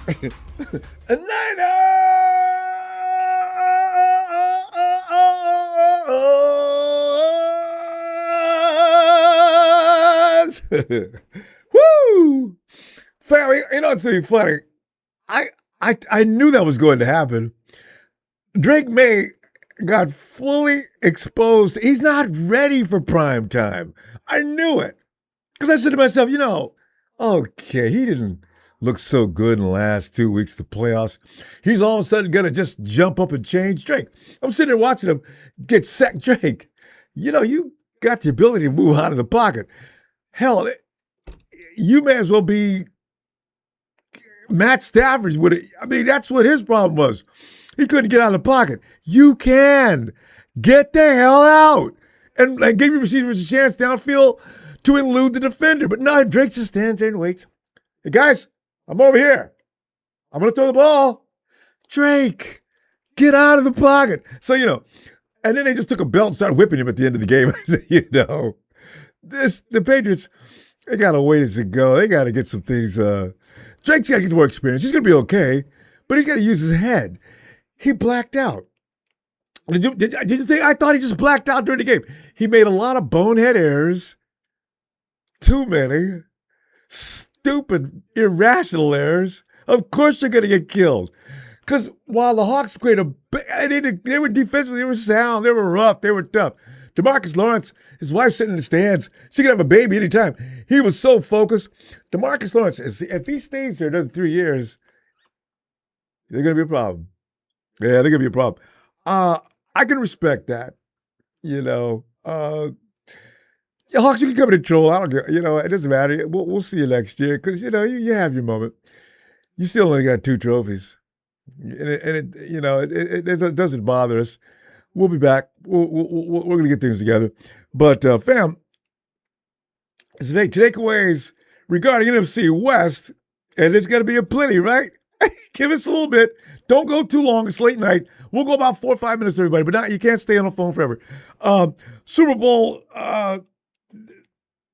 A Niners! Woo! Family, it's really funny. I knew that was going to happen. Drake May got fully exposed. He's not ready for prime time. I knew it. Because I said to myself, okay, he didn't look so good in the last 2 weeks of the playoffs. He's all of a sudden going to just jump up and change Drake. I'm sitting there watching him get sacked. Drake, you got the ability to move out of the pocket. Hell, you may as well be Matt Stafford with it. I mean, that's what his problem was. He couldn't get out of the pocket. You can. Get the hell out. And give your receivers a chance downfield to elude the defender. But no, Drake just stands there and waits. Hey, guys, I'm over here. I'm going to throw the ball. Drake, get out of the pocket. So, and then they just took a belt and started whipping him at the end of the game. The Patriots, they got a ways to go. They got to get some things. Drake's got to get more experience. He's going to be okay, but he's got to use his head. He blacked out. Did you think? I thought he just blacked out during the game. He made a lot of bonehead errors. Too many. Stupid, irrational errors. Of course you're going to get killed. Because while the Hawks played they were defensively, they were sound, they were rough, they were tough. DeMarcus Lawrence, his wife's sitting in the stands. She could have a baby anytime. He was so focused. DeMarcus Lawrence, if he stays there another 3 years, they're going to be a problem. Yeah, they're going to be a problem. I can respect that. Hawks, you can come in and troll. I don't care. It doesn't matter. We'll see you next year because, you have your moment. You still only got 2 trophies. It doesn't bother us. We'll be back. We're going to get things together. But, fam, today, takeaways regarding NFC West, and there's going to be a plenty, right? Give us a little bit. Don't go too long. It's late night. We'll go about 4 or 5 minutes, everybody, but not, you can't stay on the phone forever. Super Bowl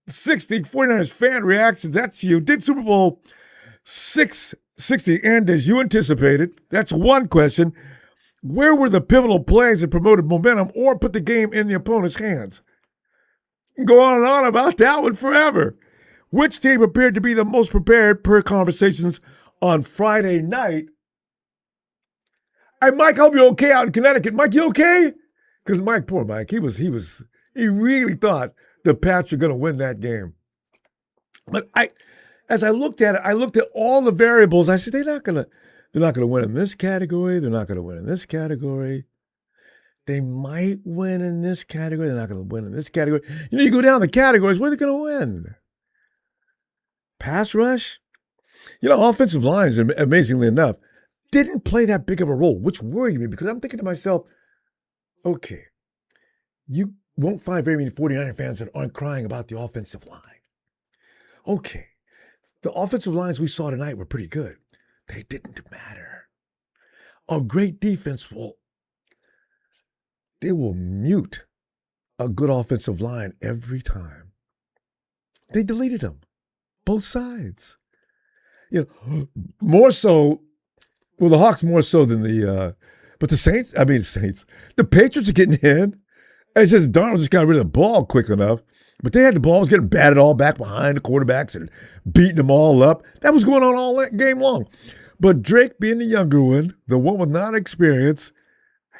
60, 49ers fan reactions. That's you. Did Super Bowl 660 end as you anticipated? That's one question. Where were the pivotal plays that promoted momentum or put the game in the opponent's hands? Go on and on about that one forever. Which team appeared to be the most prepared per conversations on Friday night? Hey, Mike, I hope you're okay out in Connecticut. Mike, you okay? Because poor Mike, he really thought the Pats were going to win that game. But as I looked at it, I looked at all the variables. I said, they're not going to win in this category. They're not going to win in this category. They might win in this category. They're not going to win in this category. You go down the categories, where are they going to win? Pass rush? Offensive lines, amazingly enough, didn't play that big of a role, which worried me because I'm thinking to myself, okay, you won't find very many 49er fans that aren't crying about the offensive line. Okay, the offensive lines we saw tonight were pretty good. They didn't matter. A great defense will mute a good offensive line every time. They deleted them, both sides. More so, the Hawks more so than but the Saints, the Patriots are getting in. It's just Darnold just got rid of the ball quick enough. But they had the ball, was getting batted all back behind the quarterbacks and beating them all up. That was going on all that game long. But Drake, being the younger one, the one with not experience,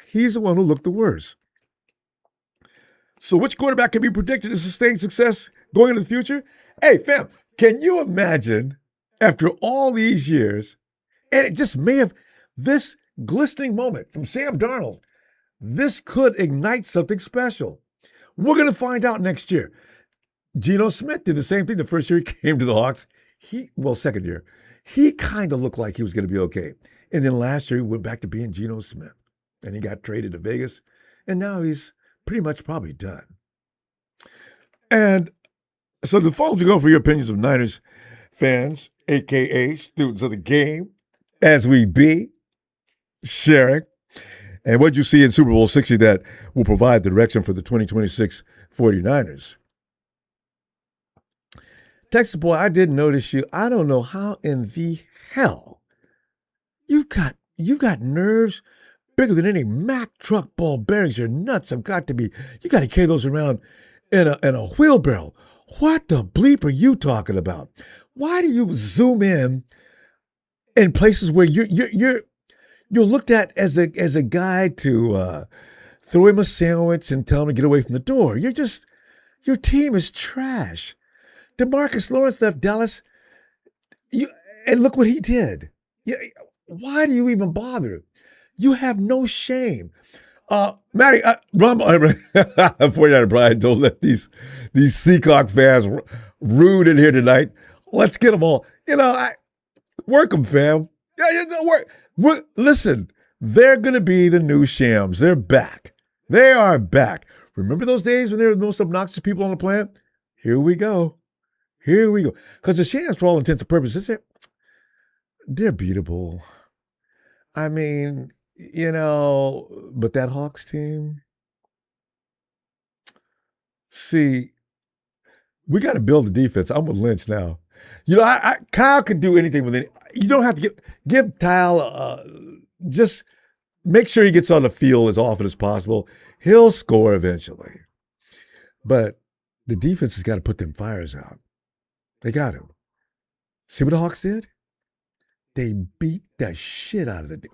he's the one who looked the worst. So which quarterback can be predicted to sustain success going into the future? Hey, fam, can you imagine after all these years, and it just may have, this glistening moment from Sam Darnold, this could ignite something special. We're going to find out next year. Geno Smith did the same thing the first year he came to the Hawks. Second year. He kind of looked like he was going to be okay. And then last year he went back to being Geno Smith. And he got traded to Vegas. And now he's pretty much probably done. And so the phones are going for your opinions of Niners fans, a.k.a. students of the game, as we be, sharing. And what you see in Super Bowl 60 that will provide the direction for the 2026 49ers. Texas boy, I didn't notice you. I don't know how in the hell You've got nerves bigger than any Mack truck ball bearings. Your nuts have got to be. You got to carry those around in a wheelbarrow. What the bleep are you talking about? Why do you zoom in places where you're looked at as a guy to throw him a sandwich and tell him to get away from the door? Your team is trash. DeMarcus Lawrence left Dallas, and look what he did. Why do you even bother? You have no shame. Matty, Ronbo, 49er Brian, don't let these Seahawks fans rude in here tonight. Let's get them all. Work them, fam. Work. Listen, they're going to be the new Shams. They're back. They are back. Remember those days when they were the most obnoxious people on the planet? Here we go. Because the Shams, for all intents and purposes, they're beatable. I mean, but that Hawks team, see, we got to build the defense. I'm with Lynch now. Kyle could do anything with it. You don't have to give Kyle, just make sure he gets on the field as often as possible. He'll score eventually. But the defense has got to put them fires out. They got to. See what the Hawks did? They beat the shit out of it.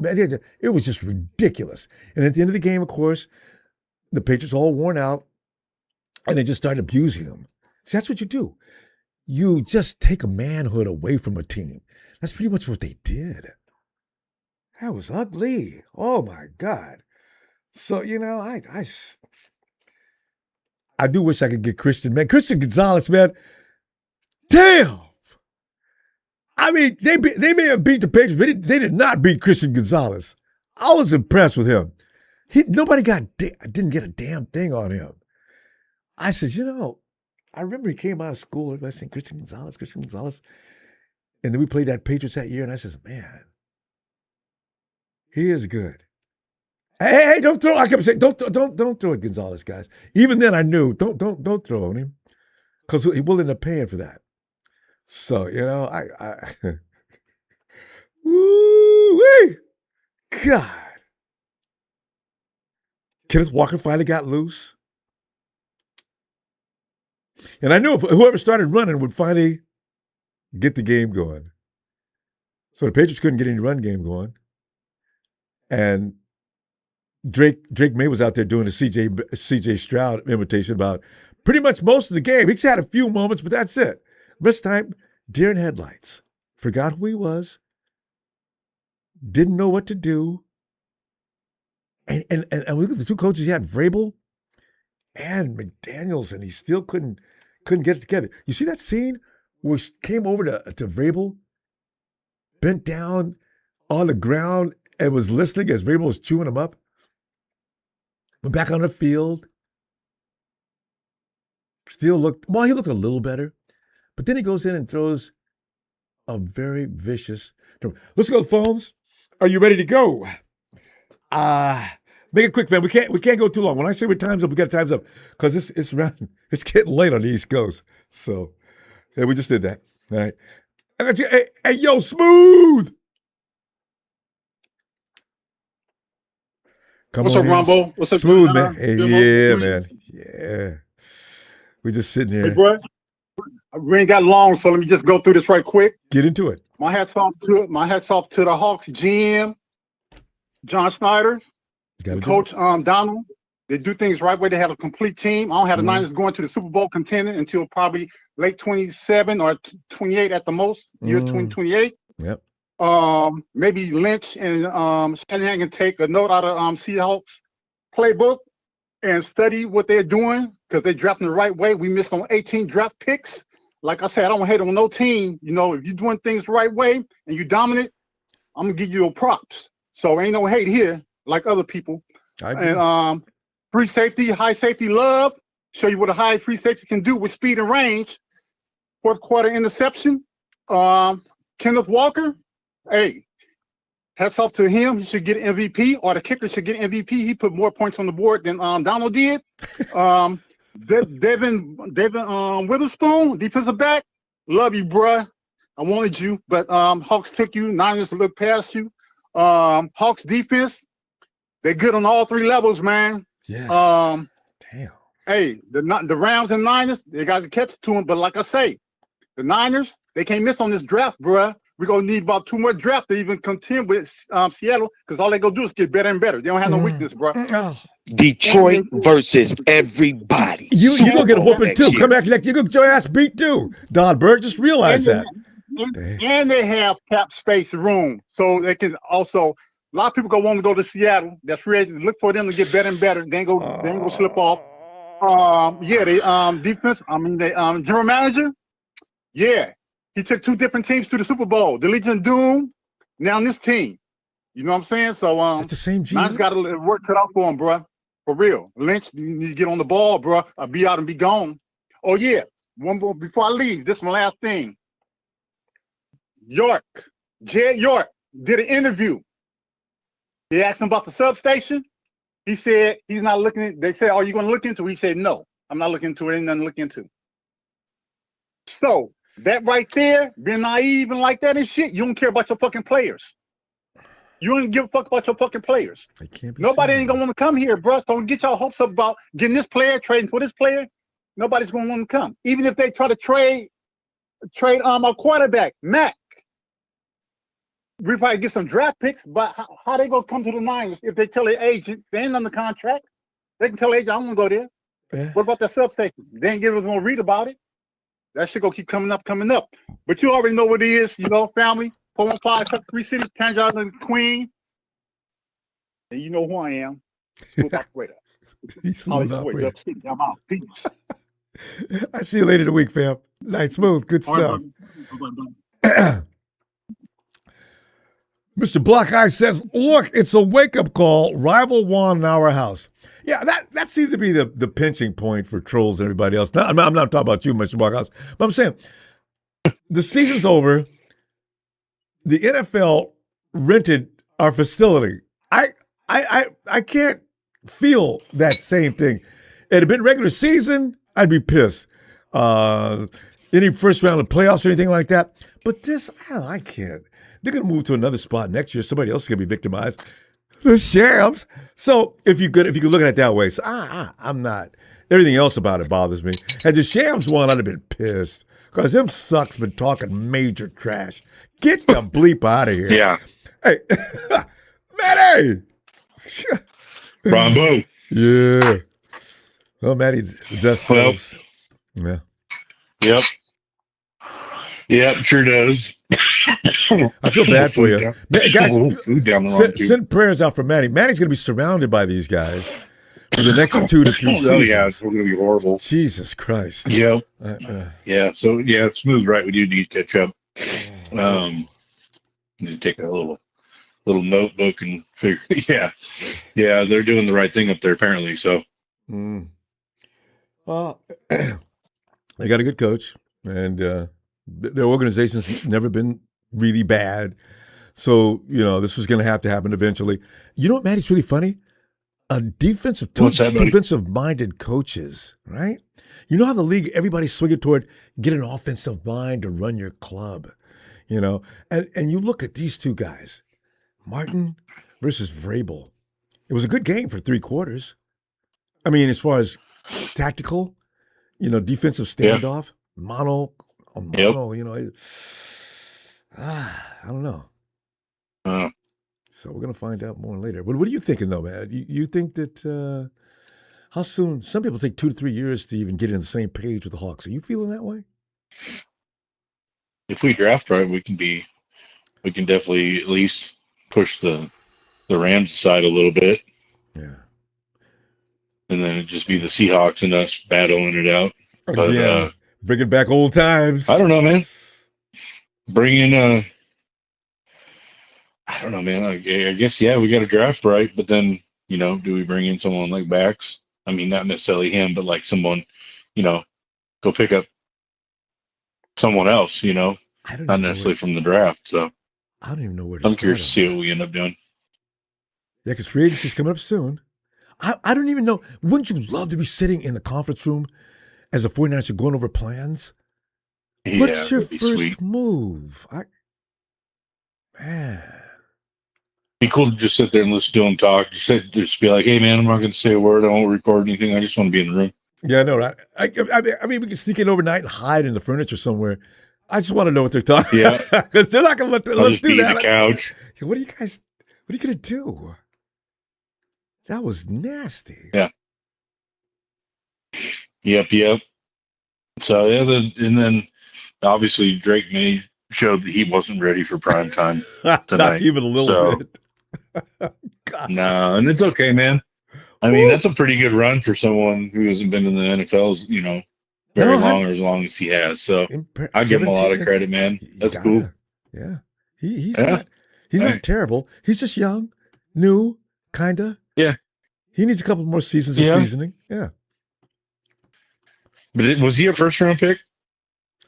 It was just ridiculous. And at the end of the game, of course, the Patriots all worn out, and they just started abusing him. See, that's what you do. You just take a manhood away from a team. That's pretty much what they did. That was ugly. Oh, my God. So, I do wish I could get Christian Gonzalez, man. Damn. I mean, they may have beat the Patriots, but they did not beat Christian Gonzalez. I was impressed with him. Nobody didn't get a damn thing on him. I said, I remember he came out of school, everybody saying Christian Gonzalez. And then we played that Patriots that year, and I said, man, he is good. Hey, don't throw. I kept saying, don't throw at Gonzalez, guys. Even then, I knew, don't throw on him, because he will end up paying for that. So, woo-wee, God. Kenneth Walker finally got loose. And I knew if whoever started running would finally get the game going. So the Patriots couldn't get any run game going. And Drake May was out there doing a CJ Stroud imitation about pretty much most of the game. He's had a few moments, but that's it. Rest of the time, deer in headlights. Forgot who he was. Didn't know what to do. And we look at the two coaches he had, Vrabel and McDaniels, and he still couldn't get it together. You see that scene where he came over to Vrabel, bent down on the ground, and was listening as Vrabel was chewing him up? Went back on the field. He looked a little better. But then he goes in and throws a very vicious throw. Let's go to the phones. Are you ready to go? Make it quick, man. We can't go too long. When I say we're time's up, we got time's up. Because it's getting late on the East Coast. So yeah, we just did that. All right. I got you. Hey, yo, Smooth. What's up, Ronbo? What's up, Smooth, man? Hey, yeah, man. Yeah. We just sitting here. Hey, bro. We ain't got long, so let me just go through this right quick. Get into it. My hats off to the Hawks GM, John Snyder, Coach Donald. They do things right way. They have a complete team. I don't have the Niners going to the Super Bowl contending until probably late 27 or 28 at the most, year 2028. Yep. Maybe Lynch and Shanahan can take a note out of Seahawks playbook and study what they're doing, because they're drafting the right way. We missed on 18 draft picks. Like I said, I don't hate on no team. If you're doing things the right way and you dominant, I'm gonna give you your props. So ain't no hate here like other people. And free safety, high safety love. Show you what a high free safety can do with speed and range. Fourth quarter interception. Kenneth Walker. Hey, hats off to him. He should get MVP, or the kicker should get MVP. He put more points on the board than Donald did. Devin Witherspoon, defensive back. Love you, bruh. I wanted you, but Hawks took you. Niners looked past you. Hawks defense, they're good on all three levels, man. Yes. Damn. Hey, the Rams and Niners, they got to catch to them. But like I say, the Niners, they can't miss on this draft, bruh. We're going to need about 2 more drafts to even contend with Seattle, because all they going to do is get better and better. They don't have no weakness, bruh. Oh. Detroit versus everybody. You going to get a whooping too. Come back next year, you get your ass beat too. Don Berg, just realize that. And they have cap space room. So they can also, a lot of people want to go to Seattle. That's ready to look for them to get better and better. They ain't go slip off. Defense, the general manager, yeah. He took 2 different teams to the Super Bowl. The Legion of Doom, now this team. You know what I'm saying? So it's the same GM. Nice got to work cut out for him, bro. For real. Lynch, you need to get on the ball, bro. Or be out and be gone. Oh yeah. One more before I leave. This is my last thing. Jed York did an interview. They asked him about the substation. He said he's not looking. They said, "Are you going to look into it?" He said, "No, I'm not looking into it. Ain't nothing to look into." So that right there, being naive and like that and shit, you don't care about your fucking players. You don't give a fuck about your fucking players. Nobody ain't gonna want to come here, bro. So don't get y'all hopes up about getting this player, trading for this player. Nobody's gonna want to come. Even if they try to trade a quarterback, Mac. We probably get some draft picks, but how they gonna come to the Niners if they tell their agent they ain't under contract? They can tell their agent, I don't want to go there. Yeah. What about that substation? They ain't giving us no read about it. That shit gonna keep coming up. But you already know what it is, family. 415, 3 cities, Kansas and Queen. And you know who I am. Smooth operator. He's smooth operator. I'm out. Peace. I see you later in the week, fam. Night smooth. Good stuff. Mr. Black Eye says, look, it's a wake-up call. Rival won in our house. Yeah, that seems to be the pinching point for trolls and everybody else. Now, I'm not talking about you, Mr. Black Eye, but I'm saying the season's over. The NFL rented our facility. I can't feel that same thing. It had been regular season, I'd be pissed. Any first round of playoffs or anything like that. But this, I can't. They're going to move to another spot next year. Somebody else is going to be victimized. The Shams. So if you could look at it that way, so I'm not. Everything else about it bothers me. Had the Shams won, I'd have been pissed. Because them sucks been talking major trash. Get the bleep out of here. Yeah. Hey, Matty. Ronbo. Yeah. Well, Matty does sales. Yeah. Yep. Yep, sure does. I feel bad for you. Guys, send prayers out for Matty. Matty's going to be surrounded by these guys for the next 2 to 3 seasons. Oh, yeah, it's going to be horrible. Jesus Christ. Yep. Yeah, so, yeah, Smooth right. We do need to catch up. Need to take a little notebook and figure, yeah, they're doing the right thing up there, apparently, so. Well, they got a good coach, and their organization's never been really bad. So, this was going to happen eventually. You know what, Matty's really funny? Defensive-minded coaches, right? You know how the league, everybody's swinging toward get an offensive mind to run your club, And you look at these two guys, Martin versus Vrabel. It was a good game for 3 quarters. I mean, as far as tactical, defensive standoff, mono, yep. I don't know. So we're going to find out more later. But what are you thinking, though, man? You think that how soon? Some people take 2 to 3 years to even get in the same page with the Hawks. Are you feeling that way? If we draft right, we can definitely at least push the Rams side a little bit. Yeah. And then it'd just be the Seahawks and us battling it out. Again, bringing back old times. I don't know, man. Bring in I don't know, man. I guess, yeah, we got to draft right, but then, do we bring in someone like Bax? I mean, not necessarily him, but like someone, go pick up someone else, not necessarily from the draft. So I don't even know where to I'm curious to see what we end up doing. Yeah, because free agency's coming up soon. I don't even know. Wouldn't you love to be sitting in the conference room as a 49ers going over plans? Yeah, what's your first sweet move? Man. Be cool to just sit there and listen to him talk. Just be like, hey man, I'm not going to say a word. I won't record anything. I just want to be in the room. Yeah, I know, right? I mean, we can sneak in overnight and hide in the furniture somewhere. I just want to know what they're talking. Yeah, because they're not going to I'll let us just do be that. the couch. What are you going to do? That was nasty. Yeah. Yep. So yeah, and then obviously Drake May showed that he wasn't ready for prime time tonight. Not even a little bit. No, and it's okay, man. I mean, that's a pretty good run for someone who hasn't been in the NFL's, very long or as long as he has. So I give him a lot of credit, man. That's cool. Yeah. He's not terrible. He's just young, new, kinda. Yeah. He needs a couple more seasons of seasoning. Yeah. But was he a first round pick?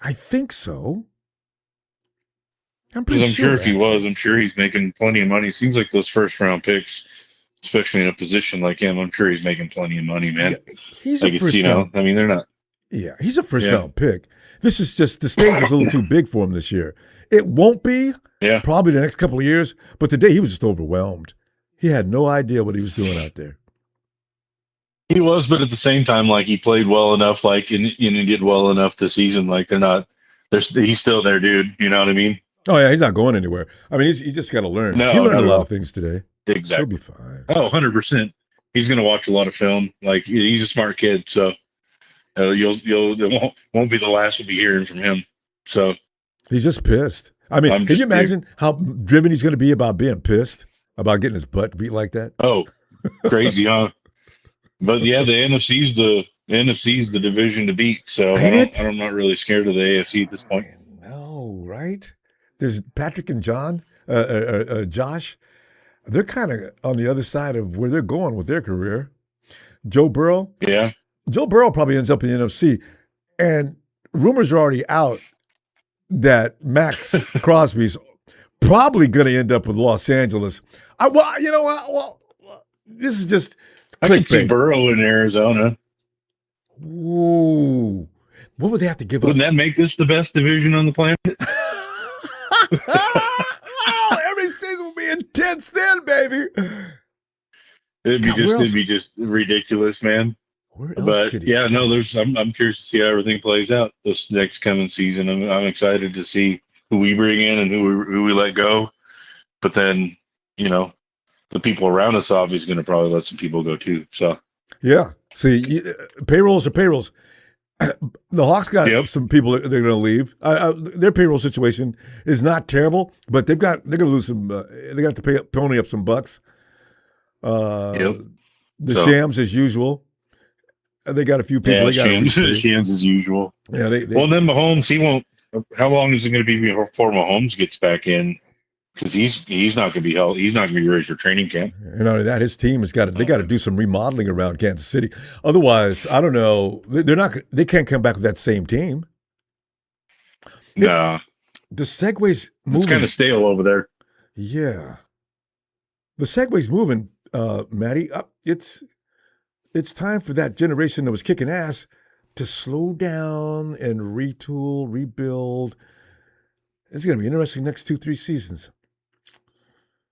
I think so. I'm sure if he was, I'm sure he's making plenty of money. Seems like those first round picks, especially in a position like him, I'm sure he's making plenty of money, man. Yeah, he's a first round. I mean, they're not. Yeah, he's a first round pick. This is just, the stage is a little too big for him this year. It won't be probably the next couple of years, but today he was just overwhelmed. He had no idea what he was doing out there. He was, but at the same time, like, he played well enough, like, and he did well enough this season. Like, he's still there, dude. You know what I mean? Oh, yeah, he's not going anywhere. I mean, he just got to learn. No, he learned a lot of things today. Exactly. He'll be fine. Oh, 100%. He's going to watch a lot of film. Like, he's a smart kid, so it won't be the last we'll be hearing from him. So he's just pissed. I mean, can you imagine how driven he's going to be about being pissed, about getting his butt beat like that? Oh, crazy, huh? But yeah, the NFC's the division to beat. So I'm not really scared of the AFC at this point. No, right? There's Patrick and Josh. They're kind of on the other side of where they're going with their career. Joe Burrow. Yeah. Joe Burrow probably ends up in the NFC. And rumors are already out that Max Crosby's probably going to end up with Los Angeles. You know what? Well, this is just I could see Burrow in Arizona. Ooh. What would they have to give up? Wouldn't that make this the best division on the planet? Every season will be intense then, baby. It'd be just ridiculous, man. But yeah, no, I'm curious to see how everything plays out this next coming season. I'm excited to see who we bring in and who we let go. But then, the people around us obviously going to probably let some people go too. So yeah, see, payrolls are payrolls. The Hawks got some people they're going to leave. Their payroll situation is not terrible, but they're going to lose some. They got to pony up some bucks. The Shams as usual. They got a few people. Yeah, Shams as usual. Yeah, well, then Mahomes, he won't. How long is it going to be before Mahomes gets back in? Because he's not going to be held. He's not going to be ready for training camp. And not only that, his team has got to. They got to do some remodeling around Kansas City. Otherwise, I don't know. They're not. They can't come back with that same team. No. The Segway's moving. It's kind of stale over there. Yeah. The Segway's moving, Maddie. It's time for that generation that was kicking ass to slow down and retool, rebuild. It's going to be interesting next 2-3 seasons.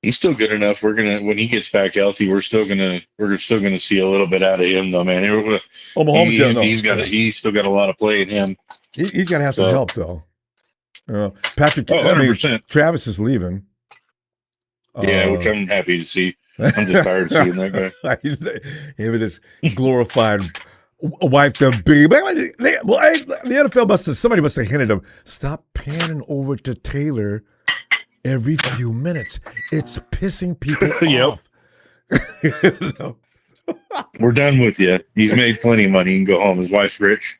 He's still good enough. When he gets back healthy, we're still gonna see a little bit out of him, though, man. Mahomes, he's still got a lot of play in him. He's got to have some help, though. Patrick, 100%. Travis is leaving. Yeah, which I'm happy to see. I'm just tired of seeing that guy. Him and his glorified wife to be. The NFL somebody must have hinted him, stop panning over to Taylor every few minutes. It's pissing people off. We're done with you. He's made plenty of money. He can go home. His wife's rich.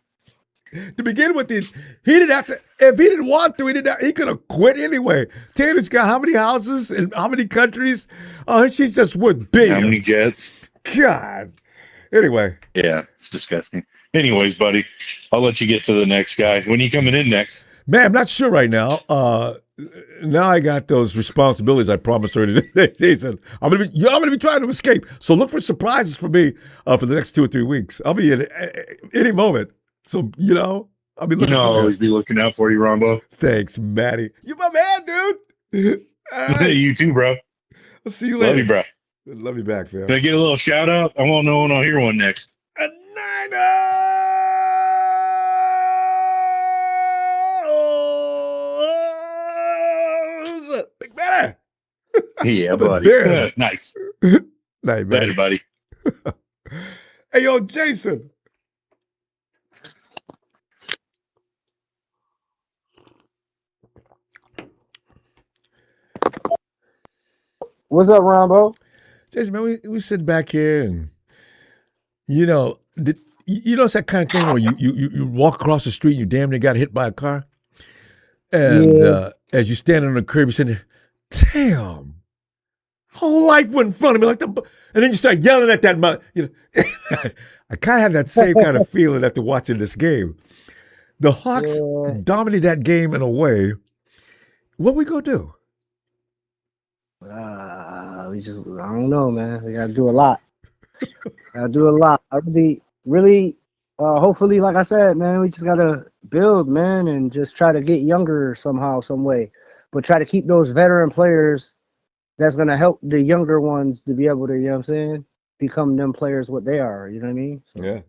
To begin with, he didn't have to. If he didn't want to, he could have quit anyway. Taylor's got how many houses in how many countries? Oh, she's just worth billions. How many jets? God. Anyway. Yeah, it's disgusting. Anyways, buddy, I'll let you get to the next guy. When are you coming in next? Man, I'm not sure right now. Now I got those responsibilities I promised earlier today. Jason, I'm gonna be trying to escape. So look for surprises for me for the next 2 or 3 weeks. I'll be in any moment. So I'll be looking. I'll always be looking out for you, Ronbo. Thanks, Matty. You my man, dude. You too, bro. I'll see you Love you, later. bro. Love you back, fam. Can I get a little shout out? I won't know when I'll hear one next. A Niners! Big better. Yeah, I'm a buddy. bear. Nice. Night, Later, man. buddy. Hey, yo, Jason. What's up, Ronbo? Jason, man, we sit back here and, you know, it's that kind of thing where you walk across the street and you damn near got hit by a car? And Yeah. as you stand on the curb, you're saying, damn, whole life went in front of me and then you start yelling at that mother. I kind of have that same kind of feeling after watching this game. The Hawks dominated that game in a way. What we gonna do? I don't know, man. We gotta do a lot. I really, hopefully, like I said, man, we just gotta build, man, and just try to get younger somehow, some way. But try to keep those veteran players that's gonna help the younger ones to be able to, you know what I'm saying, become them players what they are. You know what I mean? So, Yeah.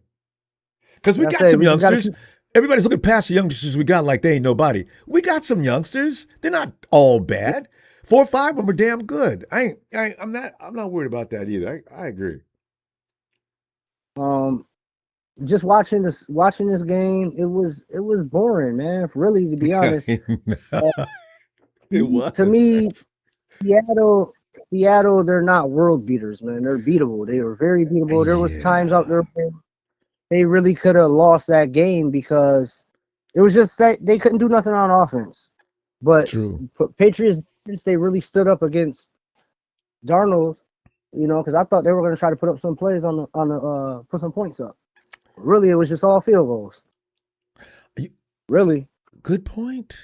Because we like I got said, some we just gotta youngsters. Everybody's looking past the youngsters we got like they ain't nobody. We got some youngsters. They're not all bad. 4 or 5 of them are damn good. I'm not worried about that either. I agree. just watching this game, it was boring, man. Really, to be honest. It was. To me, Seattle, they're not world beaters, man. They're beatable. They were very beatable. There was times out there where they really could have lost that game because it was just that they couldn't do nothing on offense. But True. Patriots, they really stood up against Darnold, because I thought they were going to try to put up some plays put some points up. Really, it was just all field goals. Really. Good point.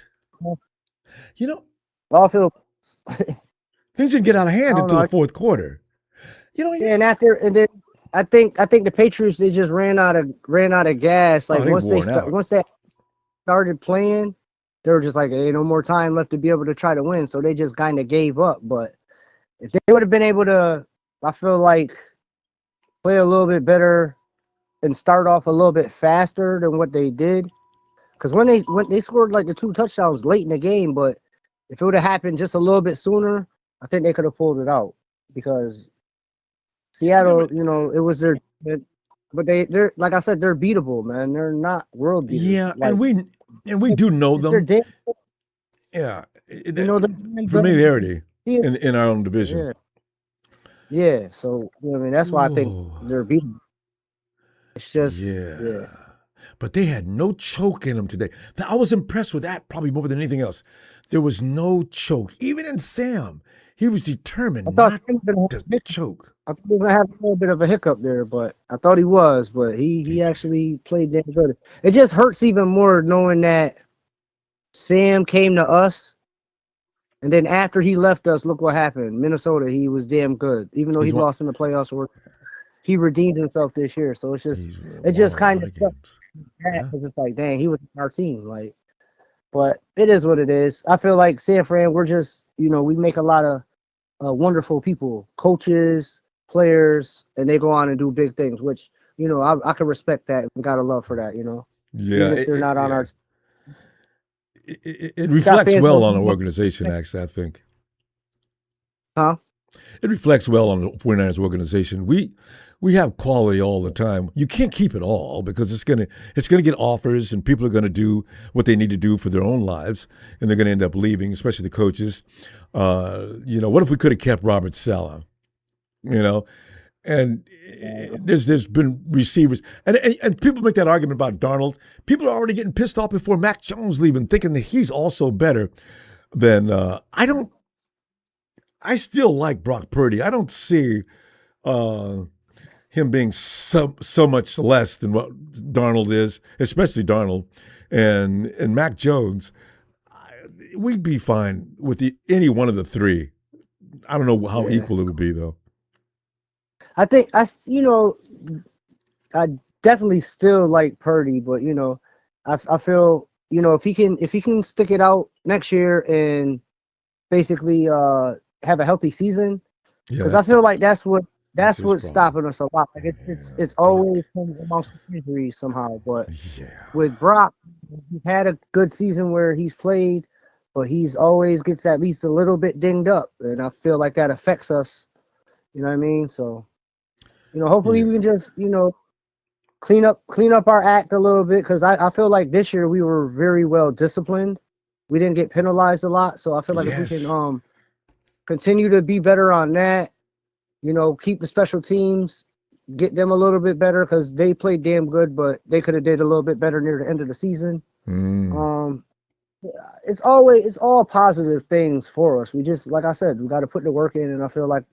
All field goals. Things didn't get out of hand until the fourth quarter. And then I think the Patriots, they just ran out of gas. Like once they started playing, they were just like, hey, no more time left to be able to try to win. So they just kind of gave up. But if they would have been able to, I feel like, play a little bit better and start off a little bit faster than what they did. Because when they scored like the 2 touchdowns late in the game, but if it would have happened just a little bit sooner, I think they could have pulled it out. Because Seattle, it was their, but they're like I said, they're beatable, man. They're not world beaters. Yeah, and we do know them. Yeah, familiarity in our own division. Yeah. So that's why I think they're beatable. It's just But they had no choke in them today. I was impressed with that probably more than anything else. There was no choke. Even in Sam, he was determined not to choke. I thought he was going to have a little bit of a hiccup there, but I thought he was. But he actually played damn good. It just hurts even more knowing that Sam came to us, and then after he left us, look what happened. Minnesota, he was damn good. Even though he lost in the playoffs, he redeemed himself this year. So it just kind of sucks. Because it's like, dang, he was our team. Like, but it is what it is. I feel like San Fran, we're just, we make a lot of wonderful people, coaches, players, and they go on and do big things, which, I can respect that and got a love for that, Yeah. Even if they're not on our team. It reflects well on the organization, actually, I think. Huh? It reflects well on the 49ers organization. We have quality all the time. You can't keep it all because it's gonna get offers and people are gonna do what they need to do for their own lives and they're gonna end up leaving, especially the coaches. What if we could have kept Robert Saleh? And there's been receivers and people make that argument about Darnold. People are already getting pissed off before Mac Jones leaving, thinking that he's also better than I still like Brock Purdy. I don't see him being so much less than what Darnold is, especially Darnold and Mac Jones. We'd be fine with any one of the three. I don't know how equal it would be, though. I think I definitely still like Purdy, but I feel if he can stick it out next year and basically have a healthy season, Because I feel like that's what's problem. stopping us a lot. Like it's always amongst injuries somehow. But with Brock, he's had a good season where he's played, but he's always gets at least a little bit dinged up, and I feel like that affects us. You know what I mean? So, hopefully we can just clean up our act a little bit, because I feel like this year we were very well disciplined. We didn't get penalized a lot, so I feel like if we can continue to be better on that, keep the special teams, get them a little bit better, because they played damn good, but they could have did a little bit better near the end of the season. It's all positive things for us. We just, like I said, we got to put the work in, and I feel like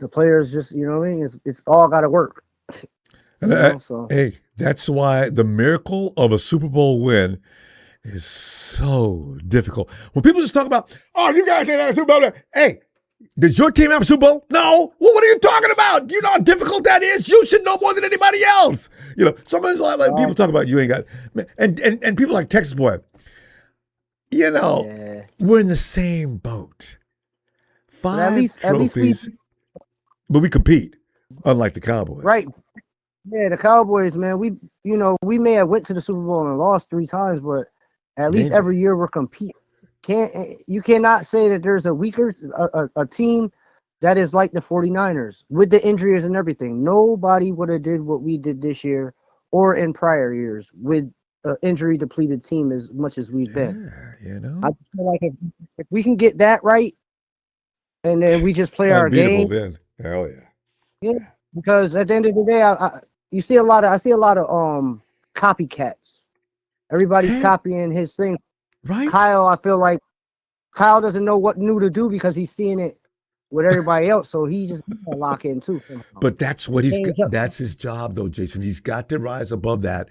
the players just, it's all got to work. Hey, that's why the miracle of a Super Bowl win is so difficult. When people just talk about, oh, you guys ain't had a Super Bowl. Hey, does your team have a Super Bowl? No. Well, what are you talking about? Do you know how difficult that is? You should know more than anybody else. Sometimes people talk about you ain't got, and people like Texas boy. We're in the same boat. 5 trophies, but we compete, unlike the Cowboys. Right. Yeah, the Cowboys, man, we may have went to the Super Bowl and lost 3 times, but at least every year we're competing. You cannot say that there's a weaker a team that is like the 49ers with the injuries and everything. Nobody would have did what we did this year or in prior years with an injury depleted team as much as we've been. I feel like if we can get that right, and then we just play our game. Then. Hell yeah. Yeah, because at the end of the day, I see a lot of copycats. Everybody's copying his thing. Right. Kyle, I feel like Kyle doesn't know what new to do because he's seeing it with everybody else, so he just gotta lock in too. But that's what that's his job though, Jason. He's got to rise above that.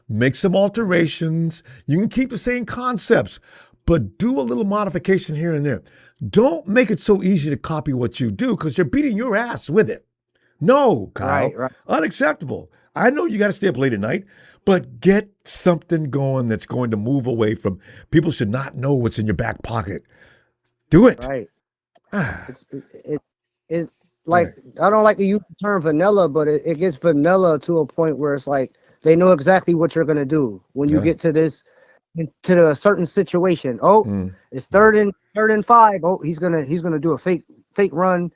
Make some alterations. You can keep the same concepts, but do a little modification here and there. Don't make it so easy to copy what you do, because you're beating your ass with it. No, Kyle. Right. Unacceptable. I know you got to stay up late at night, but get something going that's going to move away from people should not know what's in your back pocket. Do it. Right. It's like, I don't like to use the term vanilla, but it gets vanilla to a point where it's like they know exactly what you're going to do when you get to a certain situation. It's third and 5. He's gonna do a fake run,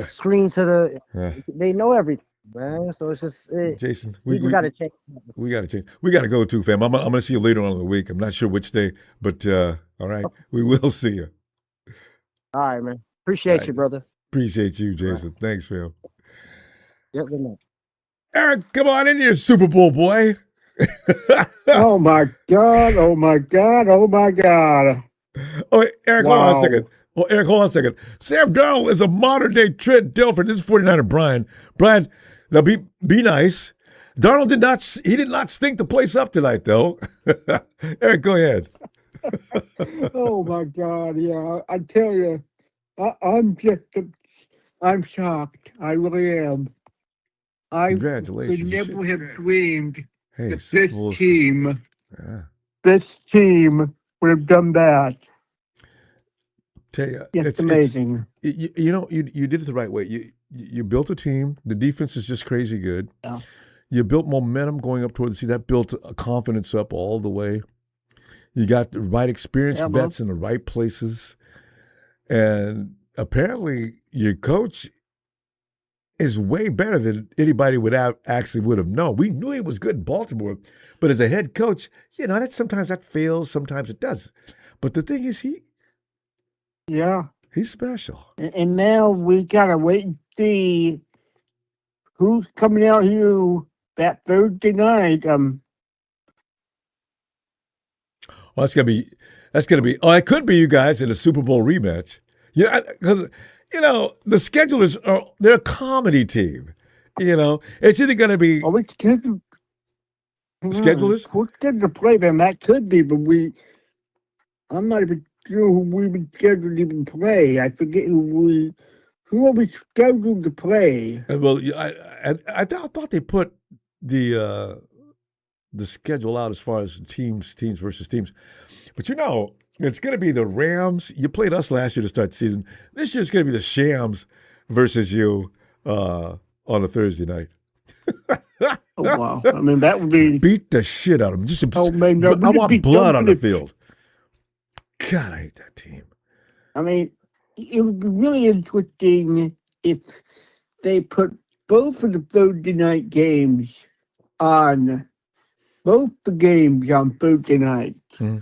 screen to the. They know everything, man. So it's just Jason. We got to change. We got to change. We got to go too, fam. I'm gonna see you later on in the week. I'm not sure which day, but all right, we will see you. All right, man. Appreciate you, brother. Appreciate you, Jason. Right. Thanks, fam. Yep, good night. Eric, come on in here, Super Bowl boy. Oh my God! Oh my God! Oh my God! Oh, wait, Eric, hold on a second. Oh, Eric, hold on a second. Sam Darnold is a modern day Trent Dilfer. This is 49er Brian. Brian, now be nice. Darnold did not stink the place up tonight, though. Eric, go ahead. Oh my God! Yeah, I tell you, I'm shocked. I really am. Congratulations. I could never have dreamed that this team would have done that. Tell you, it's amazing. You did it the right way. You built a team. The defense is just crazy good. Yeah. You built momentum going up toward the season. That built a confidence up all the way. You got the right experienced vets in the right places. And apparently your coach is way better than anybody would have known. We knew he was good in Baltimore, but as a head coach, sometimes that fails, sometimes it does. But the thing is, he's special. And now we gotta wait and see who's coming out here that Thursday night. Well, that's gonna be. It could be you guys in a Super Bowl rematch. Yeah, because the schedulers they're a comedy team. It's either gonna be. Are we scheduled? Schedulers? We're scheduled to play them. That could be, but I'm not even sure who we were scheduled to even play. I forget who are we scheduled to play. Well, I thought they put the schedule out as far as teams versus teams. But it's going to be the Rams. You played us last year to start the season. This year's going to be the Shams versus you on a Thursday night. Oh wow! I mean, that would be beat the shit out of them. man, I want blood on the field. God, I hate that team. I mean, it would be really interesting if they put both of the Thursday night games on Thursday night. Hmm.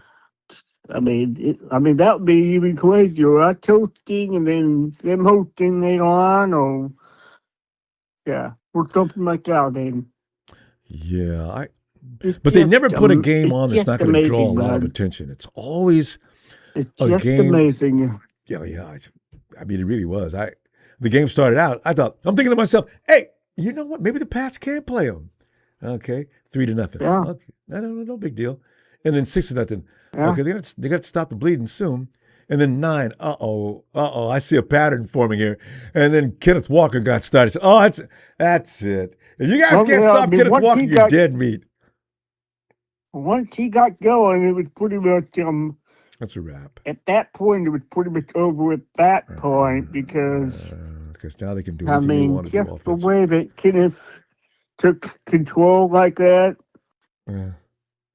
I mean, that would be even crazier. Us hosting and then them hosting later on, or or something like that. Then. Yeah, but they never put a game on that's not going to draw a lot of man. attention. It's always it's a just game. Amazing. Yeah. I mean, it really was. The game started out. I'm thinking to myself, hey, you know what? Maybe the Pats can't play them. Okay, 3-0. Yeah. Okay. No big deal. And then 6-0. Yeah. Okay, they got to stop the bleeding soon. And then 9. I see a pattern forming here. And then Kenneth Walker got started. Oh, that's it. If you guys can't stop Kenneth Walker, you're dead meat. Once he got going, it was pretty much that's a wrap. At that point, it was pretty much over at that point because now they can do anything they want to do. Just the way that Kenneth took control like that,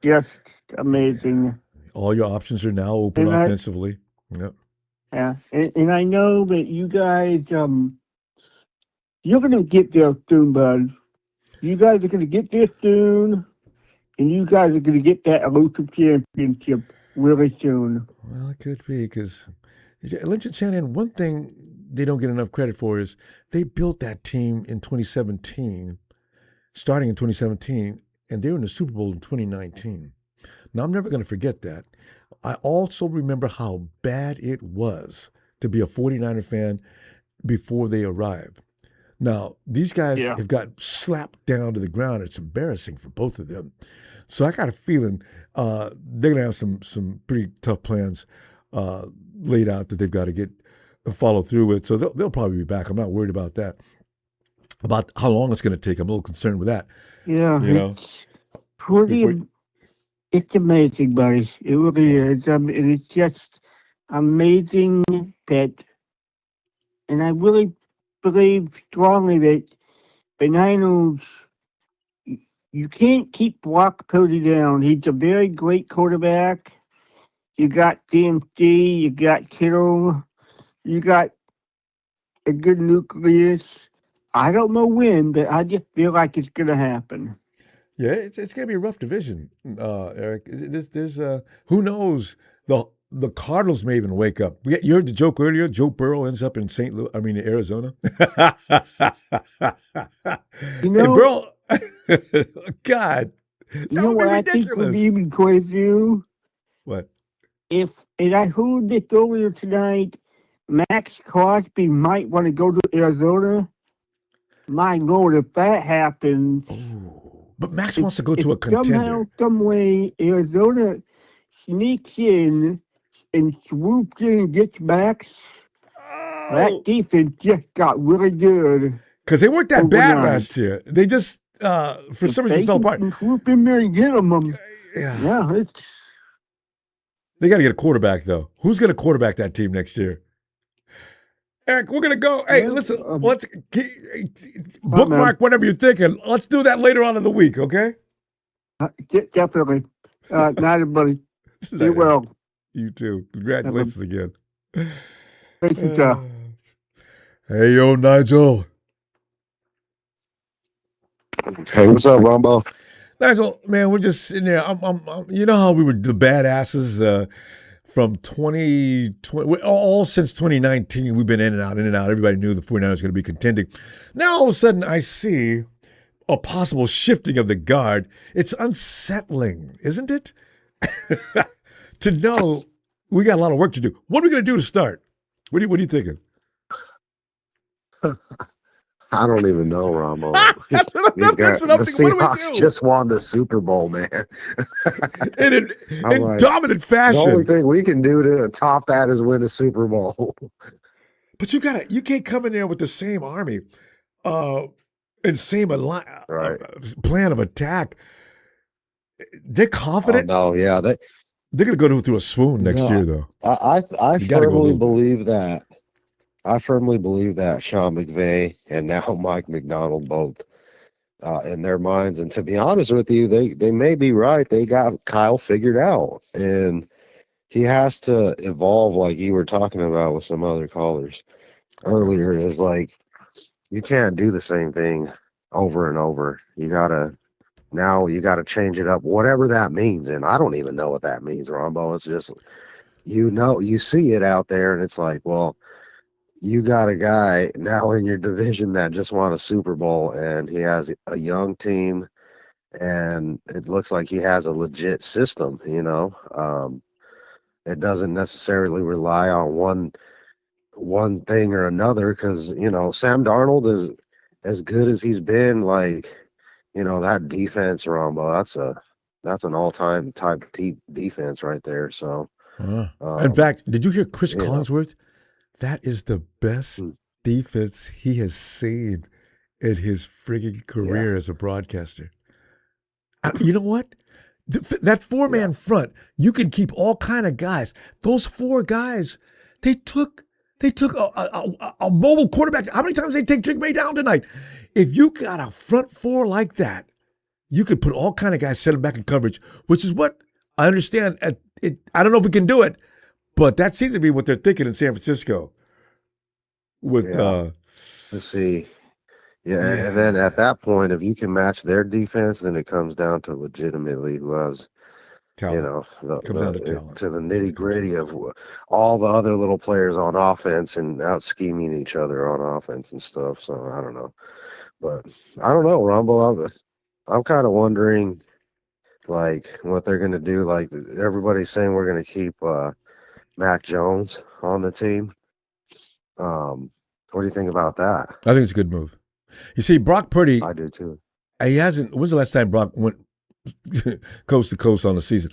just amazing. All your options are now open offensively. Yep. Yeah, and I know that you guys, you're going to get there soon, bud. You guys are going to get there soon, and you guys are going to get that elusive championship really soon. Well, it could be because Lynch and Shanahan, one thing they don't get enough credit for is they built that team in 2017, starting in 2017, and they were in the Super Bowl in 2019. Now, I'm never going to forget that. I also remember how bad it was to be a 49er fan before they arrived. Now, these guys have got slapped down to the ground. It's embarrassing for both of them. So I got a feeling they're going to have some pretty tough plans laid out that they've got to follow through with. So they'll probably be back. I'm not worried about that. About how long it's going to take, I'm a little concerned with that. Yeah, it's amazing, buddy. It really is. And it's just amazing that, and I really believe strongly that the Niners, you can't keep Brock Purdy down. He's a very great quarterback. You got DMC, you got Kittle, you got a good nucleus. I don't know when, but I just feel like it's going to happen. Yeah, it's going to be a rough division, Eric. There's who knows? The Cardinals may even wake up. You heard the joke earlier. Joe Burrow ends up in Arizona. You know, hey, Burrow, God, you know what I think would be even crazy? What? And I heard this earlier tonight, Max Crosby might want to go to Arizona. My Lord, if that happens. Oh, but Max wants to go to a contender. Somehow, some way, Arizona sneaks in and swoops in and gets Max. That defense just got really good. Because they weren't that bad last year. They just, for some reason, fell apart. Swoop in there and get them. Yeah, they got to get a quarterback, though. Who's going to quarterback that team next year? Eric, we're going to go. Hey, listen, let's bookmark whatever you're thinking. Let's do that later on in the week, okay? Definitely. Night, everybody. Be well. You too. Congratulations again. Thank you, sir. Hey, yo, Nigel. Hey, what's up, Ronbo? Nigel, man, we're just sitting there. You know how we were the badasses from 2020, all since 2019, we've been in and out. Everybody knew the 49ers were going to be contending. Now, all of a sudden, I see a possible shifting of the guard. It's unsettling, isn't it? To know we got a lot of work to do. What are we going to do to start? What are you thinking? I don't even know, Ronbo. That's what I'm thinking. The Seahawks just won the Super Bowl, man. in dominant fashion. The only thing we can do to top that is win a Super Bowl. But you can't come in there with the same army and same plan of attack. They're confident. Oh, no, yeah. They're going to go through a swoon next year, though. I firmly believe that. I firmly believe that Sean McVay and now Mike McDonald both in their minds. And to be honest with you, they may be right. They got Kyle figured out, and he has to evolve, like you were talking about with some other callers earlier. Is like you can't do the same thing over and over. You gotta change it up, whatever that means. And I don't even know what that means, Ronbo. It's just you see it out there, and it's like, well, you got a guy now in your division that just won a Super Bowl, and he has a young team, and it looks like he has a legit system. It doesn't necessarily rely on one thing or another, because Sam Darnold is as good as he's been. Like, that defense, Rombo, that's an all-time type defense right there. So, in fact, did you hear Chris Collinsworth? That is the best Hmm. defense he has seen in his frigging career as a broadcaster. You know what? That four-man front, you can keep all kind of guys. Those four guys, they took a mobile quarterback. How many times did they take Drake May down tonight? If you got a front four like that, you could put all kind of guys, set them back in coverage, which is what I understand. I don't know if we can do it, but that seems to be what they're thinking in San Francisco. Let's see. And then at that point, if you can match their defense, then it comes down to legitimately who has, talent. To the nitty gritty of all the other little players on offense and out scheming each other on offense and stuff. So I don't know, but I don't know, Rumble. I'm kind of wondering, like, what they're gonna do. Like, everybody's saying we're gonna keep Mac Jones on the team. What do you think about that? I think it's a good move. You see, Brock Purdy. I do too. He hasn't. When's the last time Brock went coast to coast on the season?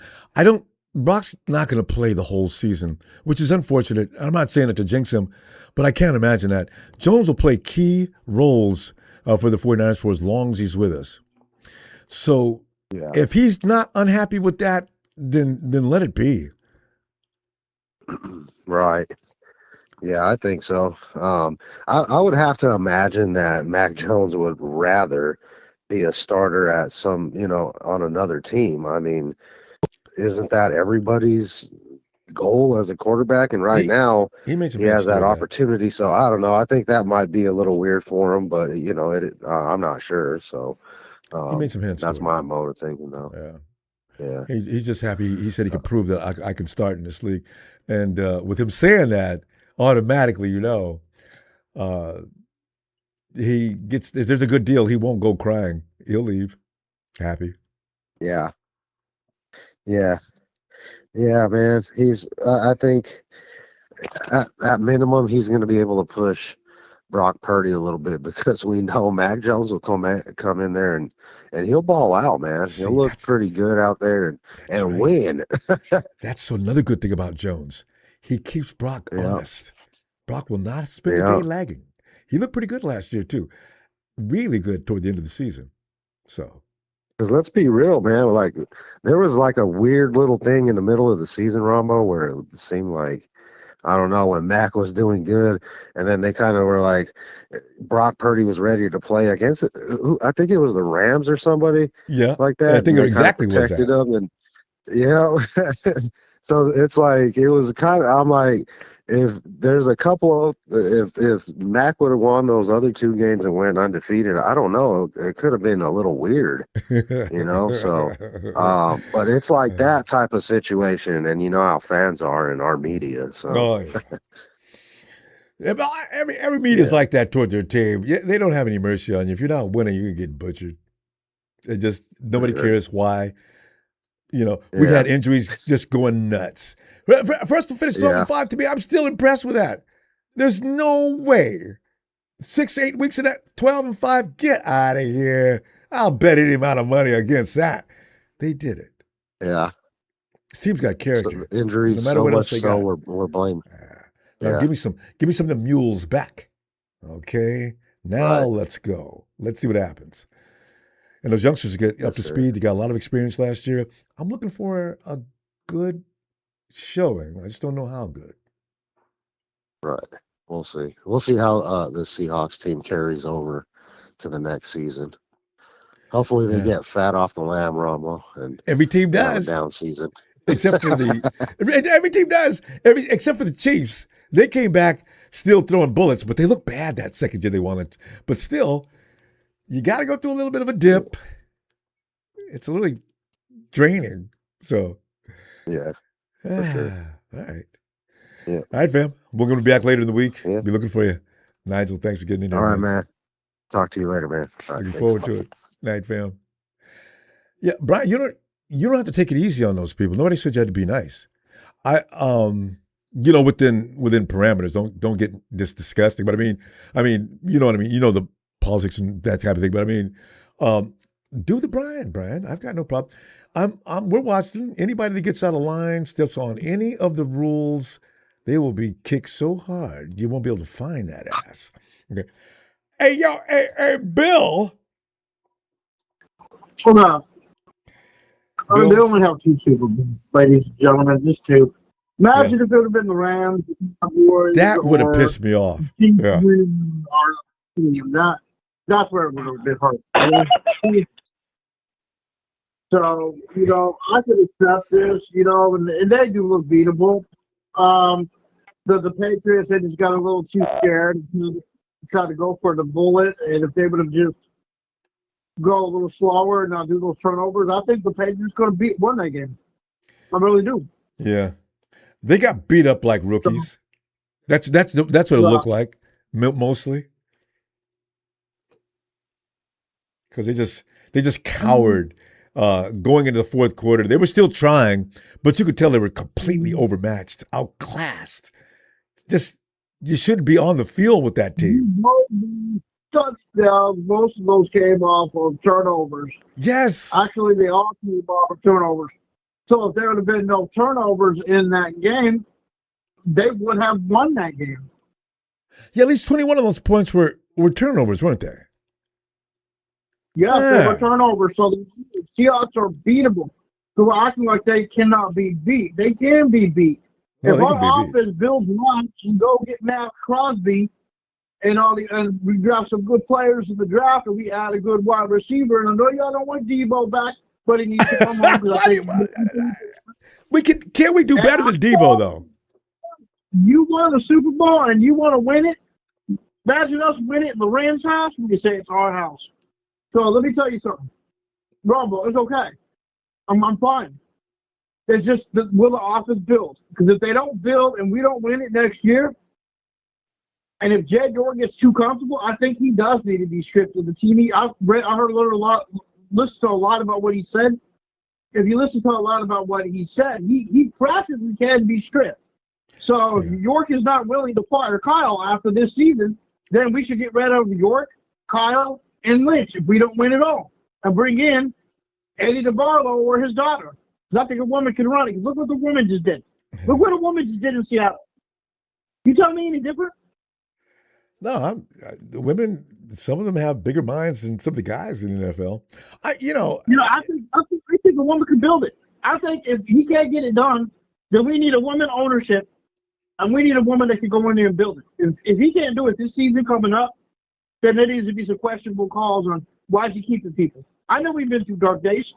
Brock's not going to play the whole season, which is unfortunate. I'm not saying it to jinx him, but I can't imagine that. Jones will play key roles for the 49ers for as long as he's with us. So if he's not unhappy with that, then let it be. Right. Yeah, I think so. I would have to imagine that Mac Jones would rather be a starter at some, on another team. I mean, isn't that everybody's goal as a quarterback? And right now, he has that opportunity. So I don't know. I think that might be a little weird for him, but I'm not sure. So he made some hints. That's my mode of thinking, though. Yeah. He's just happy. He said he could prove that I can start in this league, and with him saying that, automatically, he gets. If there's a good deal, he won't go crying. He'll leave happy. Yeah, man. He's. I think at minimum he's going to be able to push Brock Purdy a little bit, because we know Mac Jones will come in there and he'll ball out, man. He'll look pretty good out there and win. That's another good thing about Jones. He keeps Brock honest. Brock will not spend a day lagging. He looked pretty good last year too. Really good toward the end of the season. So, because let's be real, man. Like, there was like a weird little thing in the middle of the season, Ronbo, where it seemed like, I don't know, when Mac was doing good, and then they kind of were like, Brock Purdy was ready to play against it. I think it was the Rams or somebody, like that. I think it exactly was that. Him and so it's like, it was kind of. I'm like, if there's a couple of, if Mac would have won those other two games and went undefeated, I don't know, it could have been a little weird, So, but it's like that type of situation, and you know how fans are in our media. So, every media is like that toward their team. They don't have any mercy on you. If you're not winning, you can get butchered. It just nobody cares why. We had injuries just going nuts. For us to finish 12-5, to me, I'm still impressed with that. There's no way. 6-8 weeks of that 12-5, get out of here. I'll bet any amount of money against that. They did it. Yeah. This team's got character. So injuries, no matter so what else they got. We're blamed. Now give me some of the mules back. Okay. Now let's go. Let's see what happens. And those youngsters get up to speed. They got a lot of experience last year. I'm looking for a good showing. I just don't know how good. Right. We'll see. We'll see how the Seahawks team carries over to the next season. Hopefully they get fat off the lamb, Ronbo, and every team have a does, down season. except for every team does. Except for the Chiefs, they came back still throwing bullets, but they looked bad that second year they won it. But still, you got to go through a little bit of a dip. It's a little draining. So, yeah, for sure. All right. Yeah. All right, fam. We're going to be back later in the week. Yeah. Be looking for you. Nigel, thanks for getting in there. All right, man. Talk to you later, man. All right, looking forward to it. Night, fam. Yeah, Brian, you don't have to take it easy on those people. Nobody said you had to be nice. Within parameters. Don't get this disgusting. But I mean, you know what I mean. You know the politics and that type of thing. But I mean, do the Brian. I've got no problem. We're watching. Anybody that gets out of line, steps on any of the rules, they will be kicked so hard you won't be able to find that ass. Okay. Hey, Bill. Hold on. They only have 2 Super Bowls, ladies and gentlemen. Just 2. Imagine if it would have been the Rams. That would have pissed me off. Yeah. That's where it would have been hard. So, I could accept this, and they do look beatable. The Patriots, they just got a little too scared to try to go for the bullet, and if they would have just go a little slower and not do those turnovers, I think the Patriots could have won that game. I really do. Yeah. They got beat up like rookies. That's what it looked like, mostly. Because they just cowered going into the fourth quarter. They were still trying, but you could tell they were completely overmatched, outclassed. You shouldn't be on the field with that team. Touchdowns, most of those came off of turnovers. Yes. Actually, they all came off of turnovers. So if there would have been no turnovers in that game, they would have won that game. Yeah, at least 21 of those points were turnovers, weren't they? Yes, they were turnovers. So the Seahawks are beatable. So we're acting like they cannot be beat. They can be beat. No, if our offense builds one and go get Matt Crosby and we draft some good players in the draft and we add a good wide receiver, and I know y'all don't want Debo back, but he needs to come on. Can't we do better than Debo, though? You won a Super Bowl and you want to win it? Imagine us win it in the Rams' house. We can say it's our house. So let me tell you something. Ronbo, it's okay. I'm fine. It's just will the offense build? Because if they don't build and we don't win it next year, and if Jed York gets too comfortable, I think he does need to be stripped of the team. I heard listened to a lot about what he said. If you listen to a lot about what he said, he practically can be stripped. So if York is not willing to fire Kyle after this season, then we should get rid of York, Kyle, and Lynch if we don't win at all, and bring in Eddie DeBarlo or his daughter. Because I think a woman can run it. Look what the woman just did. Look what a woman just did in Seattle. You tell me any different? No, the women. Some of them have bigger minds than some of the guys in the NFL. I think a woman can build it. I think if he can't get it done, then we need a woman ownership, and we need a woman that can go in there and build it. If he can't do it this season coming up, then there needs to be some questionable calls on why is he keeping people. I know we've been through dark days,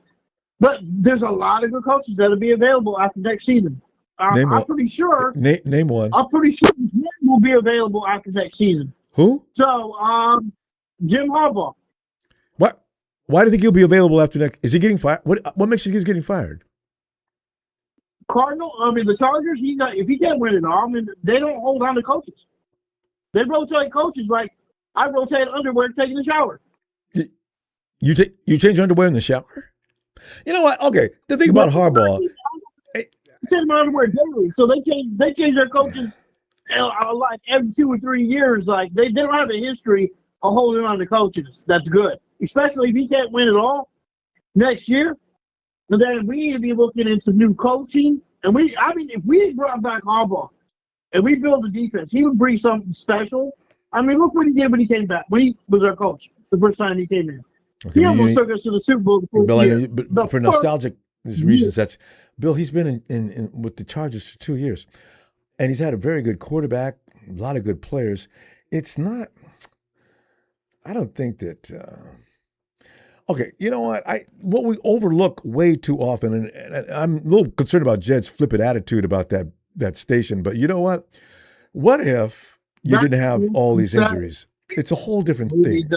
but there's a lot of good coaches that'll be available after next season. I'm pretty sure. Name one. I'm pretty sure Jim will be available after next season. Who? So, Jim Harbaugh. What? Why do you think he'll be available after next? Is he getting fired? What makes you think he's getting fired? The Chargers. If he can't win it all, they don't hold on to coaches. They rotate coaches like I rotate underwear taking a shower. You change underwear in the shower? You know what? Okay, the thing about Harbaugh. They change my underwear daily, so they change their coaches like every 2 or 3 years. Like they don't have a history of holding on to coaches. That's good, especially if he can't win it all next year. And then we need to be looking into new coaching. And if we brought back Harbaugh and we build a defense, he would bring something special. Look what he did when he came back. When he was our coach the first time he came in. Okay, he almost took us to the Super Bowl. Bill, but for nostalgic reasons, Bill. He's been in with the Chargers for 2 years, and he's had a very good quarterback. a lot of good players. It's not. I don't think that. Okay, you know what we overlook way too often, and I'm a little concerned about Jed's flippant attitude about that station. But you know what? What if you didn't have all these injuries? It's a whole different thing.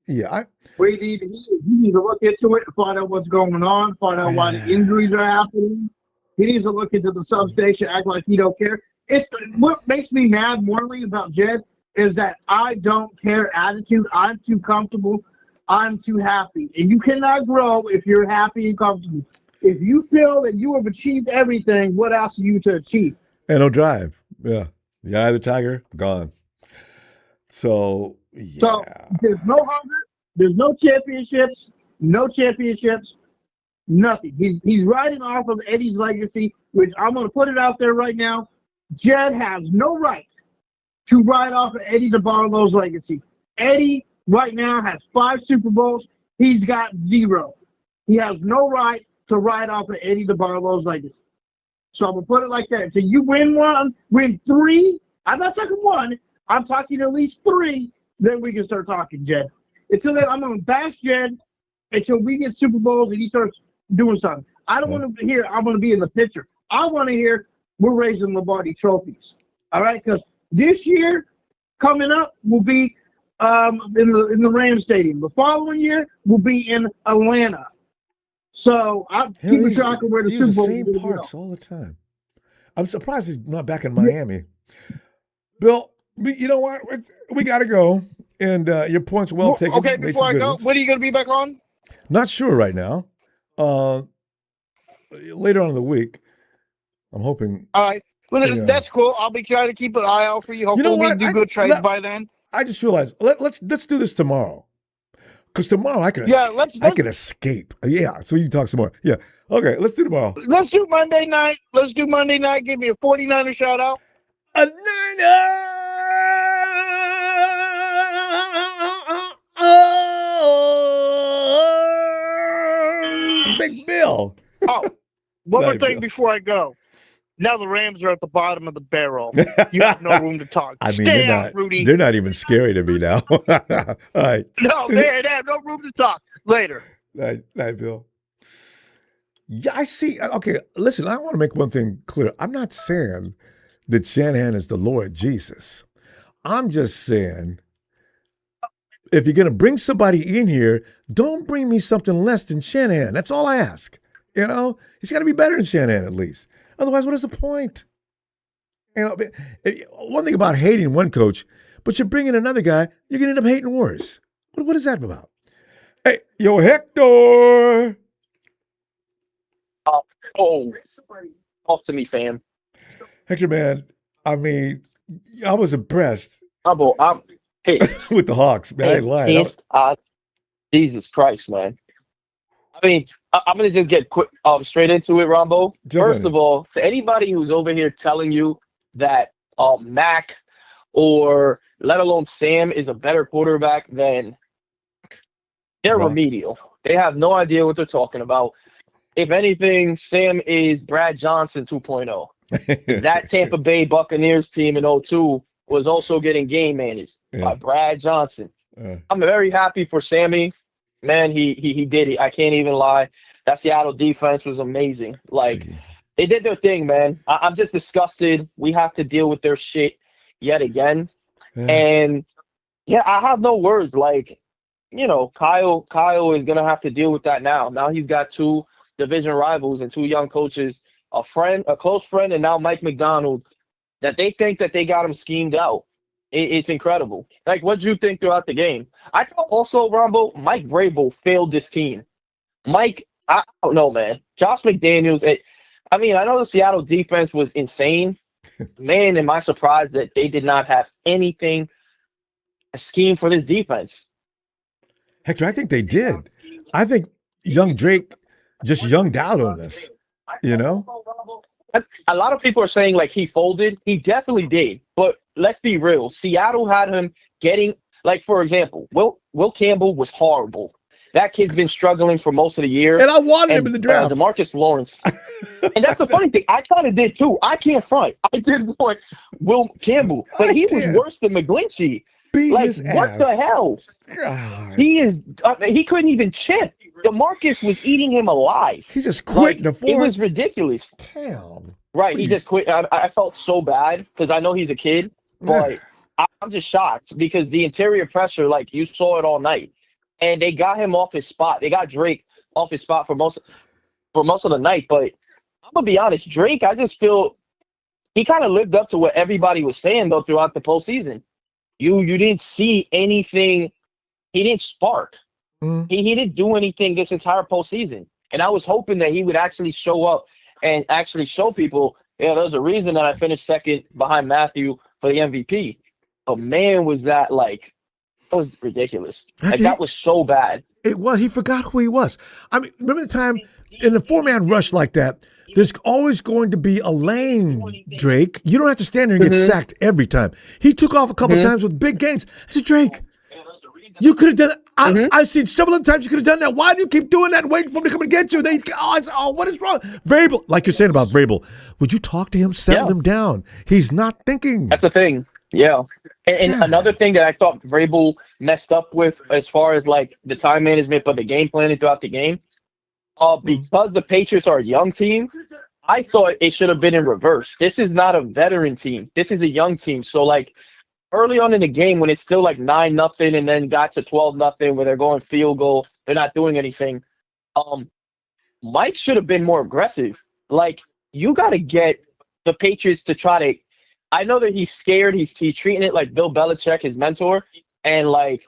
Yeah, you need to look into it and find out what's going on, find out why the injuries are happening. He needs to look into the substation, act like he don't care. It's what makes me mad morally about Jed is that I don't care attitude. I'm too comfortable. I'm too happy. And you cannot grow if you're happy and comfortable. If you feel that you have achieved everything, what else are you to achieve? And no drive. Yeah. The eye of the tiger, gone. So, yeah. So there's no hunger. There's no championships. Nothing. He's riding off of Eddie's legacy, which I'm going to put it out there right now. Jed has no right to ride off of Eddie DeBartolo's legacy. Eddie right now has 5 Super Bowls. He's got 0. He has no right to ride off of Eddie DeBartolo's legacy. So I'm going to put it like that. So you win 1, win 3. I'm not talking 1. I'm talking at least 3. Then we can start talking, Jed. Until then, I'm going to bash Jed until we get Super Bowls and he starts doing something. I don't want to hear I'm going to be in the picture. I want to hear we're raising Lombardi trophies. All right? Because this year coming up will be in the Rams Stadium. The following year will be in Atlanta. So I'm keeping track of where the Super Bowl is. The same parks all the time. I'm surprised he's not back in Miami. Bill, you know what? We got to go. And your point's well taken. Okay, before I go, when are you going to be back on? Not sure right now. Later on in the week, I'm hoping. All right. Well, that's cool. I'll be trying to keep an eye out for you. Hopefully we do good trades by then. I just realized let's do this tomorrow. Because tomorrow I can escape. Yeah, so you can talk some more. Yeah. Okay, let's do tomorrow. Let's do Monday night. Give me a 49er shout out. A Niner! Big Bill. Oh, one more thing before I go. Now the Rams are at the bottom of the barrel. You have no room to talk. I mean, Rudy. They're not even scary to me now. All right. No, they have no room to talk. Later. Night, Bill. Yeah, I see. Okay, listen, I want to make one thing clear. I'm not saying that Shanahan is the Lord Jesus. I'm just saying, if you're going to bring somebody in here, don't bring me something less than Shanahan. That's all I ask. You know, he's got to be better than Shanahan at least. Otherwise, what is the point? You know, one thing about hating one coach, but you're bringing another guy, you're going to end up hating worse. What is that about? Hey, yo, Hector. Talk to me, fam. Hector, man, I mean, I was impressed. Hey, with the Hawks, man. I ain't lying. Jesus Christ, man. I mean, I'm going to just get straight into it, Ronbo. First of all, to anybody who's over here telling you that Mac or let alone Sam is a better quarterback than they're remedial. They have no idea what they're talking about. If anything, Sam is Brad Johnson 2.0. That Tampa Bay Buccaneers team in 2002 was also getting game managed by Brad Johnson. I'm very happy for Sammy. Man, he did it. I can't even lie. That Seattle defense was amazing. Like, they did their thing, man. I'm just disgusted. We have to deal with their shit yet again. And, I have no words. Like, Kyle is going to have to deal with that now. Now he's got 2 division rivals and 2 young coaches, a close friend, and now Mike McDonald, that they think that they got him schemed out. It's incredible. Like, what did you think throughout the game? I thought also, Ronbo, Mike Vrabel failed this team. Mike, I don't know, man. Josh McDaniels, I know the Seattle defense was insane. Man, am I surprised that they did not have anything, a scheme for this defense. Hector, I think they did. I think young Drake just younged out on us, A lot of people are saying, like, he folded. He definitely did. But let's be real. Seattle had him getting, like, for example, Will Campbell was horrible. That kid's been struggling for most of the year. And I wanted him in the draft. DeMarcus Lawrence. And that's the funny thing. I kind of did too. I can't front. I did want Will Campbell, but he was worse than McGlinchey. Beat Like, his what ass. the hell? God. He is. He couldn't even chip. DeMarcus was eating him alive. He just quit in the It fourth. was ridiculous. Damn. Right, he just quit. I felt so bad because I know he's a kid, but I'm just shocked because the interior pressure, like you saw it all night, and they got him off his spot. They got Drake off his spot for most of the night. But I'm gonna be honest, Drake, I just feel he kind of lived up to what everybody was saying though throughout the postseason. You didn't see anything. He didn't spark. He didn't do anything this entire postseason, and I was hoping that he would actually show up and actually show people, yeah, there's a reason that I finished second behind Matthew for the MVP. But man, was that was ridiculous. Like, that was so bad. He forgot who he was. I mean, remember the time in a 4-man rush like that, there's always going to be a lane, Drake. You don't have to stand there and get sacked every time. He took off a couple times with big gains. I said, Drake, you could have done it. I've seen several other times you could have done that. Why do you keep doing that, waiting for him to come and get you? What is wrong? Vrabel, like you're saying about Vrabel, would you talk to him, settle him down? He's not thinking. That's the thing. Yeah. And another thing that I thought Vrabel messed up with as far as like the time management, but the game planning throughout the game, because the Patriots are a young team, I thought it should have been in reverse. This is not a veteran team. This is a young team. So like, early on in the game, when it's still like 9-0 and then got to 12-0 where they're going field goal, they're not doing anything. Mike should have been more aggressive. Like, you got to get the Patriots to try to. I know that he's scared. He's treating it like Bill Belichick, his mentor, and like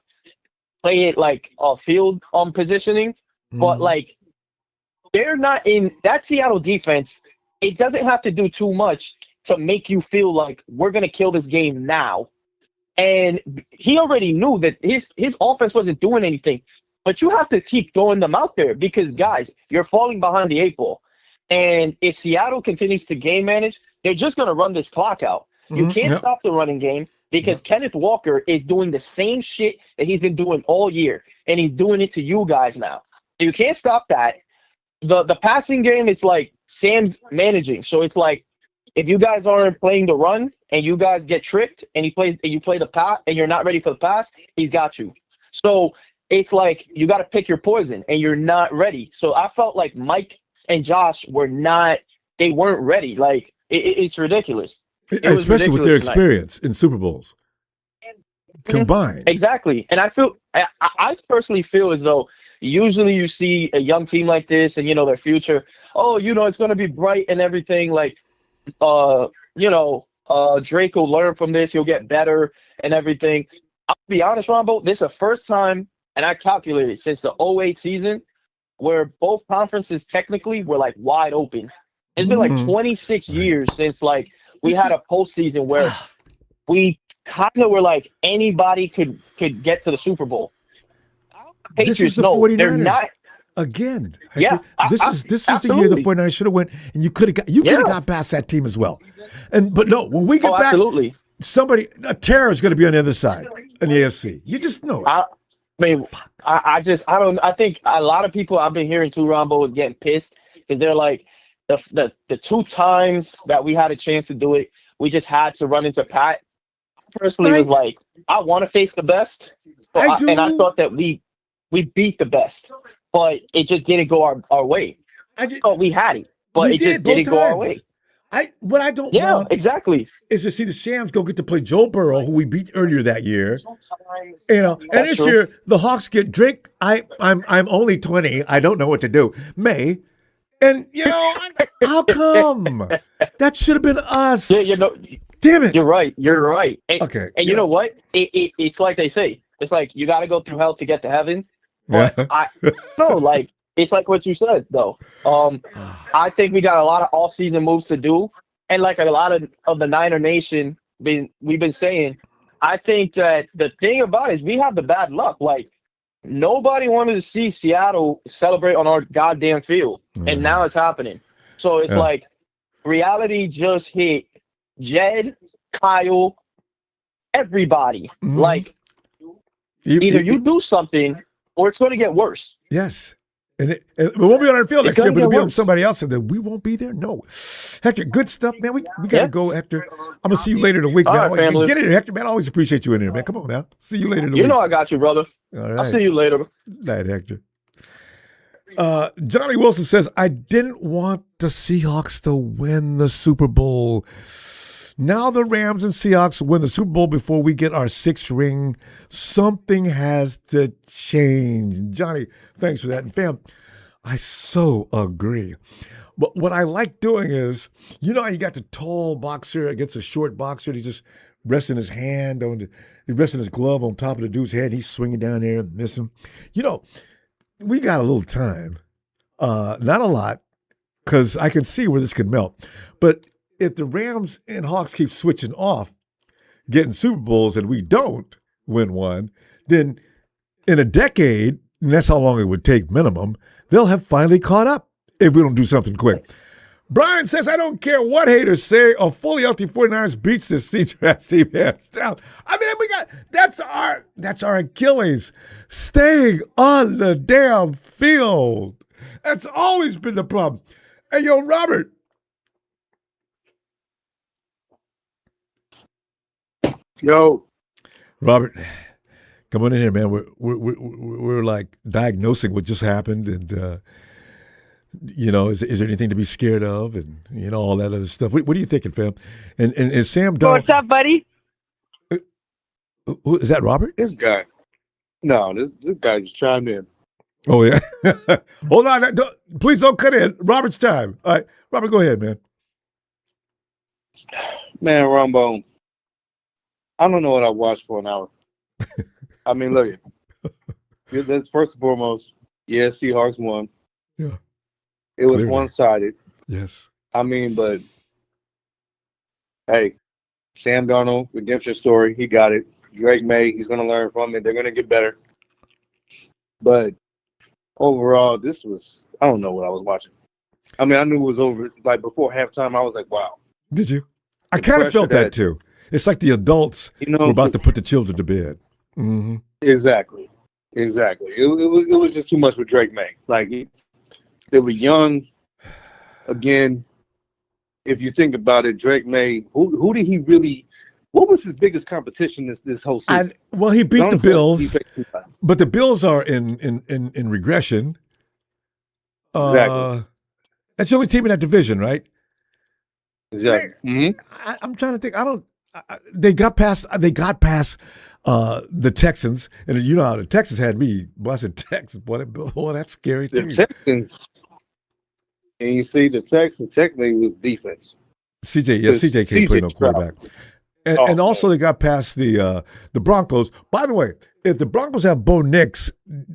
play it like field positioning. But like, they're not in that Seattle defense. It doesn't have to do too much to make you feel like we're gonna kill this game now. And he already knew that his offense wasn't doing anything. But you have to keep throwing them out there because, guys, you're falling behind the 8 ball. And if Seattle continues to game manage, they're just going to run this clock out. You can't stop the running game because Kenneth Walker is doing the same shit that he's been doing all year. And he's doing it to you guys now. You can't stop that. The passing game, it's like Sam's managing. So it's like, if you guys aren't playing the run and you guys get tricked and you play the pass and you're not ready for the pass, he's got you. So it's like you got to pick your poison and you're not ready. So I felt like Mike and Josh they weren't ready. Like it's ridiculous. Especially with their experience in Super Bowls combined. Exactly. And I personally feel as though usually you see a young team like this and, their future, it's going to be bright and everything. Like, Drake will learn from this. He'll get better and everything. I'll be honest, Ronbo, this is the first time, and I calculated since the 2008 season, where both conferences technically were like wide open. It's been like 26 years since like we had a postseason where we kind of were like anybody could get to the Super Bowl. Patriots, this is the 49ers. They're not. Again, yeah. This was the year the 49ers should have went, and you could have got past that team as well. But no, when we get back, absolutely. A terror is going to be on the other side in the AFC. You just know it. I think a lot of people I've been hearing too, Ronbo, is getting pissed because they're like the 2 times that we had a chance to do it, we just had to run into Pat. I personally was like, I want to face the best, and I thought that we beat the best. But it just didn't go our way. We had it, but it just didn't go our way. What I don't want exactly is to see the Shams go get to play Joe Burrow, who we beat earlier that year. And this year the Hawks get Drake. I'm only 20. I don't know what to do. And how come? That should have been us. Yeah, damn it. You're right. And, okay. And you know what? It's like they say. It's like you got to go through hell to get to heaven. But it's like what you said though. I think we got a lot of off-season moves to do, and like a lot of the Niner Nation we've been saying. I think that the thing about it is we have the bad luck. Like nobody wanted to see Seattle celebrate on our goddamn field, and now it's happening. So it's like reality just hit Jed, Kyle, everybody. Like either you do something or it's going to get worse. Yes. And we won't be on our field next year, but it'll be on worse. somebody else, and then we won't be there. No, Hector, good stuff, man. We got to go, Hector. I'm gonna see you later in the week, All man. right, family. Get in here, Hector, man. I always appreciate you in here, man. Come on now. See you later in the week. You know I got you, brother. All right. I'll see you later. Night, Hector. Johnny Wilson says, I didn't want the Seahawks to win the Super Bowl. Now the Rams and Seahawks win the Super Bowl before we get our 6th ring. Something has to change. Johnny, thanks for that. And fam, I so agree. But what I like doing is, you know how you got the tall boxer against a short boxer? He's just resting his hand he's resting his glove on top of the dude's head. He's swinging down there and missing. You know, we got a little time. Not a lot, because I can see where this could melt. But if the Rams and Hawks keep switching off, getting Super Bowls, and we don't win one, then in a decade, and that's how long it would take minimum, they'll have finally caught up if we don't do something quick. Brian says, I don't care what haters say, a fully healthy 49ers beats the Seahawks team hands down. I mean, that's our Achilles, staying on the damn field. That's always been the problem. Hey, yo, Robert. Yo, Robert, come on in here, man. We're like diagnosing what just happened, and you know, is there anything to be scared of, and you know, all that other stuff. What are you thinking, fam? And is Sam Darnold? What's up, buddy? Is that Robert? this guy. No, this guy just chimed in. Oh yeah. Hold on, please don't cut in. Robert's time. All right, Robert, go ahead, man. Man, Ronbo, I don't know what I watched for an hour. I mean, look, that's first and foremost. Yeah, Seahawks won. Yeah. It was Clearly. one-sided. Yes. I mean, but hey, Sam Darnold, redemption story. He got it. Drake May, he's going to learn from it. They're going to get better. But overall, this was, I don't know what I was watching. I mean, I knew it was over. Like before halftime, I was like, wow. Did you? I kind of felt that too. It's like the adults were about to put the children to bed. Mm-hmm. Exactly. It was just too much with Drake May. Like, they were young. Again, if you think about it, Drake May, who did he really, what was his biggest competition this whole season? Well, he beat the Bills, but the Bills are in regression. Exactly. That's the only team in that division, right? Exactly. Mm-hmm. I'm trying to think. They got past the Texans, and you know how the Texans had me. Boy, I said Texans, boy, that's scary too. The Texans, and you see the Texans technically was defense. CJ can't play no quarterback. And also they got past the Broncos. By the way, if the Broncos have Bo Nix,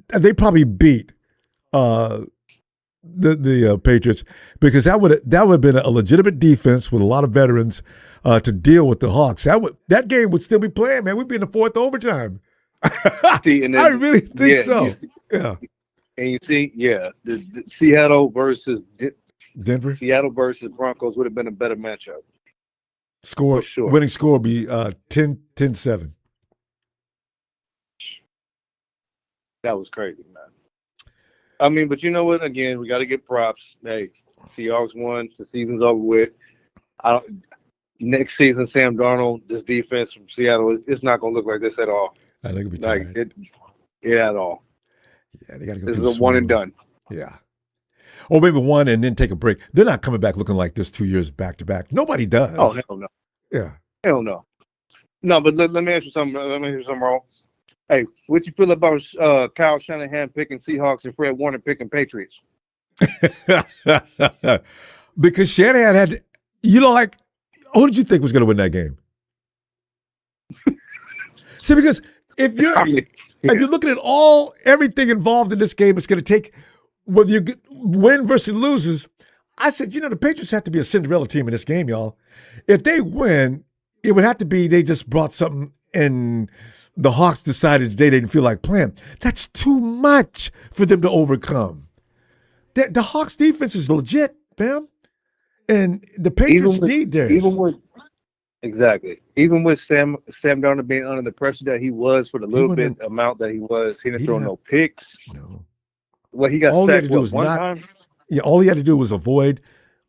they probably beat the Patriots, because that would have been a legitimate defense with a lot of veterans to deal with the Hawks. That game would still be playing, man. We'd be in the 4th overtime. See, and then, I really think so. Yeah. And you see, the Seattle versus Denver. Seattle versus Broncos would have been a better matchup. Winning score would be 10-7. That was crazy, man. I mean, but you know what? Again, we got to get props. Hey, Seahawks won. The season's over with. Next season, Sam Darnold, this defense from Seattle, it's not going to look like this at all. I think it'll be like tight. At all. Yeah, they got to go. This is a one and done. Yeah. Or maybe one and then take a break. They're not coming back looking like this 2 years back to back. Nobody does. Oh, hell no. Yeah. Hell no. No, but let me ask you something. Wrong. Hey, what you feel about Kyle Shanahan picking Seahawks and Fred Warner picking Patriots? Because Shanahan had, who did you think was going to win that game? See, because if you're looking at everything involved in this game, it's going to take, whether you win versus loses. I said, the Patriots have to be a Cinderella team in this game, y'all. If they win, it would have to be they just brought something and the Hawks decided they didn't feel like playing. That's too much for them to overcome. The Hawks defense is legit, fam. And the Patriots need theirs. Even with Sam Darnold being under the pressure that he was for the little bit amount that he was, he didn't throw no picks. No. What, he got All he had sacked to do was one not. time? Yeah, all he had to do was avoid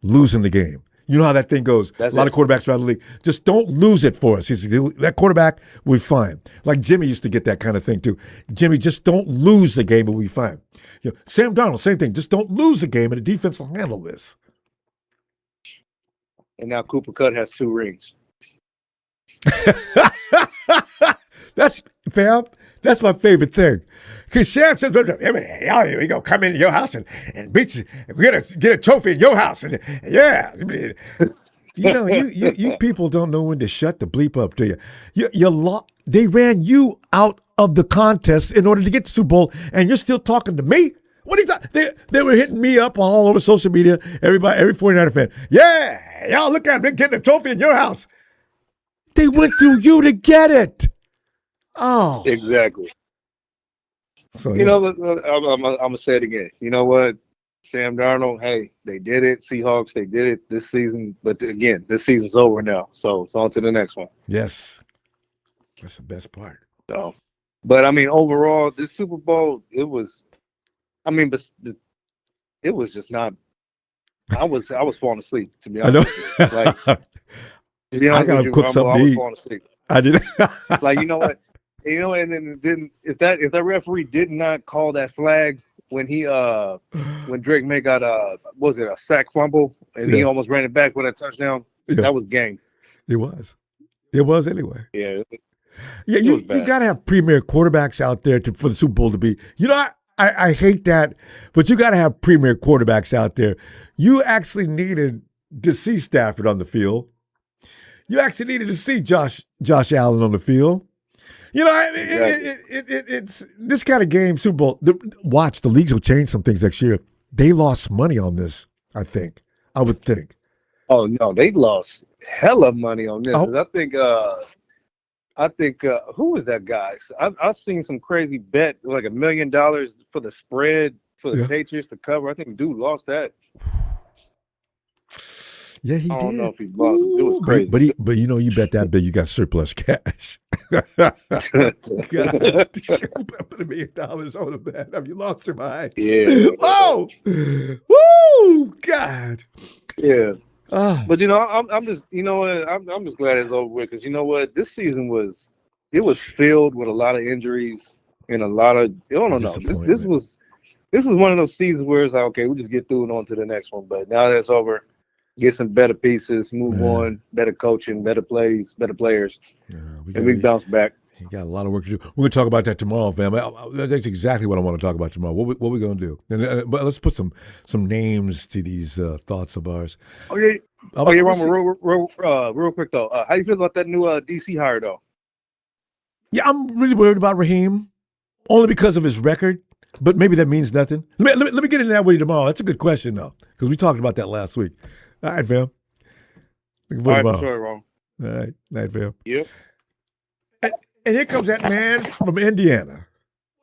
losing the game. You know how that thing goes. That's a lot it. of quarterbacks around the league. Just don't lose it for us. He said, that quarterback will be fine. Like Jimmy used to get that kind of thing too. Jimmy, just don't lose the game and we'll be fine. You know, Sam Darnold, same thing. Just don't lose the game and the defense will handle this. And now Cooper Kupp has 2 rings. That's my favorite thing. Because Sam says, here we go, come into your house and beat you. Get a trophy in your house. And yeah. You know, you people don't know when to shut the bleep up, do you? They ran you out of the contest in order to get the Super Bowl, and you're still talking to me? What is that? They were hitting me up all over social media, every 49er fan. Yeah, y'all look at them, they're getting a trophy in your house. They went through you to get it. Oh. Exactly. So, you know, I'm going to say it again. You know what? Sam Darnold, hey, they did it. Seahawks, they did it this season. But again, this season's over now. So it's on to the next one. Yes. That's the best part. So, but I mean, overall, this Super Bowl, it was just not. I was falling asleep, to be honest with you. Like, to be honest with you, Ronbo, I was falling asleep. I did. Like, you know what? And then if that referee did not call that flag when when Drake May got a sack fumble and he almost ran it back with a touchdown, that was game. It was anyway. Yeah. Yeah, you got to have premier quarterbacks out there for the Super Bowl to be. You know, I hate that, but you got to have premier quarterbacks out there. You actually needed to see Stafford on the field. You actually needed to see Josh Allen on the field. You know, it's this kind of game, Super Bowl. The leagues will change some things next year. They lost money on this, I would think. Oh, no, they lost hella money on this. Oh. I think who was that guy? I've seen some crazy bet, like $1 million for the spread for the Patriots to cover. I think dude lost that. Yeah, he did. I don't know if he lost. It was crazy. But you know, you bet that big, you got surplus cash. God, put $1 million on a bet. Have you lost your mind? Yeah. Oh, woo, God. Yeah. But you know, I'm just, you know what, I'm just glad it's over with, because you know what, this season was filled with a lot of injuries and a lot of, I don't know. This was one of those seasons where it's like, okay, we just get through and on to the next one. But now that's over, get some better pieces, move on, better coaching, better plays, better players, and we bounce back. You got a lot of work to do. We're going to talk about that tomorrow, fam. That's exactly what I want to talk about tomorrow. What we going to do? But let's put some names to these thoughts of ours. Okay. Ronbo, real quick, though. How you feel about that new DC hire, though? Yeah, I'm really worried about Raheem, only because of his record. But maybe that means nothing. Let me get into that with you tomorrow. That's a good question, though, because we talked about that last week. All right, fam. All right, sure, Ron. All right, night, fam. Yep. And here comes that man from Indiana.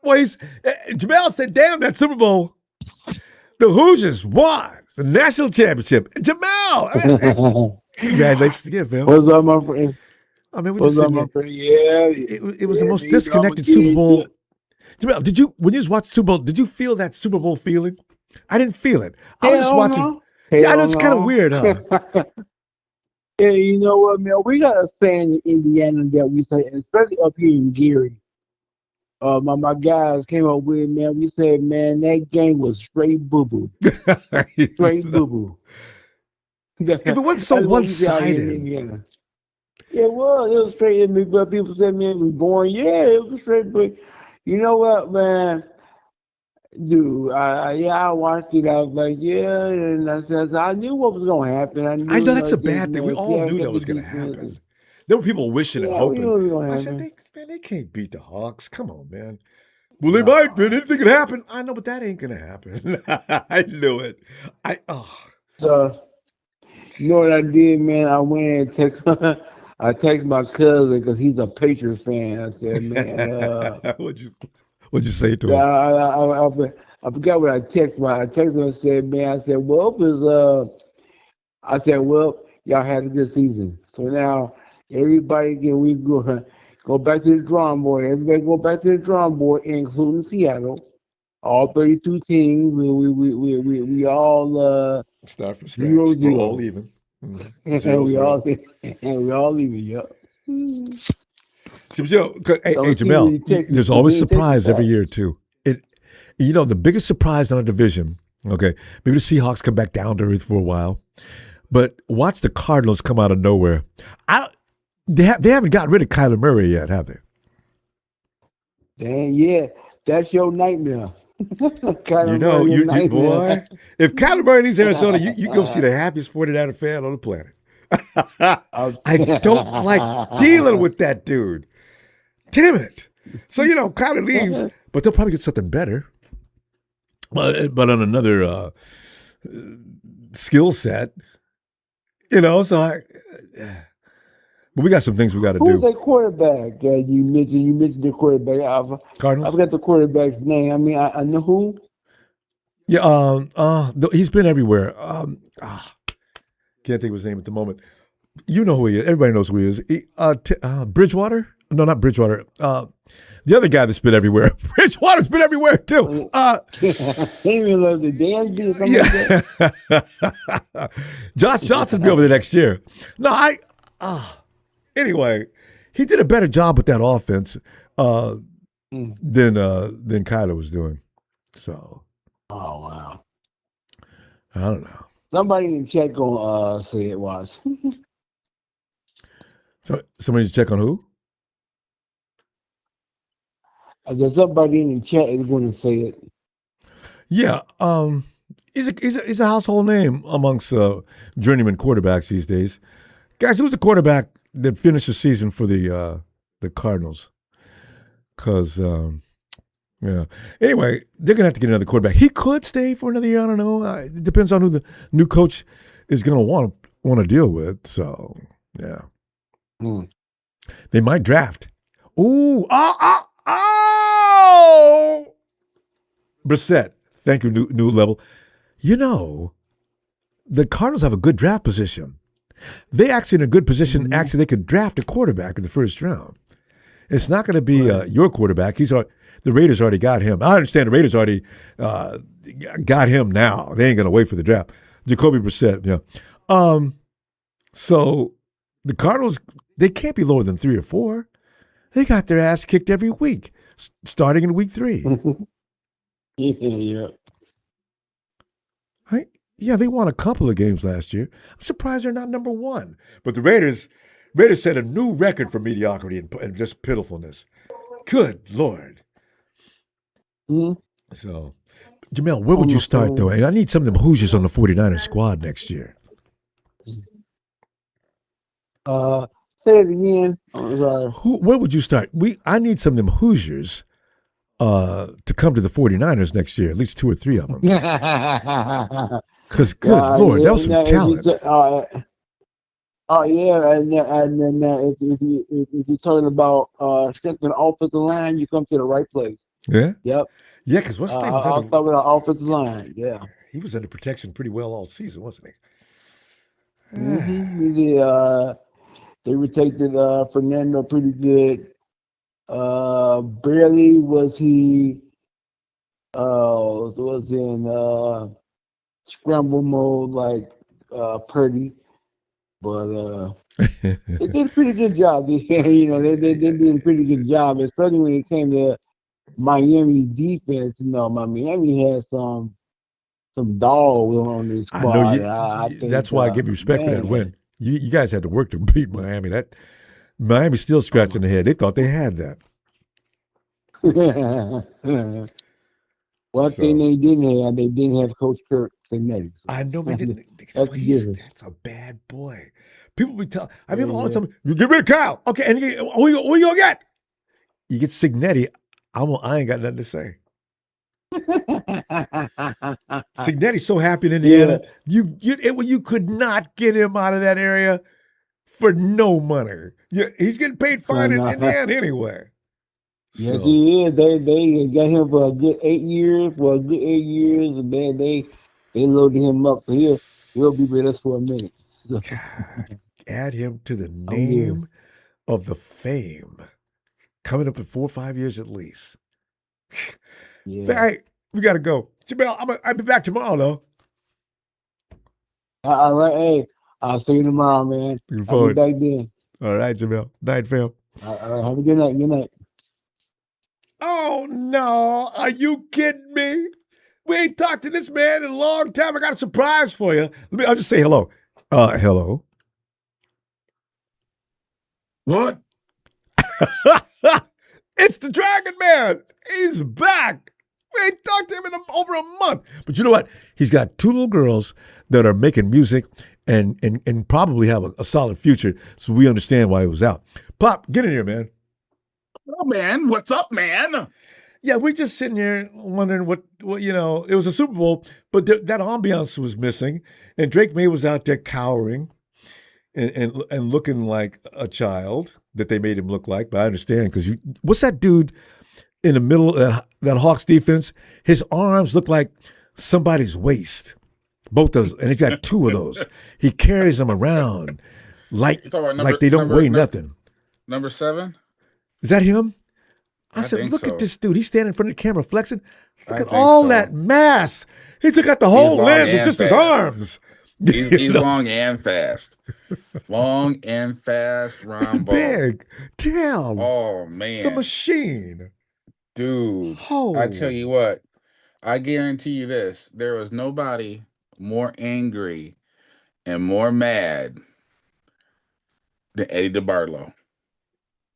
Well, Jamel said, damn, that Super Bowl, the Hoosiers won the national championship. Jamel! Congratulations again, Phil. What's up, my friend? I mean, what's up, my friend? Yeah. It was the most disconnected Super Bowl. Jamel, when you watched Super Bowl, did you feel that Super Bowl feeling? I didn't feel it. I was just watching. Yeah, I know it's kind of weird, huh? Yeah, you know what, man? We got a saying in Indiana that we say, especially up here in Gary. My guys came up with, man. We said, man, that game was straight boo-boo. Straight boo-boo. If it wasn't so one-sided. Yeah, well, it was straight. But people said, man, it was boring. Yeah, it was straight. But you know what, man? Dude, I watched it. I was like, yeah, and I said, I knew what was going to happen. I know that's a bad thing. We all knew that was going to happen. There were people wishing and hoping. I said, they can't beat the Hawks. Come on, man. Well, they might, man. Anything could happen. I know, but that ain't going to happen. I knew it. So, you know what I did, man? I went and texted my cousin because he's a Patriots fan. I said, man. What'd you say to him? I forgot what I texted him. I texted him and said, man, I said, well, y'all had a good season. So now everybody we go back to the drawing board. Everybody go back to the drawing board, including Seattle. all 32 teams. We all start from zero scratch. We're all zero. even. we all even. Yep. So, hey, Jamel, there's always surprise every year too. The biggest surprise on a division. Okay, maybe the Seahawks come back down to earth for a while, but watch the Cardinals come out of nowhere. They haven't got rid of Kyler Murray yet, have they? Yeah, that's your nightmare. You boy. If Kyler Murray leaves Arizona, you go see the happiest 49er fan on the planet. I don't like dealing with that dude. Damn it. So, Kyler leaves, but they'll probably get something better. But on another skill set, so but we got some things we got to do. Who's that quarterback? You mentioned the quarterback. Cardinals? I forgot the quarterback's name. I mean, I know who. Yeah, he's been everywhere. Can't think of his name at the moment. You know who he is. Everybody knows who he is. Bridgewater? No, not Bridgewater. The other guy that's been everywhere. Bridgewater's been everywhere too. Josh Johnson will be over there next year. No, anyway, he did a better job with that offense than Kyler was doing. So. Oh wow. I don't know. Somebody in the chat gonna say it was. So somebody's check on who? I guess somebody in the chat is going to say it. Yeah, he's a household name amongst journeyman quarterbacks these days. Guys, who was the quarterback that finished the season for the Cardinals? Because yeah. Anyway, they're gonna have to get another quarterback. He could stay for another year. I don't know. It depends on who the new coach is gonna want to deal with. So yeah, they might draft. Ooh, Brissett. Thank you, new level. The Cardinals have a good draft position. They actually in a good position. Mm-hmm. Actually, they could draft a quarterback in the first round. It's not going to be your quarterback. The Raiders already got him. I understand the Raiders already got him now. They ain't going to wait for the draft. Jacoby Brissett, yeah. So the Cardinals, they can't be lower than 3 or 4. They got their ass kicked every week, starting in week 3. Yeah. Right? Yeah, they won a couple of games last year. I'm surprised they're not number 1. But the Raiders set a new record for mediocrity and just pitifulness. Good Lord. Mm-hmm. So, Jamel, where would you start, though? And I need some of them Hoosiers on the 49ers squad next year. Say it again. Where would you start? I need some of them Hoosiers to come to the 49ers next year, at least 2 or 3 of them. Because, good Lord, that was some talent. And then if you're talking about strengthening the offensive line, you come to the right place. Yeah? Yep. Yeah, because what's name was I'll start with the offensive line, yeah. He was under protection pretty well all season, wasn't he? Mm-hmm. They protected Fernando pretty good. Barely was he was in scramble mode like Purdy, but they did a pretty good job. They did a pretty good job, especially when it came to Miami defense. Miami had some dogs on this squad. I think that's why I give you respect for that win. You guys had to work to beat Miami. Miami's still scratching their head. They thought they had that. One thing they didn't have Coach Kirk Cincinnati. I know they didn't. That's a bad boy. People be telling. I mean, all the time. You get rid of Kyle, okay? And who you gonna get? You get Cignetti. I ain't got nothing to say. Cignetti's so happy in Indiana. Yeah. You could not get him out of that area for no money. He's getting paid fine in Indiana anyway. Yes, he is. They got him for a good 8 years. And then they loaded him up. So he'll be with us for a minute. God, add him to the name of the fame. Coming up in 4 or 5 years at least. Yeah. We got to go. Jamel, I'll be back tomorrow, though. All right, hey, I'll see you tomorrow, man. Looking I'll be forward. back then. All right, Jamel. Night, fam. All right, have a good night. Good night. Oh, no. Are you kidding me? We ain't talked to this man in a long time. I got a surprise for you. I'll just say hello. Hello. What? It's the Dragon Man. He's back. We ain't talked to him in over a month. But you know what? He's got 2 little girls that are making music and probably have a solid future. So we understand why he was out. Pop, get in here, man. Oh, man. What's up, man? Yeah, we're just sitting here wondering what it was a Super Bowl, but that ambiance was missing. And Drake May was out there cowering and looking like a child that they made him look like. But I understand because what's that dude in the middle of that Hawks defense? His arms look like somebody's waist. Both those, and he's got 2 of those. He carries them around like they don't weigh nothing. Number 7? Is that him? I said, think look so. at this dude. He's standing in front of the camera flexing. Look I at think all so. that mass. He took out the whole long lens with and just his fast. arms. He's You know? long and fast. Long and fast, Ronbo. Big. Damn. Oh, man. It's a machine. Dude, Oh. I tell you what, I guarantee you this. There was nobody more angry and more mad than Eddie DeBartolo.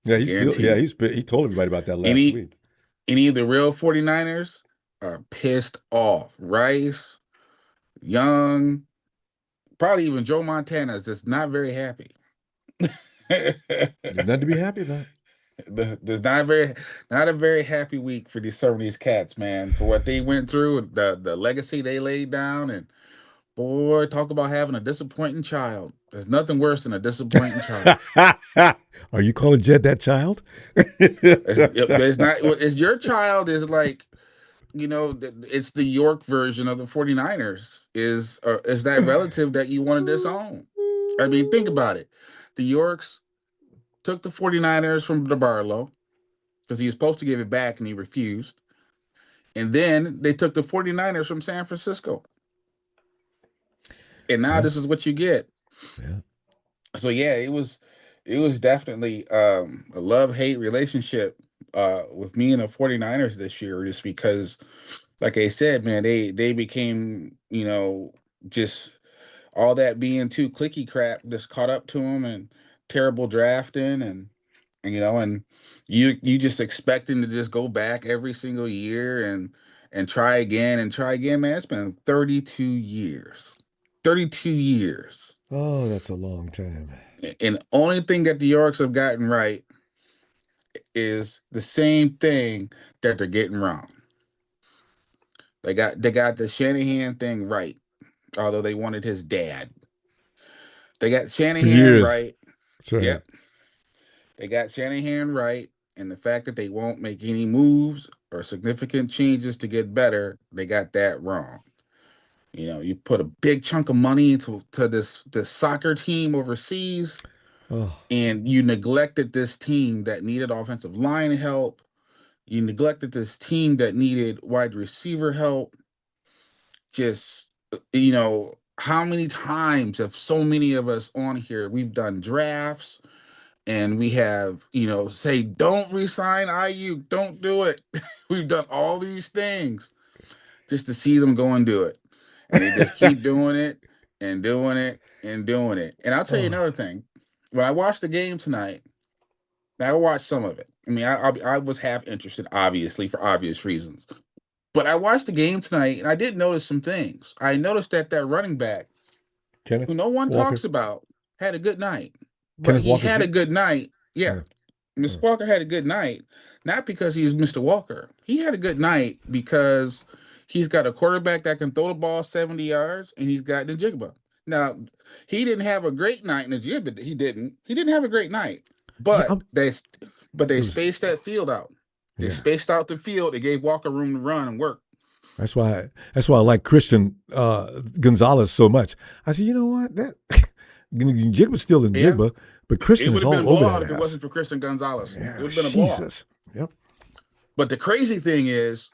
Yeah, Guaranteed. he told everybody about that last Any- week. Any of the real 49ers are pissed off. Rice, Young, probably even Joe Montana is just not very happy. There's nothing to be happy about. There's not a very happy week for some of these cats, man, for what they went through, the legacy they laid down, and boy, talk about having a disappointing child. There's nothing worse than a disappointing child. Are you calling Jed that child? It's not. It's your child is like, it's the York version of the 49ers. Is that relative that you want to disown? I mean, think about it. The Yorks took the 49ers from DeBarlo because he was supposed to give it back and he refused. And then they took the 49ers from San Francisco. And now this is what you get. Yeah. So yeah, it was definitely a love-hate relationship with me and the 49ers this year, just because, like I said, man, they became, just all that being too clicky crap just caught up to them, and terrible drafting, and you just expecting to just go back every single year and try again, man. It's been 32 years. 32 years. Oh, that's a long time. And the only thing that the Yorks have gotten right is the same thing that they're getting wrong. They got the Shanahan thing right, although they wanted his dad. They got Shanahan right. That's right. Yep. They got Shanahan right, and the fact that they won't make any moves or significant changes to get better, they got that wrong. You put a big chunk of money into this soccer team overseas, and you neglected this team that needed offensive line help. You neglected this team that needed wide receiver help. Just, how many times have so many of us on here, we've done drafts and we have, say, don't resign Ayuk, don't do it. We've done all these things just to see them go and do it. And they just keep doing it and doing it and doing it. And I'll tell you another thing. When I watched the game tonight, I watched some of it. I mean, I was half interested, obviously, for obvious reasons. But I watched the game tonight, and I did notice some things. I noticed that running back, Kenneth who no one Walker. talks about, had a good night. But Kenneth he Walker had Jr.? a good night. Yeah. Mr. Walker had a good night, not because he's Mr. Walker. He had a good night because he's got a quarterback that can throw the ball 70 yards, and he's got Njigba. Now, he didn't have a great night in Njigba. He didn't have a great night. But they spaced that field out. They spaced out the field. They gave Walker room to run and work. That's why I like Christian Gonzalez so much. I said, you know what? That Njigba's still in Njigba, but Christian is all over that. It would have been a blowout if it wasn't for Christian Gonzalez. Yeah, it would have been a blowout. Jesus. Yep. But the crazy thing is,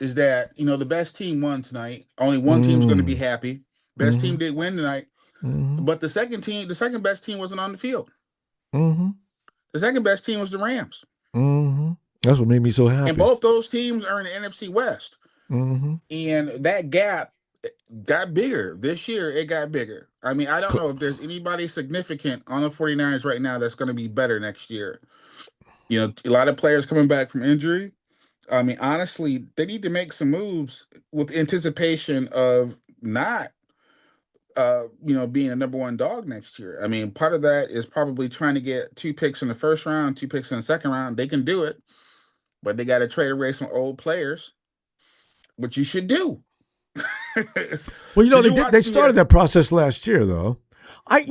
is that, the best team won tonight. Only one team's going to be happy. Best team did win tonight. But the second best team wasn't on the field. The second best team was the Rams. That's what made me so happy. And both those teams are in the NFC West. And that gap got bigger. This year, it got bigger. I mean, I don't know if there's anybody significant on the 49ers right now that's going to be better next year. A lot of players coming back from injury. I mean, honestly, they need to make some moves with anticipation of not, being a number one dog next year. I mean, part of that is probably trying to get 2 picks in the first round, 2 picks in the second round. They can do it, but they got to trade away some old players, which you should do. Well, they started that process last year, though. I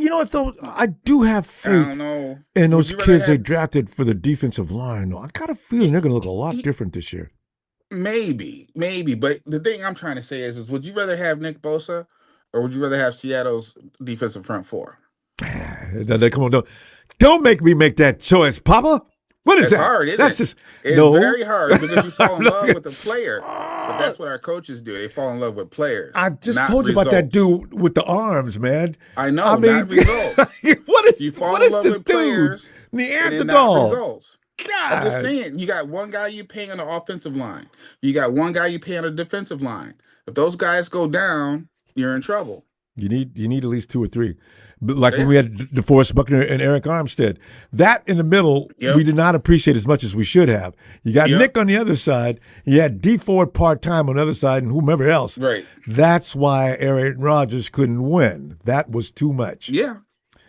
do have faith in those kids they drafted for the defensive line. Though I got a feeling they're going to look a lot different this year. Maybe. But the thing I'm trying to say is would you rather have Nick Bosa or would you rather have Seattle's defensive front four? Come on, don't make me make that choice, Papa. What is that? Hard, isn't that's it? just it's no. very hard because you fall in love with the player. But that's what our coaches do. They fall in love with players. I just told you about that dude with the arms, man. I know. I mean, not results. what is this dude? Players, Neanderthal. Results. God. I'm just saying, you got one guy you pay on the offensive line. You got one guy you pay on the defensive line. If those guys go down, you're in trouble. You need at least 2 or 3. But like when we had DeForest Buckner and Eric Armstead, that in the middle we did not appreciate as much as we should have. You got Nick on the other side. You had D Ford part-time on the other side and whomever else. Right. That's why Aaron Rodgers couldn't win. That was too much. Yeah.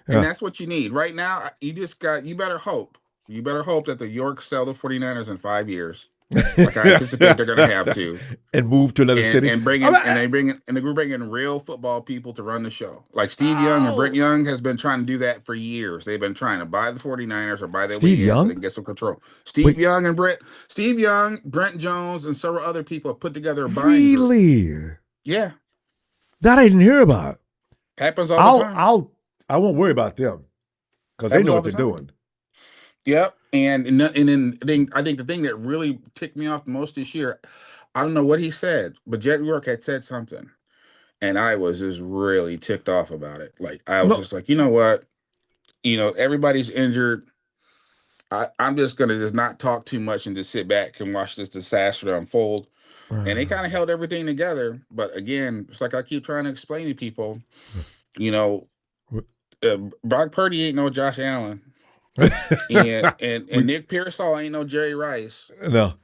And that's what you need. Right now, you better hope. You better hope that the Yorks sell the 49ers in 5 years. Like I anticipate they're going to have to, and move to another city, and bring in, they bring in real football people to run the show. Like Steve Young and Brent Young has been trying to do that for years. They've been trying to buy the 49ers or buy their Steve Young so they can get some control. Steve Young, Brent Jones, and several other people have put together a buying group. Yeah, that I didn't hear about. Happens all the time. I won't worry about them because they know what they're doing. Yep, and then I think the thing that really ticked me off the most this year, I don't know what he said, but Jet York had said something, and I was just really ticked off about it. Like I was just like, you know what, everybody's injured. I'm just gonna just not talk too much and just sit back and watch this disaster unfold. And they kind of held everything together, but again, it's like I keep trying to explain to people, Brock Purdy ain't no Josh Allen. and Nick Pearsall ain't no Jerry Rice. No.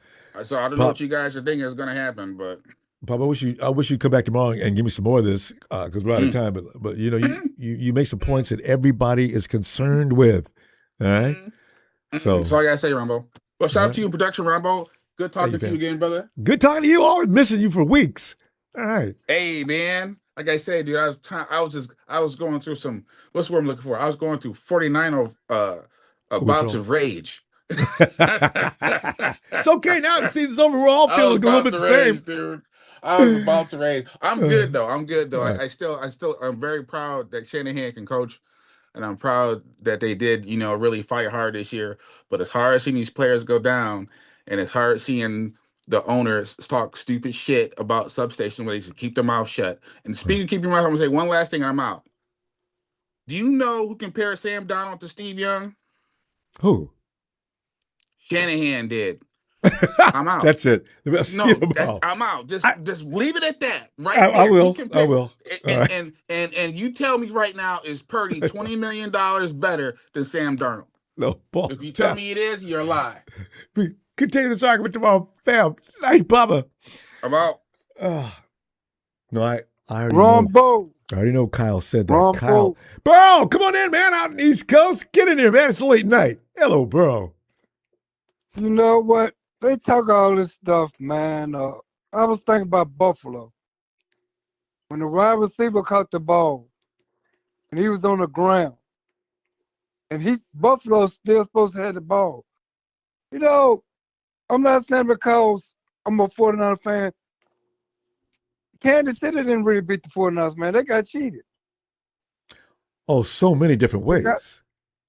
So I don't know what you guys are thinking is going to happen, but Pop, I wish you'd come back tomorrow and give me some more of this because we're out of time. But you make some points that everybody is concerned with. All right. So that's all I gotta say, Ronbo. Well, shout out to you, production, Ronbo. Good talking to you again, brother. Good talking to you. Always missing you for weeks. All right. Hey, man. Like I said, dude, I was going through some. What's the word I'm looking for? I was going through 49 bouts of rage. It's okay now. See, this over. We're all feeling a little bit the same, dude. I was about to rage. I'm good though. Right. I'm very proud that Shanahan can coach, and I'm proud that they did, really fight hard this year. But it's hard seeing these players go down, and it's hard seeing the owners talk stupid shit about Substation where they should keep their mouth shut. And speaking of keeping your mouth, I'm gonna say one last thing and I'm out. Do you know who compared Sam Darnold to Steve Young? Who? Shanahan did. I'm out. That's it. I'm out. Just leave it at that. Right. I will. And you tell me right now, is Purdy $20 million better than Sam Darnold? No, Paul. If you tell me it is, you're a lie. We continue this argument tomorrow, fam. Night, Bubba. I'm out. No, I already Ronbo. know. I already know Kyle said that. Ronbo. Kyle. Bro, come on in, man, out in the East Coast. Get in here, man. It's a late night. Hello, bro. You know what? They talk all this stuff, man. I was thinking about Buffalo. When the wide receiver caught the ball and he was on the ground, and Buffalo's still supposed to have the ball. I'm not saying because I'm a 49er fan. Kansas City didn't really beat the 49ers, man. They got cheated. Oh, so many different ways.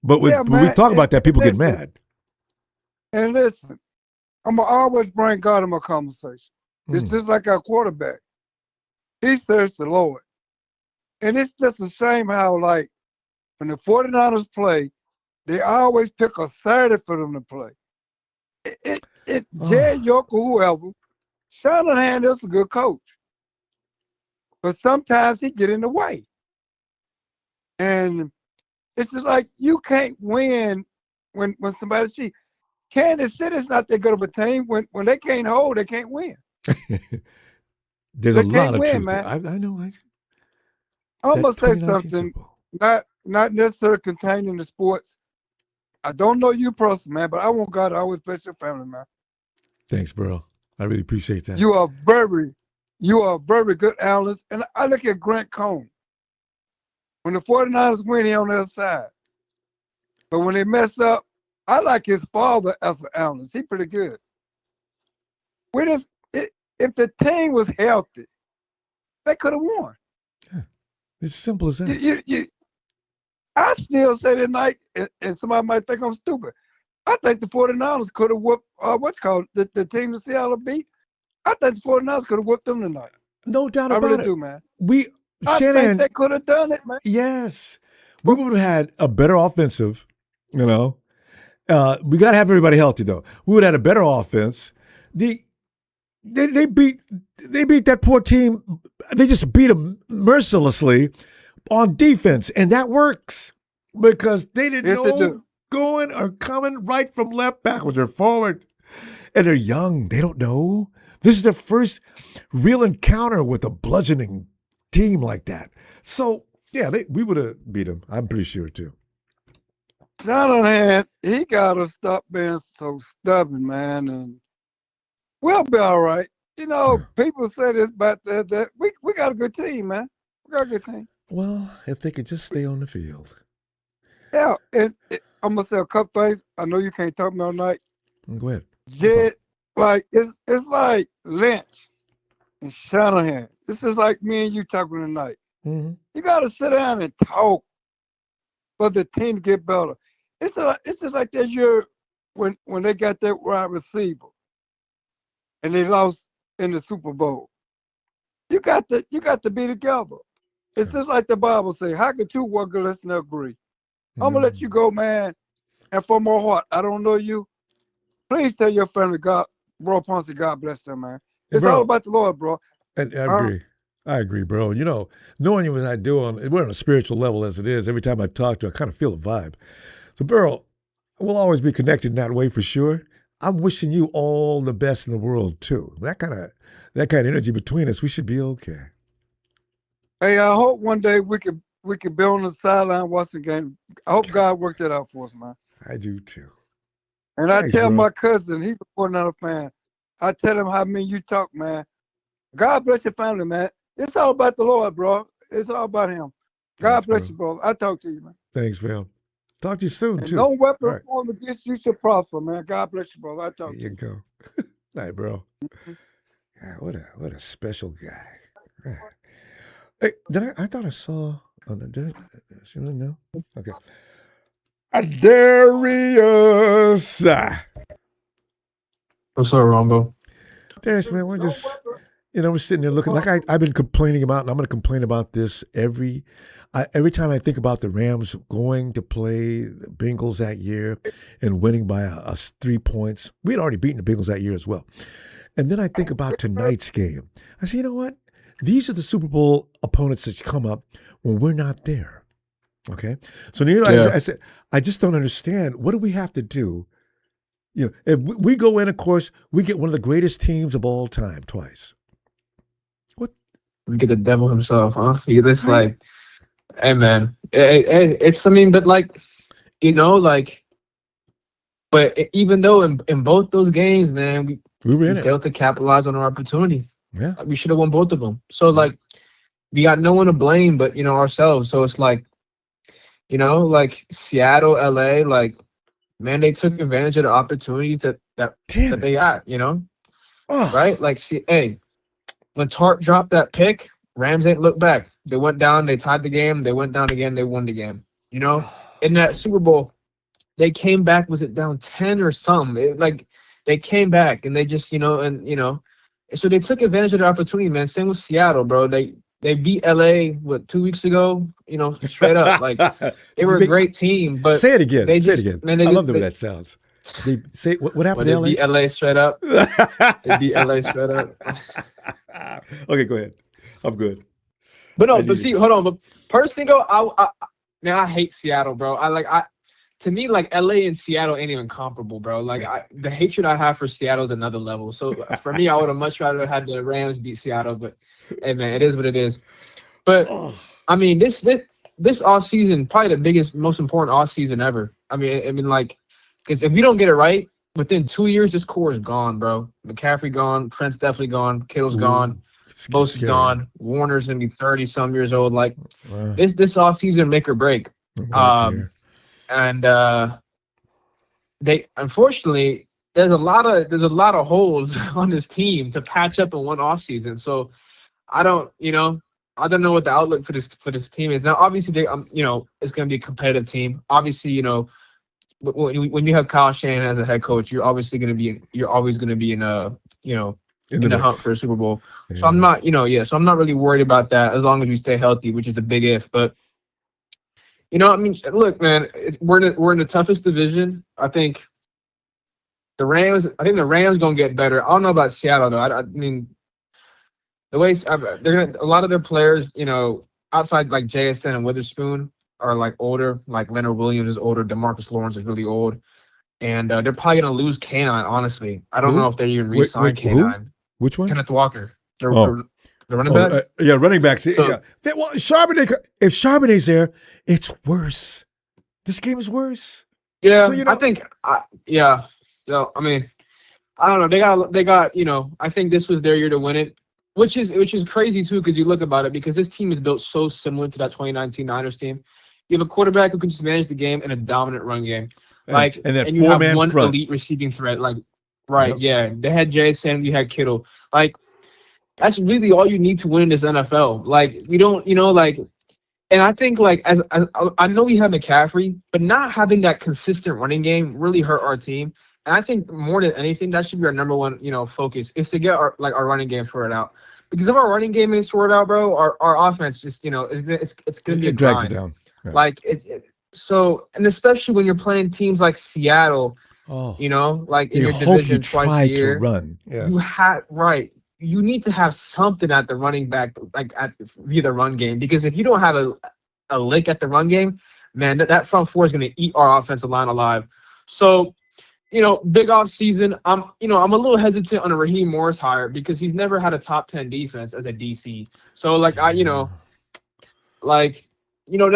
But when we talk about that, people get mad. And listen, I'm going to always bring God in my conversation. It's just like our quarterback. He serves the Lord. And it's just a shame how, like, when the 49ers play, they always pick a Saturday for them to play. Jay York or whoever, Shanahan is a good coach. But sometimes he get in the way. And it's just like you can't win when somebody cheats. Kansas City's not that good of a team. When they can't hold, they can't win. There's they a lot of win, truth. man. I know. I'm gonna say something not necessarily contained in the sports. I don't know you personally, man, but I want God to always bless your family, man. Thanks, bro. I really appreciate that. You are a very good analyst. And I look at Grant Cohn. When the 49ers win, he on the other side. But when they mess up, I like his father as an analyst. He's pretty good. If the team was healthy, they could have won. Yeah. It's simple as that. I still say tonight, and somebody might think I'm stupid. I think the 49ers could have whooped, the team that Seattle beat. I think the 49ers could have whooped them tonight. No doubt about it. I really do, man. I think they could have done it, man. Yes. We would have had a better offensive, you know. We got to have everybody healthy, though. We would have had a better offense. They beat that poor team. They just beat them mercilessly on defense, and that works because they didn't know going or coming right from left, backwards or forward. And they're young. They don't know. This is their first real encounter with a bludgeoning team like that. So, yeah, we would have beat them. I'm pretty sure, too. Shanahan, he got to stop being so stubborn, man, and we'll be all right. You know, people say this about that. We got a good team, man. We got a good team. Well, if they could just stay on the field. Yeah, and I'm going to say a couple things. I know you can't talk to me all night. Go ahead. Jed, like, it's like Lynch and Shanahan. This is like me and you talking tonight. Mm-hmm. You got to sit down and talk for the team to get better. It's just like that year when they got that wide receiver and they lost in the Super Bowl. You got to be together. It's just like the Bible say, how could two work unless they agree? I'm going to let you go, man. And from my heart, I don't know you. Please tell your family, bro Ponce, God bless them, man. It's all about the Lord, bro. I agree. I agree, bro. You know, knowing you as I do, we're on a spiritual level as it is. Every time I talk to you, I kind of feel a vibe. So, Burrow, we'll always be connected in that way for sure. I'm wishing you all the best in the world, too. That kind of energy between us, we should be okay. Hey, I hope one day we could be on the sideline watching the game. I hope God worked that out for us, man. I do, too. And thanks, I tell my cousin, he's a 49er fan, I tell him how me and you talk, man. God bless your family, man. It's all about the Lord, bro. It's all about him. God bless you, bro. I talk to you, man. Thanks, fam. Talk to you soon, and too. No weapon formed against you should prosper, man. God bless you, bro. I talk to you. There you go. All right, bro. God, what a special guy. God. Hey, I thought I saw. Did I see that now? Okay. Darius. What's up, Ronbo? Darius, man, we're just, we're sitting there looking like I've been complaining about, and I'm going to complain about this every time I think about the Rams going to play the Bengals that year and winning by us 3 points. We had already beaten the Bengals that year as well. And then I think about tonight's game. I say, you know what? These are the Super Bowl opponents that come up when we're not there. Okay? So, I said, I just don't understand. What do we have to do? If we go in, of course, we get one of the greatest teams of all time twice. What? We get the devil himself, huh? You just like, hey, man. It's, but like, but even though in both those games, man, we failed to capitalize on our opportunity. Yeah. We should have won both of them. So, like, we got no one to blame but, ourselves. So it's like, like Seattle, LA, like, man, they took advantage of the opportunities that they got, right? Like, when Tart dropped that pick, Rams ain't look back. They went down, they tied the game, they went down again, they won the game. In that Super Bowl, they came back. Was it down 10 or something? They came back and they just, So they took advantage of the opportunity, man. Same with Seattle, bro. They beat LA 2 weeks ago. Straight up, like they were a great team, but say it again. they Say it just again. man, I love the way that sounds. They say what happened to they LA? beat LA straight up. They beat LA straight up. Okay, go ahead. I'm good. But see, hold on. But personally, though, I hate Seattle, bro. To me, like LA and Seattle ain't even comparable, bro. Like the hatred I have for Seattle is another level. So for me, I would have much rather had the Rams beat Seattle. But hey, man, it is what it is. But I mean, this offseason, probably the biggest, most important offseason ever. I mean, like, because if we don't get it right within 2 years, this core is gone, bro. McCaffrey gone, Trent's definitely gone, Kittle's gone, Bosa's gone, Warner's gonna be 30-some years old. Like this offseason, make or break. And they unfortunately there's a lot of holes on this team to patch up in one offseason. So I don't know what the outlook for this team is. Now obviously it's going to be a competitive team. Obviously, when you have Kyle Shanahan as a head coach, you're always going to be in the hunt for a Super Bowl. Yeah. So I'm not so I'm not really worried about that as long as we stay healthy, which is a big if. But look, man, we're in the toughest division. I think the Rams gonna get better. I don't know about Seattle though. I mean, the way a lot of their players, outside like JSN and Witherspoon are like older. Like Leonard Williams is older. DeMarcus Lawrence is really old, and they're probably gonna lose K9. Honestly, I don't know if they even re-sign K9. Which one? Kenneth Walker. The running back? Running backs. So, yeah. Well, Charbonnet, if Charbonnet's there, it's worse. This game is worse. Yeah, so, I think, yeah. So, I mean, I don't know. They got. I think this was their year to win it, which is crazy, too, because you look about it, because this team is built so similar to that 2019 Niners team. You have a quarterback who can just manage the game and a dominant run game. And you have one front. Elite receiving threat. Yeah. They had JSN, you had Kittle. That's really all you need to win in this NFL. We don't, and I think as I know we have McCaffrey, but not having that consistent running game really hurt our team. And I think more than anything, that should be our number one, focus is to get our running game sorted out. Because if our running game is sorted out, bro, our offense just, it's gonna be a drags grind. it down. Right. So, and especially when you're playing teams like Seattle, in your division twice a year, to run. Yes. You need to have something at the running back, via the run game, because if you don't have a lick at the run game, man, that front four is going to eat our offensive line alive. So, big off season. I'm a little hesitant on a Raheem Morris hire because he's never had a top 10 defense as a DC. So, that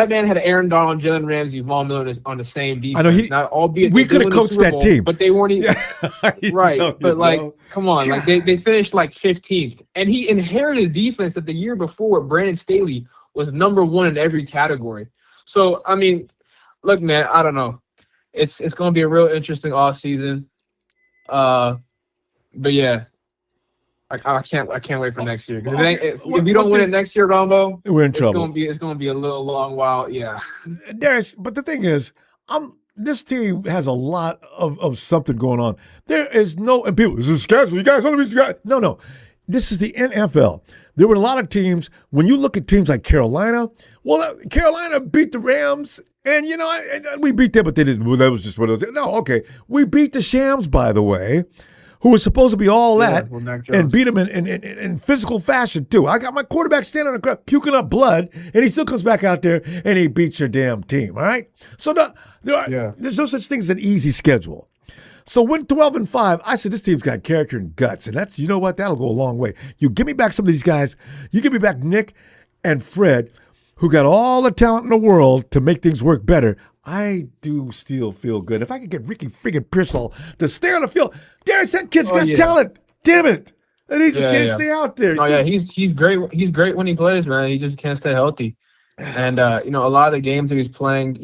man had Aaron Donald, Jalen Ramsey, Von Miller on the same defense. I know we could have coached that team, but they weren't even right. Come on, God. They finished 15th, and he inherited a defense that the year before Brandon Staley was number one in every category. So I mean, look, man, I don't know. It's going to be a real interesting off season. But yeah. I can't wait for next year. Because if we don't win it next year, Ronbo, we're in trouble. It's gonna be a little long while. Yeah. But the thing is, this team has a lot of something going on. There is and people, this is schedule. You guys only No. This is the NFL. There were a lot of teams. When you look at teams like Carolina, Carolina beat the Rams, and we beat them, but they didn't. Well, that was just what it was. No, okay, we beat the Shams, by the way, who was supposed to be all that, and beat him in physical fashion, too. I got my quarterback standing on the ground, puking up blood, and he still comes back out there, and he beats your damn team, all right? So there's no such thing as an easy schedule. So win 12-5, I said this team's got character and guts, and that's, that'll go a long way. You give me back some of these guys. You give me back Nick and Fred, who got all the talent in the world to make things work better. I do still feel good. If I could get Ricky friggin' Pearsall to stay on the field, Darius, that kid's got talent. Damn it. And he just can't stay out there. He's great. He's great when he plays, man. He just can't stay healthy. And a lot of the games that he's playing,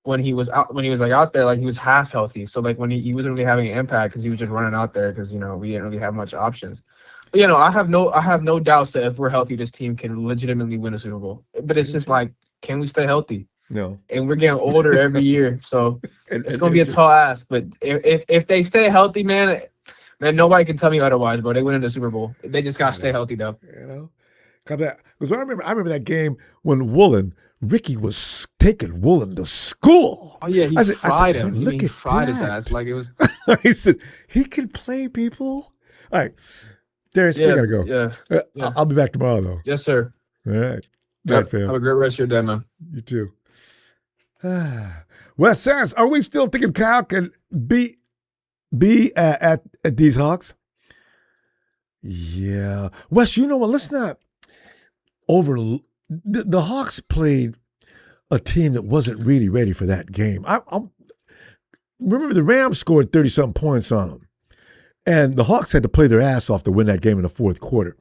when he was out there, he was half healthy. So when he wasn't really having an impact because he was just running out there because we didn't really have much options. But I have no doubts that if we're healthy, this team can legitimately win a Super Bowl. But it's just can we stay healthy? No. And we're getting older every year, so it's going to be a tall ask. But if they stay healthy, man, Man, nobody can tell me otherwise, bro. They win in the Super Bowl. They just gotta stay healthy, though. You know, because I remember that game when Ricky was taking Woolen to school. Oh yeah, he fried him. He fried his ass like it was. He said he can play people. All right, Darius, we gotta go. Yeah. I'll be back tomorrow though. Yes, sir. All right. Yep. Fam. Have a great rest of your day, man. You too. Wes Sands, are we still thinking Kyle can be at these Hawks? Yeah. Wes, you know what? Let's not the Hawks played a team that wasn't really ready for that game. I remember the Rams scored 30-something points on them. And the Hawks had to play their ass off to win that game in the fourth quarter.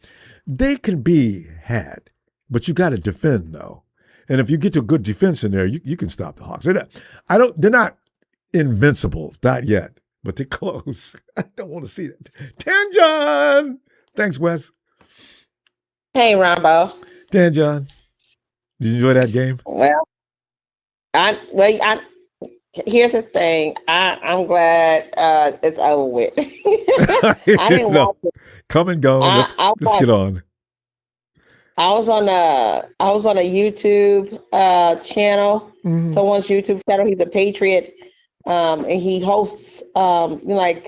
They can be had, but you got to defend, though. And if you get to a good defense in there, you can stop the Hawks. They're not invincible, not yet, but they're close. I don't want to see that. Tanjon! Thanks, Wes. Hey, Ronbo. Tanjon. Did you enjoy that game? Well, here's the thing. I'm glad it's over with. I didn't watch it. Come and go. Let's get on. I was on a YouTube channel, someone's YouTube channel. He's a Patriot, and he hosts like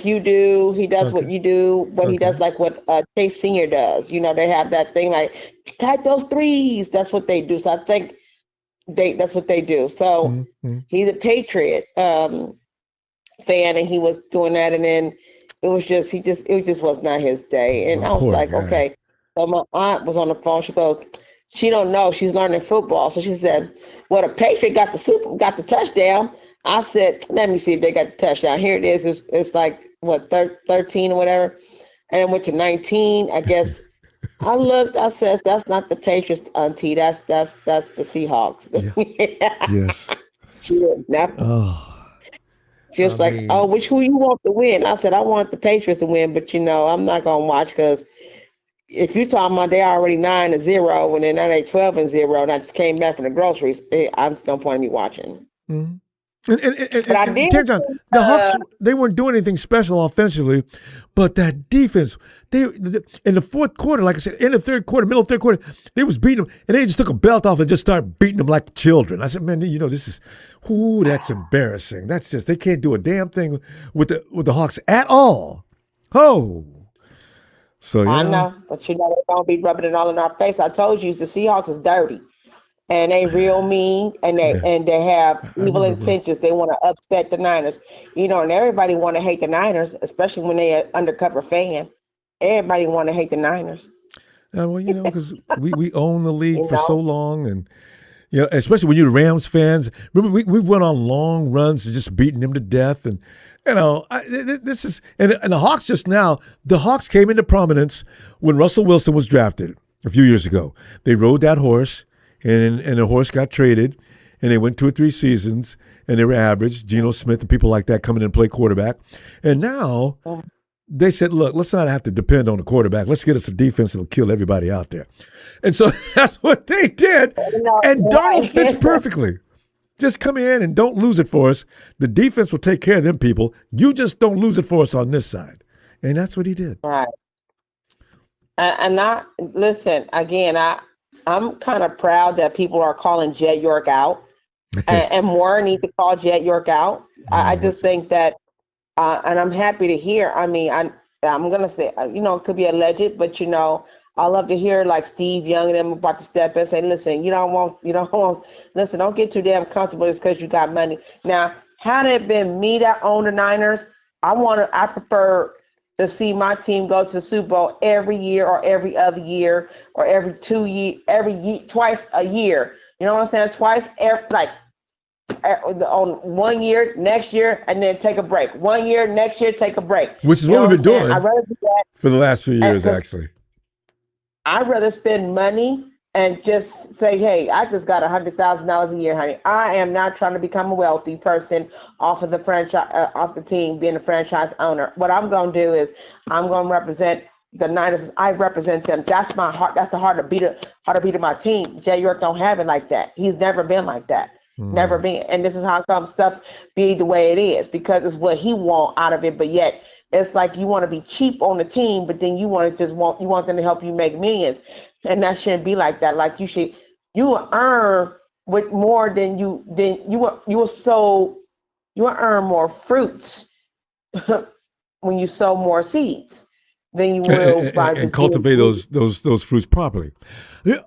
you do. He does what you do, but he does like what Chase Senior does. You know, they have that thing like type those threes. That's what they do. So I think that's what they do. So he's a Patriot fan, and he was doing that, and then it just was not his day. And I was like, okay. So my aunt was on the phone. She goes, she don't know. She's learning football. So she said, well, the Patriot got the touchdown. I said, let me see if they got the touchdown. Here it is. It's like, what, 13 or whatever. And it went to 19, I guess. I looked, I said, that's not the Patriots, auntie. That's the Seahawks. Yeah. Yes. She was like, who you want to win? I said, I want the Patriots to win, but I'm not going to watch because if you're talking about they already 9-0 and then now they 12-0 and I just came back from the groceries, I'm no point in me watching. Mm-hmm. And Tanjon, the Hawks, they weren't doing anything special offensively, but that defense, in the fourth quarter, like I said, in the third quarter, middle of the third quarter, they was beating them, and they just took a belt off and just started beating them like children. I said, man, this is, that's embarrassing. That's just, they can't do a damn thing with the Hawks at all. Oh. So I know, but they're gonna be rubbing it all in our face. I told you the Seahawks is dirty, and they real mean, and they have evil intentions. They want to upset the Niners, and everybody want to hate the Niners, especially when they're an undercover fan. Everybody want to hate the Niners. Well, because we own the league for so long, and especially when you're Rams fans. Remember, we went on long runs of just beating them to death, and. This is and the Hawks the Hawks came into prominence when Russell Wilson was drafted a few years ago. They rode that horse, and the horse got traded, and they went 2 or 3 seasons, and they were average. Geno Smith and people like that coming in and play quarterback. And now they said, look, let's not have to depend on the quarterback. Let's get us a defense that'll kill everybody out there. And so that's what they did. And Darnold fits perfectly. Just come in and don't lose it for us. The defense will take care of them people. You just don't lose it for us on this side. And that's what he did. Right. And listen, again, I'm kind of proud that people are calling Jed York out. and more need to call Jed York out. I just think that, and I'm happy to hear. I mean, I'm going to say, it could be alleged, but, I love to hear like Steve Young and them about to step in and say, listen, listen, don't get too damn comfortable just because you got money. Now, had it been me that owned the Niners, I prefer to see my team go to the Super Bowl every year or every other year or every 2 years, twice a year. You know what I'm saying? Twice, on 1 year, next year, and then take a break. 1 year, next year, take a break. Which is what we've been doing I'd rather do that for the last few years, actually. I'd rather spend money and just say, hey, I just got $100,000 a year, honey. I am not trying to become a wealthy person off of the franchise, off the team, being a franchise owner. What I'm going to do is I'm going to represent the Niners. I represent them. That's my heart. That's the heart to beat of my team. Jay York don't have it like that. He's never been like that. Never been. And this is how come stuff be the way it is, because it's what he want out of it. But yet it's like you want to be cheap on the team, but then you want them to help you make millions. And that shouldn't be like that. Like you will earn with more than you will earn more fruits when you sow more seeds than you will and cultivate those fruits properly.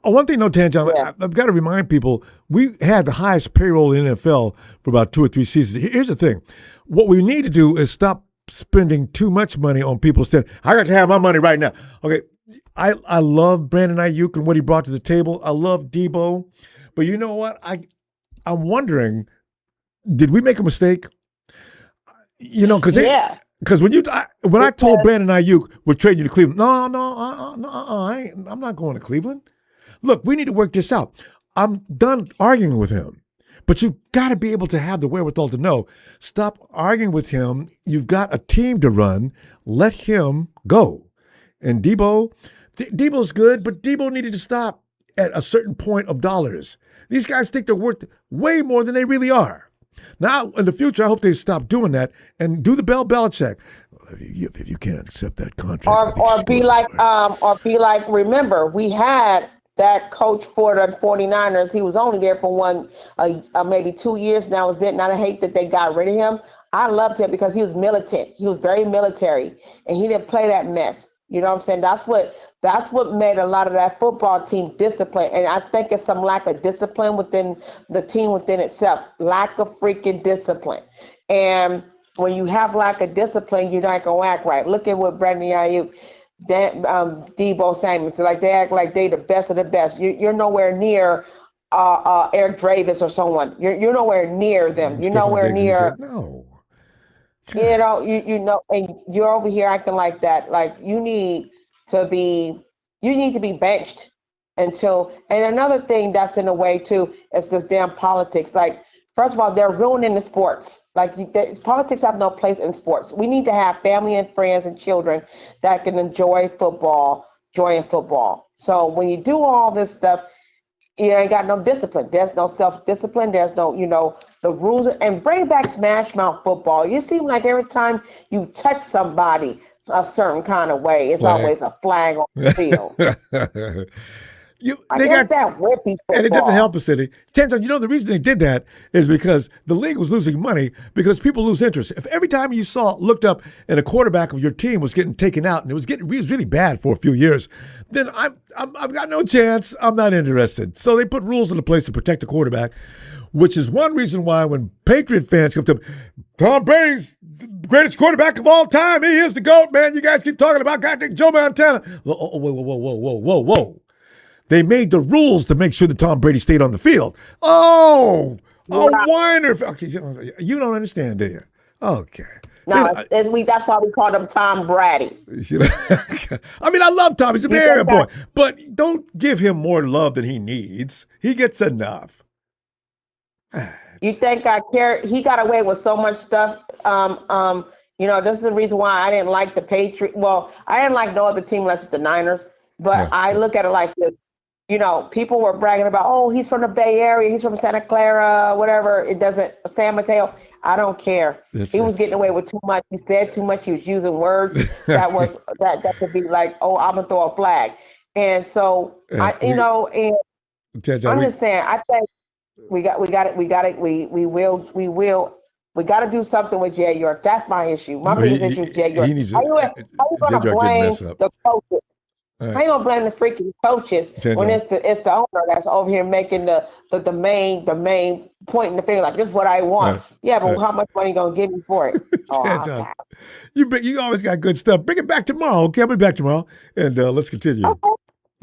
One thing, no, Tanjan, yeah. I've got to remind people, we had the highest payroll in the NFL for about 2 or 3 seasons. Here's the thing. What we need to do is stop spending too much money on people saying, I got to have my money right now. Okay, I love Brandon Ayuk and what he brought to the table. I love Debo. But you know what? I'm wondering, did we make a mistake? Because when I told Brandon Ayuk we're trading you to Cleveland, I'm not going to Cleveland. Look, we need to work this out. I'm done arguing with him. But you've got to be able to have the wherewithal to know, stop arguing with him. You've got a team to run. Let him go. And Debo's good, but Debo needed to stop at a certain point of dollars. These guys think they're worth way more than they really are. Now, in the future, I hope they stop doing that and do the Belichick. If you can't accept that contract, or be like, remember, we had that coach for the 49ers. He was only there for maybe 2 years. Now is it? And I hate that they got rid of him. I loved him because he was militant. He was very military, and he didn't play that mess. You know what I'm saying? That's what made a lot of that football team disciplined. And I think it's some lack of discipline within the team within itself. Lack of freaking discipline. And when you have lack of discipline, you're not going to act right. Look at what Brandon Ayuk, Debo Samuel, so like they act like they the best of the best. You're nowhere near Eric Dravis or someone. You're nowhere near them. You're nowhere near. No. You know, and you're over here acting like that. Like you need to be benched until. And another thing that's in the way too is this damn politics. Like, first of all, they're ruining the sports. Like politics have no place in sports. We need to have family and friends and children that can enjoying football. So when you do all this stuff, you ain't got no discipline. There's no self-discipline. There's no, the rules. And bring back Smash Mouth football. You seem like every time you touch somebody a certain kind of way, it's always a flag on the field. They got that whippy football. And it doesn't help us, City. Tanjan, the reason they did that is because the league was losing money because people lose interest. If every time you looked up and a quarterback of your team was getting taken out and it was really bad for a few years, then I've got no chance. I'm not interested. So they put rules into place to protect the quarterback, which is one reason why when Patriot fans come to them, Tom Brady's the greatest quarterback of all time. He is the GOAT, man. You guys keep talking about goddamn Joe Montana. Whoa. They made the rules to make sure that Tom Brady stayed on the field. Oh, whiner. Okay, you don't understand, do you? Okay. No, that's why we call him Tom Brady. I mean, I love Tom. He's a Bay Area boy. But don't give him more love than he needs. He gets enough. You think I care? He got away with so much stuff. This is the reason why I didn't like the Patriots. Well, I didn't like no other team unless it's the Niners. But I look at it like this. People were bragging about, oh, he's from the Bay Area, he's from Santa Clara, whatever. It doesn't, San Mateo. I don't care. He was getting away with too much. He said too much. He was using words that could be like, oh, I'm gonna throw a flag. And so I'm just saying. I think we got to do something with Jay York. That's my issue. My biggest issue is Jay York. How you gonna blame the coaches? Right. I ain't gonna blame the freaking coaches when it's the owner that's over here making the main pointing the finger like this is what I want. Right. Yeah, but how much money you gonna give me for it? You always got good stuff. Bring it back tomorrow. Okay, I'll be back tomorrow, and let's continue.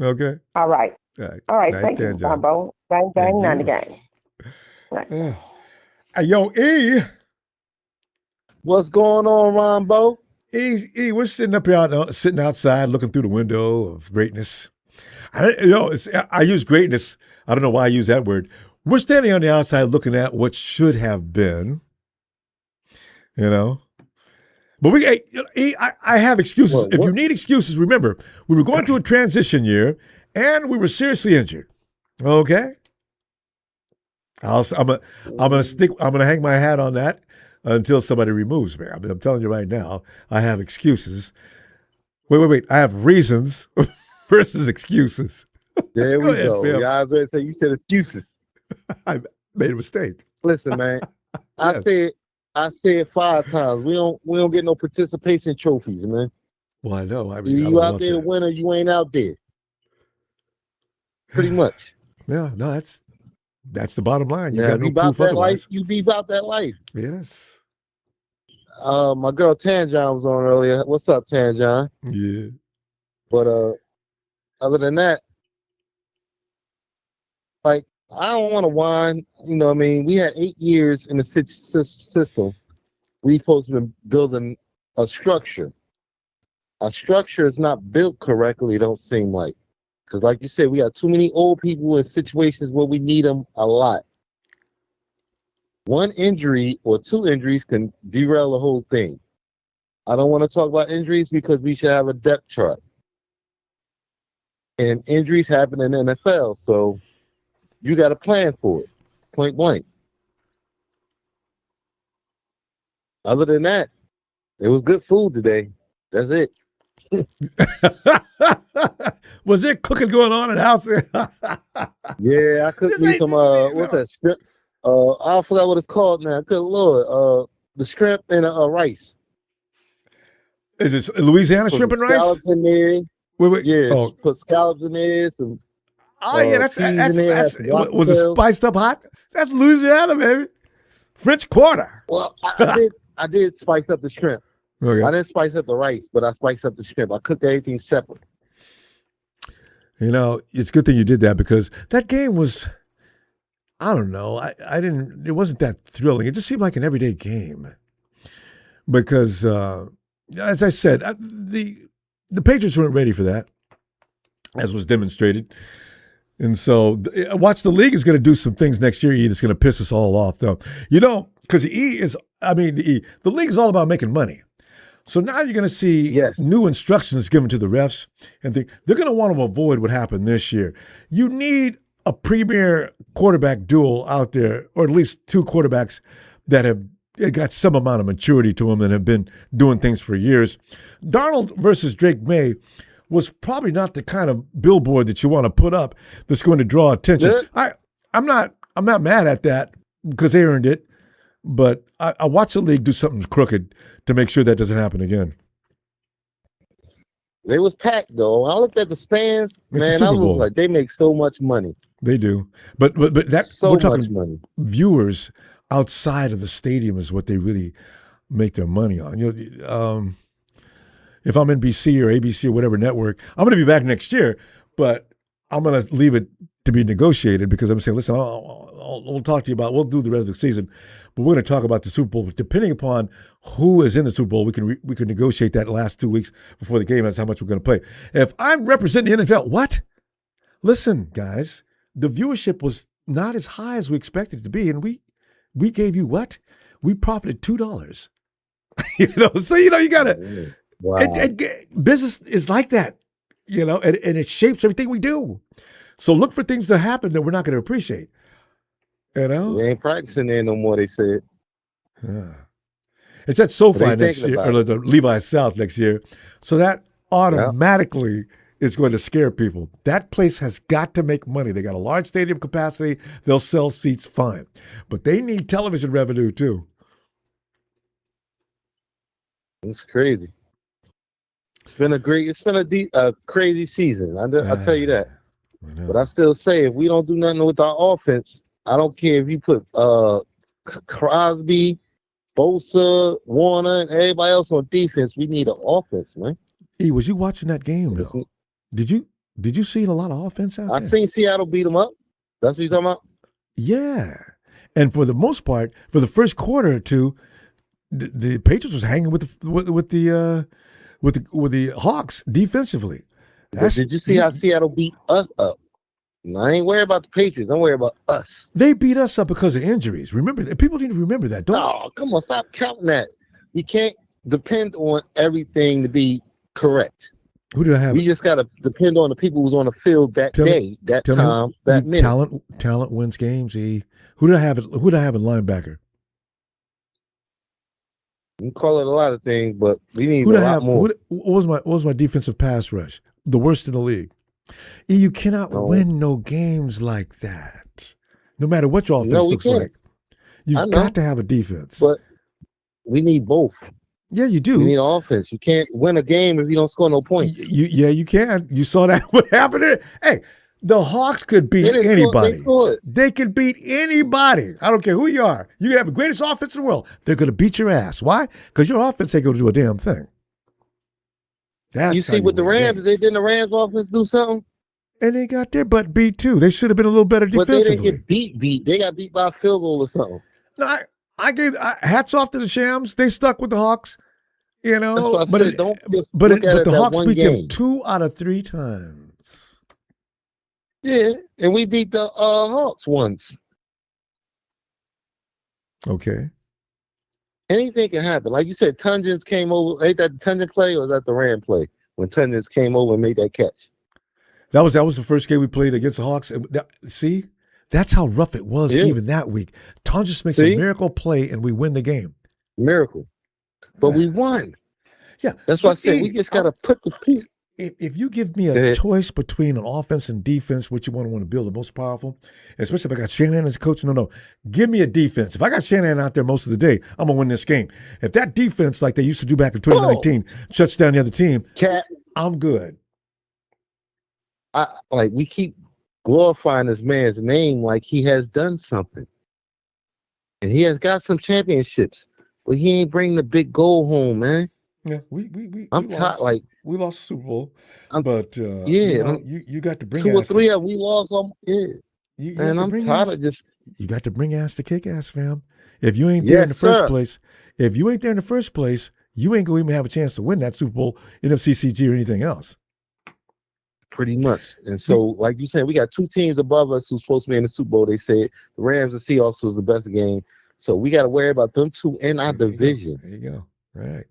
Okay. All right. Thank you, Ronbo. Bang bang, not the game. Right. Yo, E. What's going on, Ronbo? We're sitting up here, sitting outside, looking through the window of greatness. I use greatness. I don't know why I use that word. We're standing on the outside looking at what should have been, But I have excuses. If you need excuses, remember, we were going through a transition year, and we were seriously injured. Okay? I'm gonna hang my hat on that until somebody removes me. I mean, I'm telling you right now, I have excuses. Wait. I have reasons versus excuses. There Go we ahead, go. Phil. Yeah, I was ready to say you said excuses. I made a mistake. Listen, man. Yes. I said 5 times. We don't get no participation trophies, man. Well, I know. I mean, Either I you don't out want there to that. win or you ain't out there. Pretty much. Yeah, no, that's the bottom line. You Now, got if no you about proof that life, otherwise. you be about that life. Yes. My girl Tanjon was on earlier. What's up, Tanjon? Yeah. But other than that, like I don't want to whine. You know what I mean? We had 8 years in the system. We supposed to be building a structure. A structure is not built correctly, it don't seem like. Because like you said, we got too many old people in situations where we need them a lot. 1 injury or 2 injuries can derail the whole thing. I don't want to talk about injuries because we should have a depth chart. And injuries happen in the NFL, so you got to plan for it, point blank. Other than that, it was good food today. That's it. Was there cooking going on in the house? Yeah, I cooked me some what's that shrimp? I forgot what it's called now. Good Lord, the shrimp and rice. Is it Louisiana Put shrimp some and rice? scallops in there. Wait. Yeah, Oh, put scallops in there. Some yeah, peas in there. Had some lobster was it tails. spiced up hot? That's Louisiana, baby. French Quarter. Well, I did spice up the shrimp. Okay. I didn't spice up the rice, but I spiced up the shrimp. I cooked everything separate. You know, it's a good thing you did that because that game was, I don't know, it wasn't that thrilling. It just seemed like an everyday game. Because, as I said, the Patriots weren't ready for that, as was demonstrated. And so, watch, the league is going to do some things next year, that's going to piss us all off, though. You know, because the league is all about making money. So now you're going to see new instructions given to the refs, and they're going to want to avoid what happened this year. You need a premier quarterback duel out there, or at least 2 quarterbacks that have got some amount of maturity to them and have been doing things for years. Darnold versus Drake May was probably not the kind of billboard that you want to put up that's going to draw attention. Yeah. I'm not mad at that because they earned it. But I watch the league do something crooked to make sure that doesn't happen again. They was packed though. I looked at the stands, It's man. I was like, they make so much money. They do, but that so we're talking much money. Viewers outside of the stadium is what they really make their money on. You know, if I'm NBC or ABC or whatever network, I'm going to be back next year, but I'm going to leave it to be negotiated because I'm saying, listen, we'll talk to you about, we'll do the rest of the season, but we're going to talk about the Super Bowl. Depending upon who is in the Super Bowl, we can negotiate that last 2 weeks before the game. That's how much we're going to play. If I'm representing the NFL, what? Listen, guys, the viewership was not as high as we expected it to be, and we gave you what? We profited $2. So you got to. Wow. Business is like that, and it shapes everything we do. So look for things to happen that we're not going to appreciate. We ain't practicing there no more, they said. It's at SoFi next year, or the Levi South next year. So that automatically is going to scare people. That place has got to make money. They got a large stadium capacity. They'll sell seats fine. But they need television revenue too. It's crazy. It's been a crazy season. I'll tell you that. But I still say, if we don't do nothing with our offense, I don't care if you put Crosby, Bosa, Warner, and everybody else on defense. We need an offense, man. Was you watching that game, though? Did you see a lot of offense out there? I seen Seattle beat them up. That's what you're talking about? Yeah. And for the most part, for the first quarter or two, the Patriots was hanging with the Hawks defensively. Did you see how Seattle beat us up? I ain't worried about the Patriots. I'm worried about us. They beat us up because of injuries. Remember, people need to remember that. No, come on, stop counting that. You can't depend on everything to be correct. Who did I have? We just got to depend on the people who's on the field that day, that time, that minute. Talent wins games. Who did I have? Who did I have in linebacker? You can call it a lot of things, but we need a lot more. What was my defensive pass rush? The worst in the league. You cannot win no games like that. No matter what your offense looks like. You've got to have a defense. But we need both. Yeah, you do. You need offense. You can't win a game if you don't score no points. You can. You saw that what happened there. Hey, the Hawks could beat anybody. They could beat anybody. I don't care who you are. You can have the greatest offense in the world. They're going to beat your ass. Why? Because your offense ain't going to do a damn thing. You see with the Rams, didn't the Rams offense do something? And they got their butt beat too. They should have been a little better defensively. But they didn't get beat. They got beat by a field goal or something. No, I gave hats off to the Shams. They stuck with the Hawks. You know, but the Hawks beat them 2 out of 3 times. Yeah, and we beat the Hawks once. Okay. Anything can happen. Like you said, Tunjins came over. Ain't that the Tunjin play or was that the Ram play? When Tunjins came over and made that catch. That was the first game we played against the Hawks. See, that's how rough it was even that week. Tunjins makes a miracle play and we win the game. Miracle. But we won. Yeah. That's why I said we just got to put the piece. If you give me a choice between an offense and defense, which you want to build the most powerful, especially if I got Shanahan as a coach, no. Give me a defense. If I got Shanahan out there most of the day, I'm going to win this game. If that defense, like they used to do back in 2019, shuts down the other team, I'm good. We keep glorifying this man's name like he has done something. And he has got some championships. But he ain't bring the big goal home, man. Yeah, we tired. We lost the Super Bowl, but you got to bring 2 or 3 of them we lost. And I'm tired of just. You got to bring ass to kick ass, fam. If you ain't there in the first place, you ain't going to even have a chance to win that Super Bowl, NFC CG, or anything else. Pretty much. And so, like you said, we got 2 teams above us who's supposed to be in the Super Bowl. They said the Rams and Seahawks was the best game. So we got to worry about them 2 in our division. There you go. Right.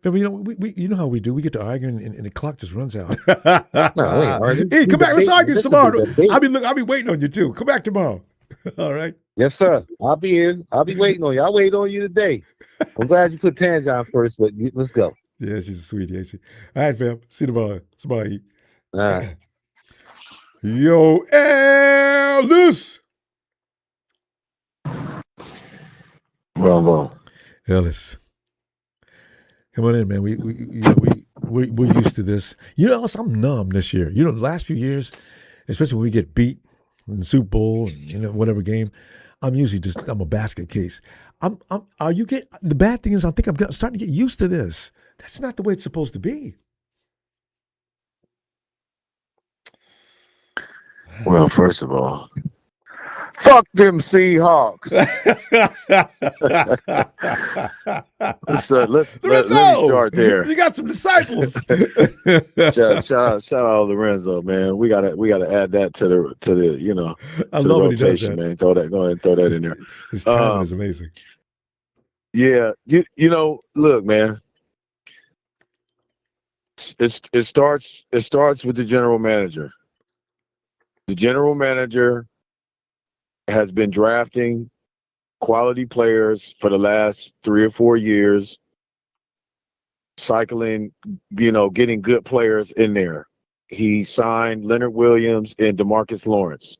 But you know how we do. We get to arguing and the clock just runs out. No, we ain't arguing. Hey, come back. Let's argue tomorrow. I'll be waiting on you too. Come back tomorrow. All right. Yes, sir. I'll be in. I'll be waiting on you. I'll wait on you today. I'm glad you put Tanjan first, but let's go. Yeah, she's a sweetie, ain't she? All right, fam. See you tomorrow. Somebody eat. All right. Yo, Ellis. Ronbo. Ellis. Come on in, man. We're used to this. You know, I'm numb this year. You know, the last few years, especially when we get beat in the Super Bowl and whatever game, I'm usually I'm a basket case. The bad thing is I think I'm starting to get used to this. That's not the way it's supposed to be. Well, first of all, fuck them Seahawks. Let me start there. You got some disciples. shout out Lorenzo, man. We gotta add that to the I love the when he does rotation, that. man. Go ahead and throw that in there. His talent is amazing. Yeah, look, man. It starts with the general manager. The general manager has been drafting quality players for the last 3 or 4 years, cycling, getting good players in there. He signed Leonard Williams and DeMarcus Lawrence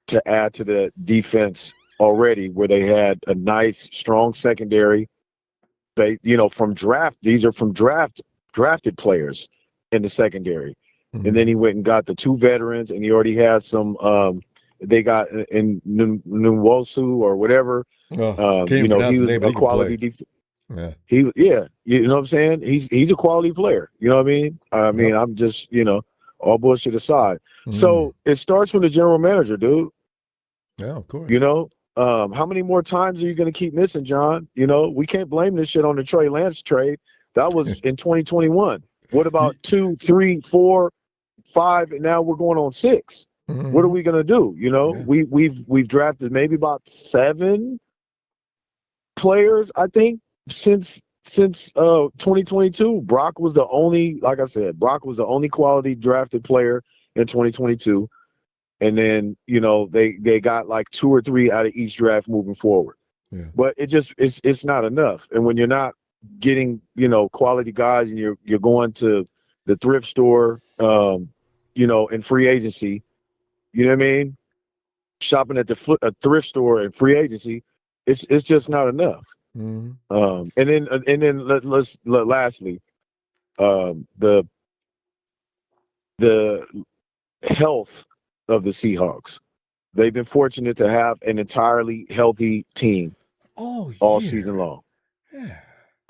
to add to the defense already, where they had a nice, strong secondary. They, from draft, these are from drafted players in the secondary. Mm-hmm. And then he went and got the 2 veterans, and he already had some they got in Nwosu or whatever. He was a quality defense. Yeah. You know what I'm saying? He's a quality player. You know what I mean? I'm just, all bullshit aside. Mm. So it starts from the general manager, dude. Yeah, of course. How many more times are you going to keep missing, John? We can't blame this shit on the Trey Lance trade. That was in 2021. What about 2, 3, 4, 5, and now we're going on 6? Mm-hmm. What are we gonna do? We've drafted maybe about 7 players, I think, since since 2022. Brock was the only, like I said, Brock was the only quality drafted player in 2022. And then, you know, they got like 2 or 3 out of each draft moving forward. Yeah. But it's not enough. And when you're not getting, you know, quality guys and you're going to the thrift store, you know, in free agency, you know what I mean? Shopping at a thrift store in free agency, it's just not enough. Mm-hmm. And then let's lastly, the health of the Seahawks. They've been fortunate to have an entirely healthy team all season long. Yeah.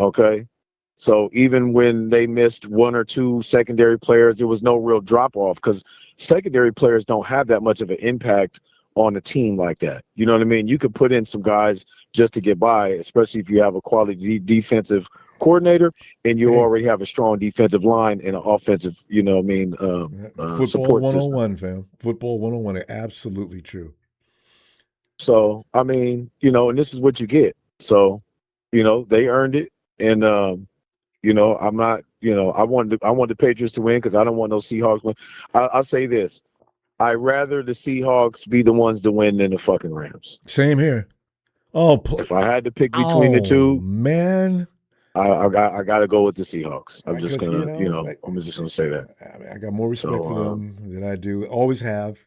Okay. So even when they missed 1 or 2 secondary players, there was no real drop off because secondary players don't have that much of an impact on a team like that. You know what I mean? You could put in some guys just to get by, especially if you have a quality defensive coordinator and you already have a strong defensive line and an offensive, you know what I mean, Football support 101, system. fam. Football 101, absolutely true. So, I mean, you know, and this is what you get. So, you know, they earned it. And, you know, I'm not, you know, I want the Patriots to win because I don't want no Seahawks win. I'll say this. I'd rather the Seahawks be the ones to win than the fucking Rams. Same here. Oh, if I had to pick between the two, man, I got to go with the Seahawks. I'm just because, gonna, you know, I'm just gonna say that. I mean, I got more respect So, for them than I do, always have,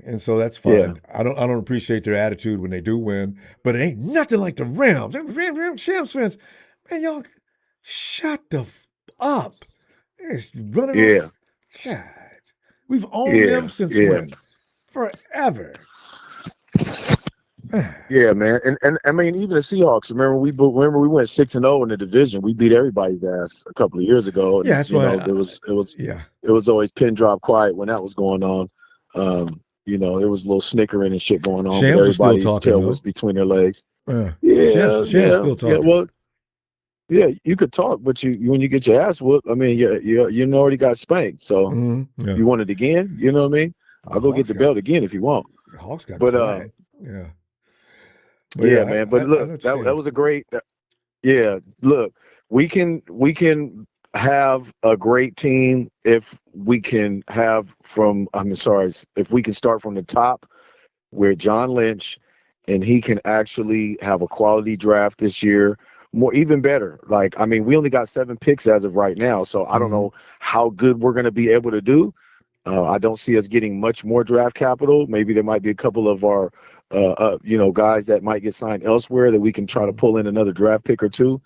and so that's fine. Yeah. I don't appreciate their attitude when they do win, but it ain't nothing like the Rams. Rams Shams fans, man, y'all shut the up. It's running Yeah. off. God, we've owned them since when? Forever. Yeah, man, and I mean even the Seahawks. Remember we went 6-0 in the division. We beat everybody's ass a couple of years ago. And, Yeah, that's you why know, it was always pin drop quiet when that was going on. You know, there was a little snickering and shit going on. Shams but is still everybody's talking, tail though. was between their legs. Shams Yeah, still talking. Yeah, well, yeah, you could talk, but when you get your ass whooped, I mean, you already got spanked. So you want it again? You know what I mean? I'll go get the belt again if you want. The Hawks got But quiet. Yeah. But yeah, man. But look, that was a great. Yeah, look, we can have a great team if we can have if we can start from the top, where John Lynch, and he can actually have a quality draft this year. Even better. Like, I mean, we only got 7 picks as of right now, so I don't know how good we're going to be able to do. I don't see us getting much more draft capital. Maybe there might be a couple of our, you know, guys that might get signed elsewhere that we can try to pull in another draft pick or 2,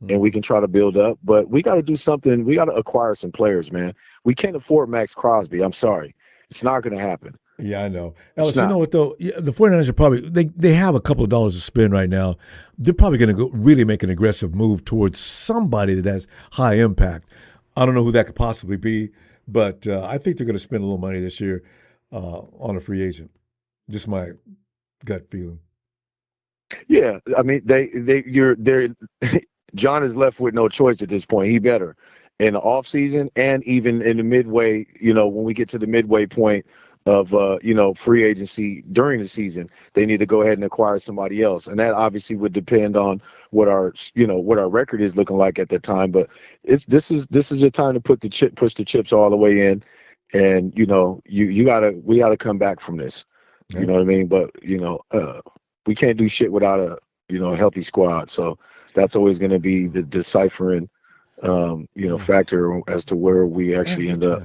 and we can try to build up. But we got to do something. We got to acquire some players, man. We can't afford Max Crosby. I'm sorry. It's not going to happen. Yeah, I know. Ellis, you know what, though? Yeah, the 49ers are probably, they have a couple of dollars to spend right now. They're probably going to go really make an aggressive move towards somebody that has high impact. I don't know who that could possibly be, but I think they're going to spend a little money this year on a free agent. Just my gut feeling. Yeah, I mean, John is left with no choice at this point. He better in the off season and even in the midway. You know, when we get to the midway point of you know, free agency during the season, they need to go ahead and acquire somebody else, and that obviously would depend on what our record is looking like at the time. But this is the time to push the chips all the way in, and you know, we gotta come back from this. You know what I mean? But you know, we can't do shit without a healthy squad. So that's always going to be the deciphering factor as to where we actually end up.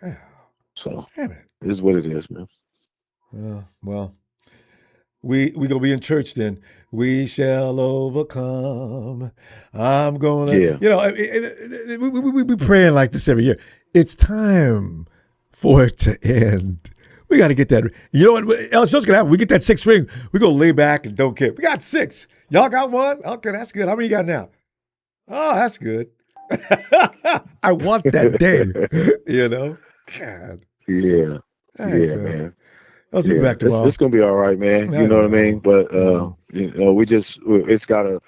Yeah. So damn it. It is what it is, man. Well, we gonna be in church then. We shall overcome. I'm gonna, you know, we praying like this every year. It's time for it to end. We got to get that. You know what else is gonna happen? We get that 6th ring. We gonna lay back and don't care. We got 6. Y'all got 1? Okay, that's good. How many you got now? Oh, that's good. I want that day. You know. God. Yeah. Right, yeah, man. I'll see you back tomorrow. It's gonna be all right, man. You know what I mean? But you know, it's gotta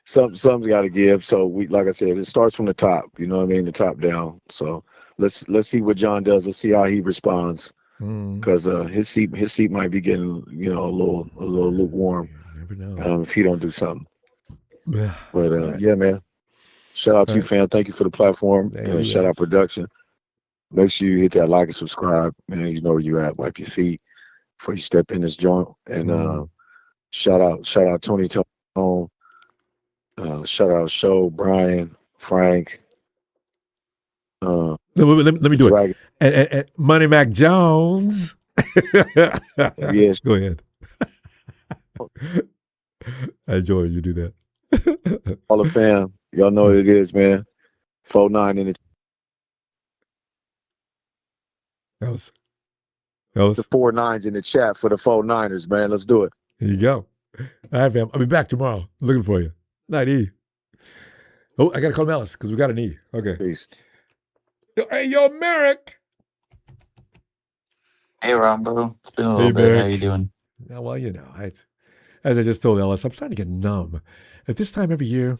something's gotta give. So like I said, it starts from the top, you know what I mean? The top down. So let's see what John does. Let's see how he responds. Because his seat might be getting, you know, a little lukewarm. Never know. If he don't do something. But yeah, man. Shout out to you, fam. Thank you for the platform. And shout out production. Make sure you hit that like and subscribe. Man, you know where you at. Wipe your feet before you step in this joint. And shout out Tony Tone. Shout out Show, Brian, Frank. Let me do it. And Money Mac Jones. Yes. Go ahead. I enjoy when you do that. All the fam. Y'all know what it is, man. 4-9 in the Ellis. The 4 9s in the chat for the 4-9ers, man. Let's do it. There you go. All right, fam. I'll be back tomorrow. Looking for you. Night E. Oh, I got to call him Ellis because we got an E. Okay. Peace. Hey, yo, Merrick. Hey, Ronbo. It's been a little bit. How you doing? Yeah, well, you know, as I just told Ellis, I'm starting to get numb. At this time every year,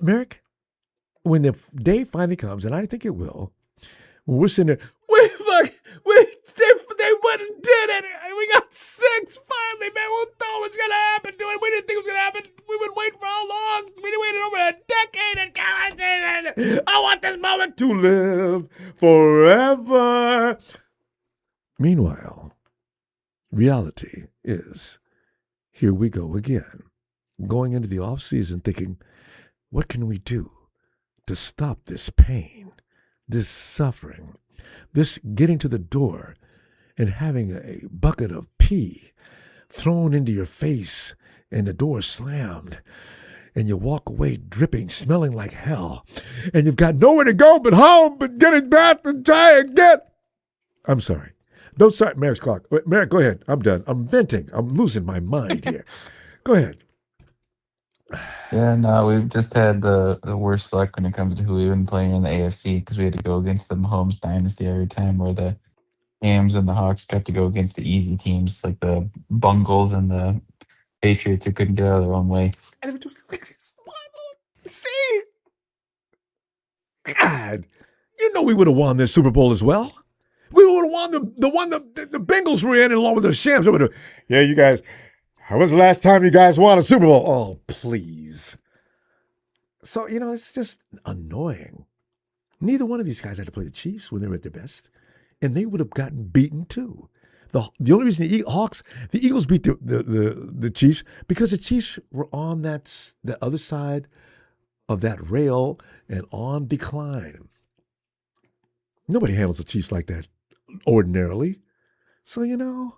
Merrick, when the day finally comes, and I think it will, when we're sitting there, they went and did it. We got 6 finally, man. We thought it was going to happen to it. We didn't think it was going to happen. We've been waiting for how long? We waited over a decade, and God, I want this moment to live forever. Meanwhile, reality is, here we go again, going into the off season thinking, what can we do to stop this pain, this suffering, this getting to the door and having a bucket of pee thrown into your face and the door slammed and you walk away dripping, smelling like hell, and you've got nowhere to go but home, but get it back and try again. I'm sorry. Don't start Merrick's clock. Wait, Merrick, go ahead. I'm done. I'm venting. I'm losing my mind here. Go ahead. Yeah, no, we've just had the worst luck when it comes to who we've been playing in the AFC because we had to go against the Mahomes dynasty every time, where the Rams and the Hawks got to go against the easy teams like the Bungles and the Patriots who couldn't get out of their own way. See? God, you know we would have won this Super Bowl as well. We would have won the one the Bengals were in along with the Shams. Yeah, you guys, when was the last time you guys won a Super Bowl? Oh, please. So, you know, it's just annoying. Neither one of these guys had to play the Chiefs when they were at their best, and they would have gotten beaten too. The only reason the Eagles beat the Chiefs because the Chiefs were on the other side of that rail and on decline. Nobody handles the Chiefs like that ordinarily. So, you know,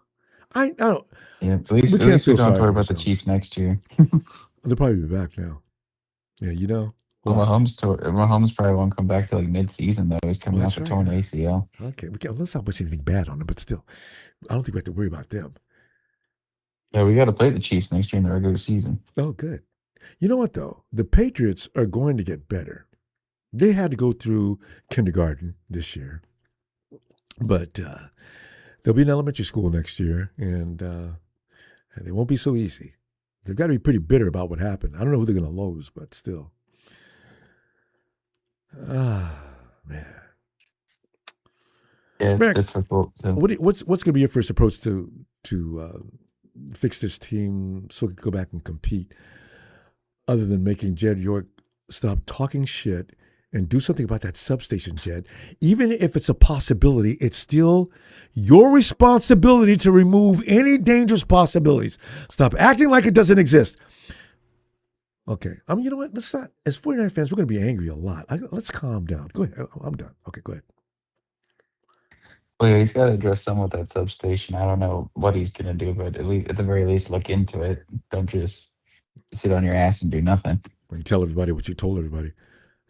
I don't. Yeah, at least we don't worry about the Chiefs next year. They'll probably be back now. Yeah, you know. Well, Mahomes probably won't come back till like mid-season though. He's coming off a torn ACL. Okay, let's not wish anything bad on him, but still, I don't think we have to worry about them. Yeah, we got to play the Chiefs next year in the regular season. Oh, good. You know what though? The Patriots are going to get better. They had to go through kindergarten this year, but they'll be in elementary school next year, and it won't be so easy. They've got to be pretty bitter about what happened. I don't know who they're going to lose, but still. Man. Yeah, it's Merrick, difficult. What's going to be your first approach to fix this team so it can go back and compete, other than making Jed York stop talking shit and do something about that substation, Jed? Even if it's a possibility, it's still your responsibility to remove any dangerous possibilities. Stop acting like it doesn't exist. Okay. You know what? Let's not, as 49 fans, we're going to be angry a lot. Let's calm down. Go ahead. I'm done. Okay, go ahead. Well, yeah, he's got to address some with that substation. I don't know what he's going to do, but at the very least, look into it. Don't just sit on your ass and do nothing. Or you tell everybody what you told everybody.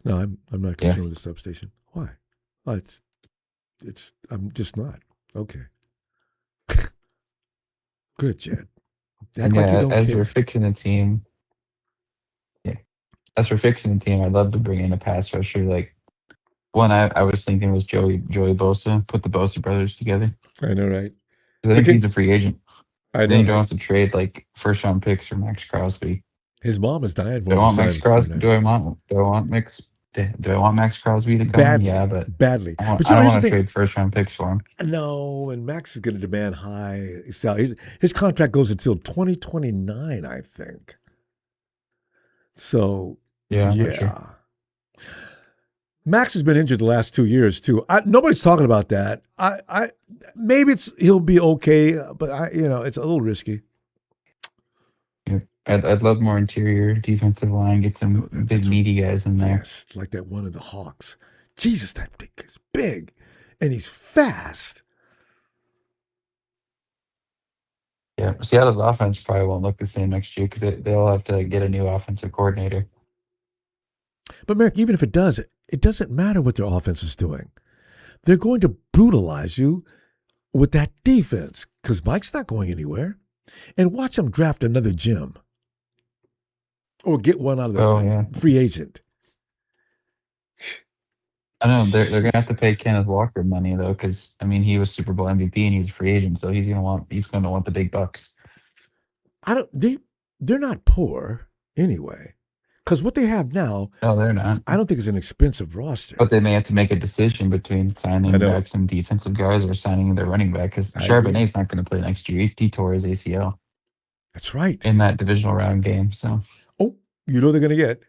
No, I'm not concerned with the substation. Why? Oh, I'm just not. Okay. Good, Jed. And as we're fixing the team, I'd love to bring in a pass rusher. Like one I was thinking was Joey Bosa. Put the Bosa brothers together. I know, right? Because I think he's a free agent. I know. Then you don't have to trade like first round picks for Max Crosby. His mom is dying for Do I want Max Crosby? Do I want Max Crosby to come? Badly, yeah, but badly. I don't want to trade first round picks for him. No, and Max is going to demand high salary. His contract goes until 2029, I think. So, Yeah, I'm not sure. Max has been injured the last 2 years too. Nobody's talking about that. I maybe he'll be okay, but it's a little risky. Yeah. I'd love more interior defensive line. Get some big meaty guys in there. Yes, like that one of the Hawks. Jesus, that thing is big, and he's fast. Yeah, Seattle's offense probably won't look the same next year because they'll have to get a new offensive coordinator. But Merrick, even if it does, it doesn't matter what their offense is doing. They're going to brutalize you with that defense because Mike's not going anywhere. And watch them draft another Jim or get one out of the free agent. I know they're gonna have to pay Kenneth Walker money though, because he was Super Bowl MVP and he's a free agent, so he's gonna want the big bucks. They're not poor anyway, because what they have now. No, they're not. I don't think it's an expensive roster. But they may have to make a decision between signing back some defensive guys or signing their running back because Charbonnet's not going to play next year. He tore his ACL. That's right. In that divisional round game. So. Oh, they're going to get.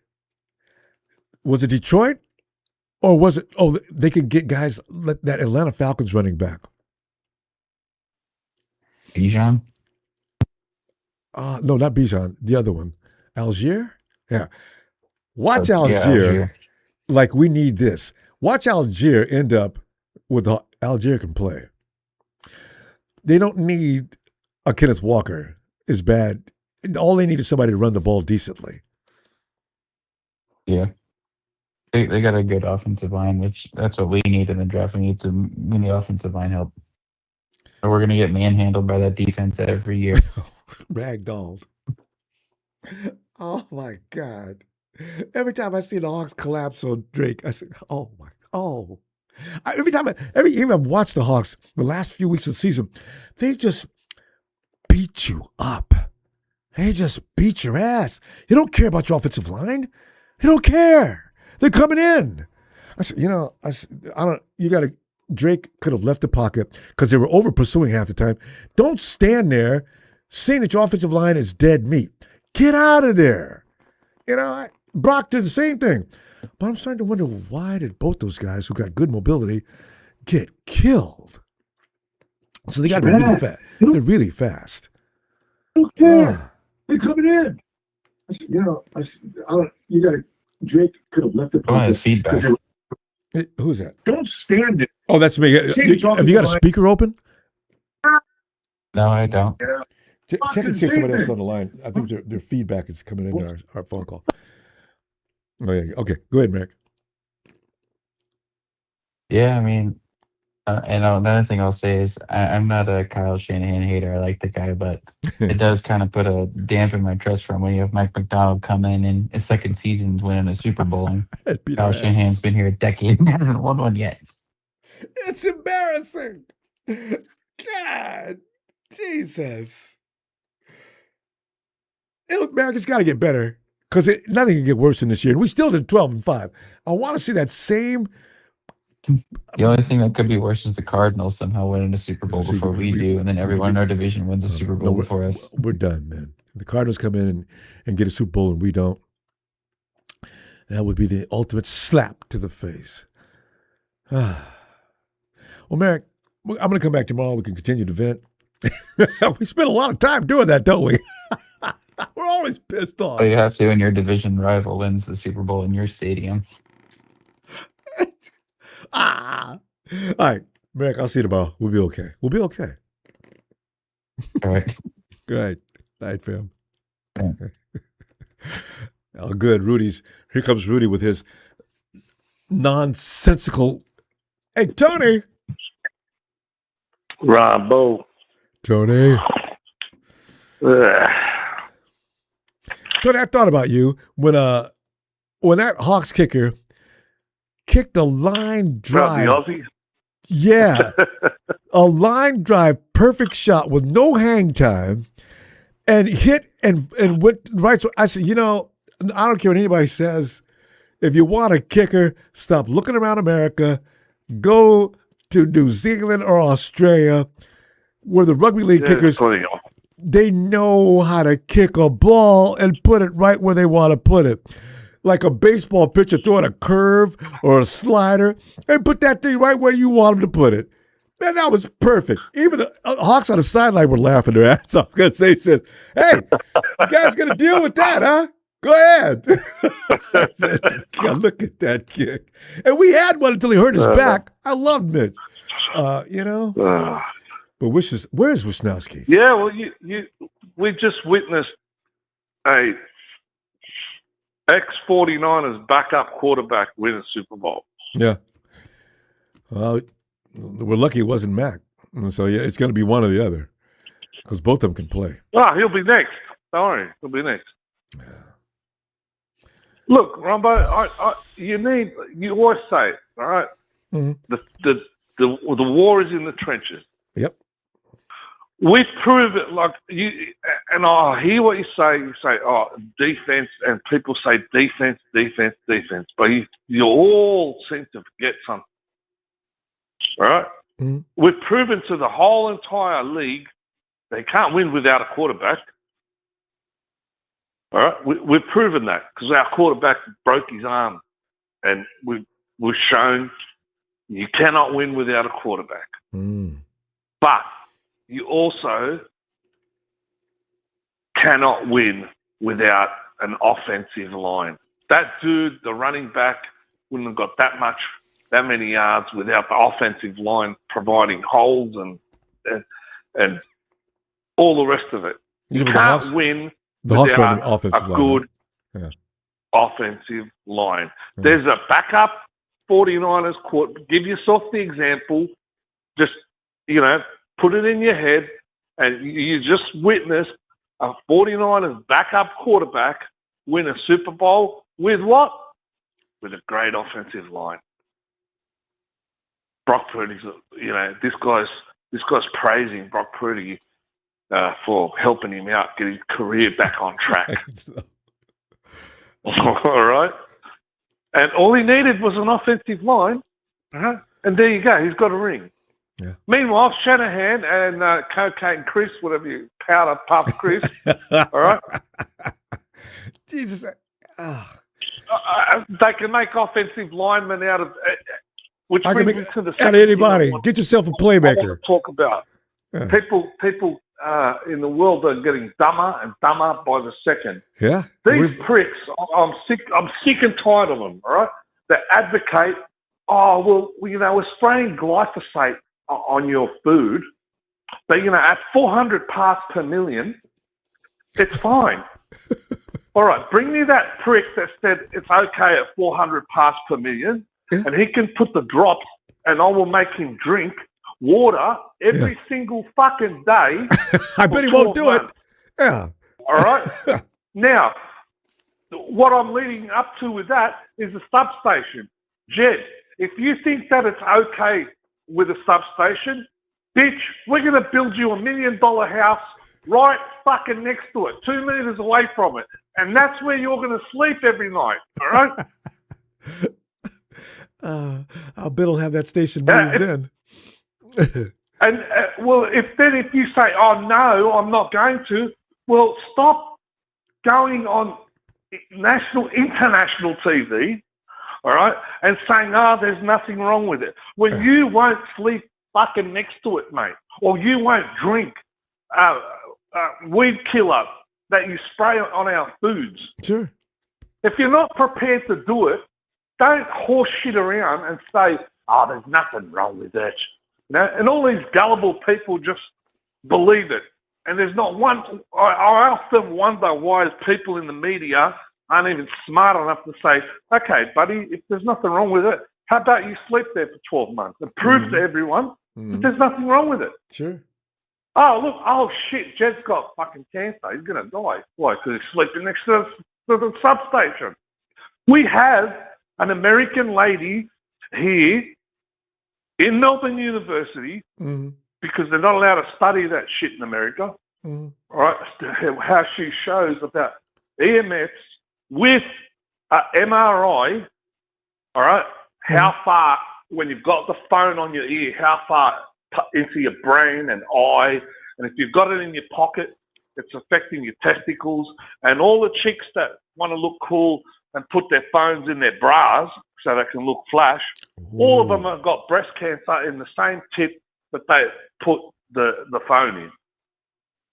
Was it Detroit? Or was it, they could get guys, that Atlanta Falcons running back. Bijan? No, not Bijan. The other one. Algier? Yeah. Watch Algier. Algier. Like we need this. Watch Algier end up with Algier can play. They don't need a Kenneth Walker is bad. All they need is somebody to run the ball decently. Yeah. They got a good offensive line, which that's what we need in the draft. We need offensive line help. Or we're going to get manhandled by that defense every year. Ragdolled. Oh, my God. Every time I see the Hawks collapse on Drake, I say, every time I've watched the Hawks the last few weeks of the season, they just beat you up. They just beat your ass. You don't care about your offensive line. You don't care. They're coming in. I said, Drake could have left the pocket because they were over pursuing half the time. Don't stand there saying that your offensive line is dead meat. Get out of there. Brock did the same thing. But I'm starting to wonder, why did both those guys who got good mobility get killed? So they got to be really fast. They're really fast. Don't care. They're coming in. You got to. Drake could have left the pocket. His feedback. Who's that? Don't stand it. Oh, that's me. Have you got a speaker open? No, I don't. Check and see if somebody else is on the line. I think their feedback is coming into our phone call. Oh, yeah. Okay, go ahead, Merrick. Yeah, and another thing I'll say is I'm not a Kyle Shanahan hater. I like the guy, but it does kind of put a damp in my trust for him when you have Mike Macdonald come in his second season's winning a Super Bowl. And Kyle Shanahan's been here a decade and hasn't won one yet. It's embarrassing. God, Jesus. America's got to get better because nothing can get worse than this year. And we still did 12-5. I want to see that same. The only thing that could be worse is the Cardinals somehow winning a Super Bowl before we do, and then everyone in our division wins a Super Bowl before us. We're done, man. The Cardinals come in and get a Super Bowl and we don't. That would be the ultimate slap to the face. Well, Merrick, I'm going to come back tomorrow. We can continue to vent. We spend a lot of time doing that, don't we? We're always pissed off. Oh, you have to when your division rival wins the Super Bowl in your stadium. All right, Merrick, I'll see you tomorrow. We'll be okay. All right. Good night, fam. Yeah. Oh, good. Here comes Rudy with his nonsensical. Hey, Tony. Ronbo. Tony. Tony, I thought about you when that Hawks kicker kicked a line drive. Yeah. A line drive, perfect shot with no hang time, and hit and went right. So I said, I don't care what anybody says. If you want a kicker, stop looking around America. Go to New Zealand or Australia, where the rugby league kickers. they know how to kick a ball and put it right where they want to put it. Like a baseball pitcher throwing a curve or a slider, and put that thing right where you want them to put it. Man, that was perfect. Even the Hawks on the sideline were laughing their ass off because they said, hey, you guys going to deal with that, huh? Go ahead. God, look at that kick. And we had one until he hurt his back. I loved Mitch. But where's Wisnowski? Yeah, well, we just witnessed a ex-49ers backup quarterback win a Super Bowl. Yeah. Well, we're lucky it wasn't Mac. So, yeah, it's going to be one or the other because both of them can play. Oh, he'll be next. Don't worry, he'll be next. Yeah. Look, Ronbo, you always say it, all right? Mm-hmm. The war is in the trenches. Yep. We prove it like you, and I hear what you say. You say, oh, defense, and people say defense. But you all seem to forget something. All right? Mm-hmm. We've proven to the whole entire league they can't win without a quarterback. All right? We've proven that because our quarterback broke his arm, and we've shown you cannot win without a quarterback. Mm. But you also cannot win without an offensive line. That dude, the running back, wouldn't have got that many yards without the offensive line providing holes and all the rest of it. You can't win without a good offensive line. Yeah. There's a backup 49ers court. Give yourself the example. Just, put it in your head, and you just witnessed a 49ers backup quarterback win a Super Bowl with what? With a great offensive line. Brock Purdy's, this guy's praising Brock Purdy for helping him out, get his career back on track. All right? And all he needed was an offensive line, and there you go. He's got a ring. Yeah. Meanwhile, Shanahan and Cocaine Chris, whatever you powder puff Chris, all right? Jesus. They can make offensive linemen out of which brings me to the out of anybody. Get yourself a playmaker. Talk about people in the world are getting dumber and dumber by the second. Yeah, these pricks. I'm sick and tired of them. All right, they advocate. Oh well, we're spraying glyphosate on your food, but at 400 parts per million, it's fine. All right, bring me that prick that said it's okay at 400 parts per million, and he can put the drops, and I will make him drink water every single fucking day. I bet he won't do it. Yeah. All right. Now, what I'm leading up to with that is a substation. Jed, if you think that it's okay with a substation, bitch, we're going to build you $1 million house right fucking next to it, 2 meters away from it. And that's where you're going to sleep every night, all right? I'll bet I'll have that station moved in. And, if you say, oh, no, I'm not going to, well, stop going on international TV, all right, and saying, there's nothing wrong with it. When you won't sleep fucking next to it, mate, or you won't drink weed killer that you spray on our foods. Sure. If you're not prepared to do it, don't horse shit around and say, there's nothing wrong with that. And all these gullible people just believe it. And there's not one. I often wonder why people in the media aren't even smart enough to say, okay, buddy, if there's nothing wrong with it, how about you sleep there for 12 months and prove to everyone that there's nothing wrong with it? Sure. Oh, shit, Jed's got fucking cancer. He's going to die. Why? Because he's sleeping next to the substation. We have an American lady here in Melbourne University, because they're not allowed to study that shit in America, all right, how she shows about EMFs with MRI, all right, how far, when you've got the phone on your ear, how far into your brain and eye, and if you've got it in your pocket, It's affecting your testicles. And all the chicks that want to look cool and put their phones in their bras so they can look flash, all of them have got breast cancer in the same tip that they put the phone in.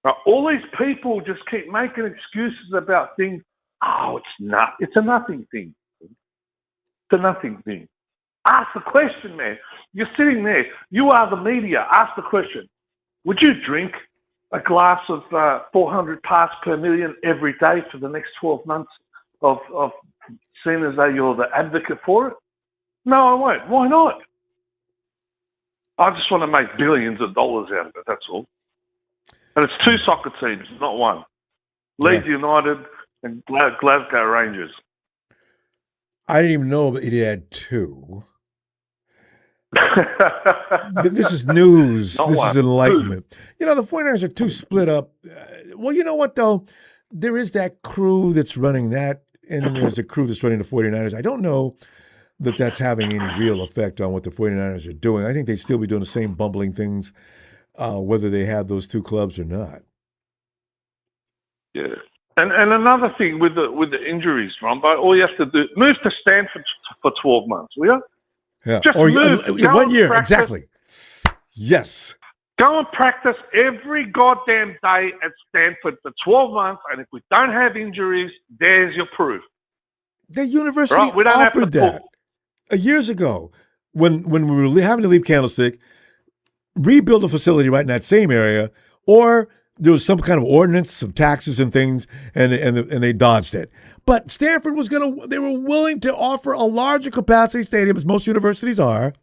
Now, all these people just keep making excuses about things. Oh, it's a nothing thing. It's a nothing thing. Ask the question, man. You're sitting there. You are the media. Ask the question. Would you drink a glass of 400 parts per million every day for the next 12 months of seeing as though you're the advocate for it? No, I won't. Why not? I just want to make billions of dollars out of it, that's all. And it's 2 soccer teams, not one. Leeds United and Glasgow Rangers. I didn't even know that he had 2. This is news. This is enlightenment. You know, the 49ers are too split up. Well, you know what, though? There is that crew that's running that, and then there's a crew that's running the 49ers. I don't know that that's having any real effect on what the 49ers are doing. I think they'd still be doing the same bumbling things, whether they have those 2 clubs or not. Yeah. And another thing with the injuries, Ronbo, all you have to do, move to Stanford for 12 months, will you? Yeah. Just or move. 1 year, exactly. Yes. Go and practice every goddamn day at Stanford for 12 months, and if we don't have injuries, there's your proof. The university offered that years ago when we were having to leave Candlestick, rebuild a facility right in that same area, or there was some kind of ordinance, some taxes and things, and they dodged it. But Stanford they were willing to offer a larger capacity stadium, as most universities are,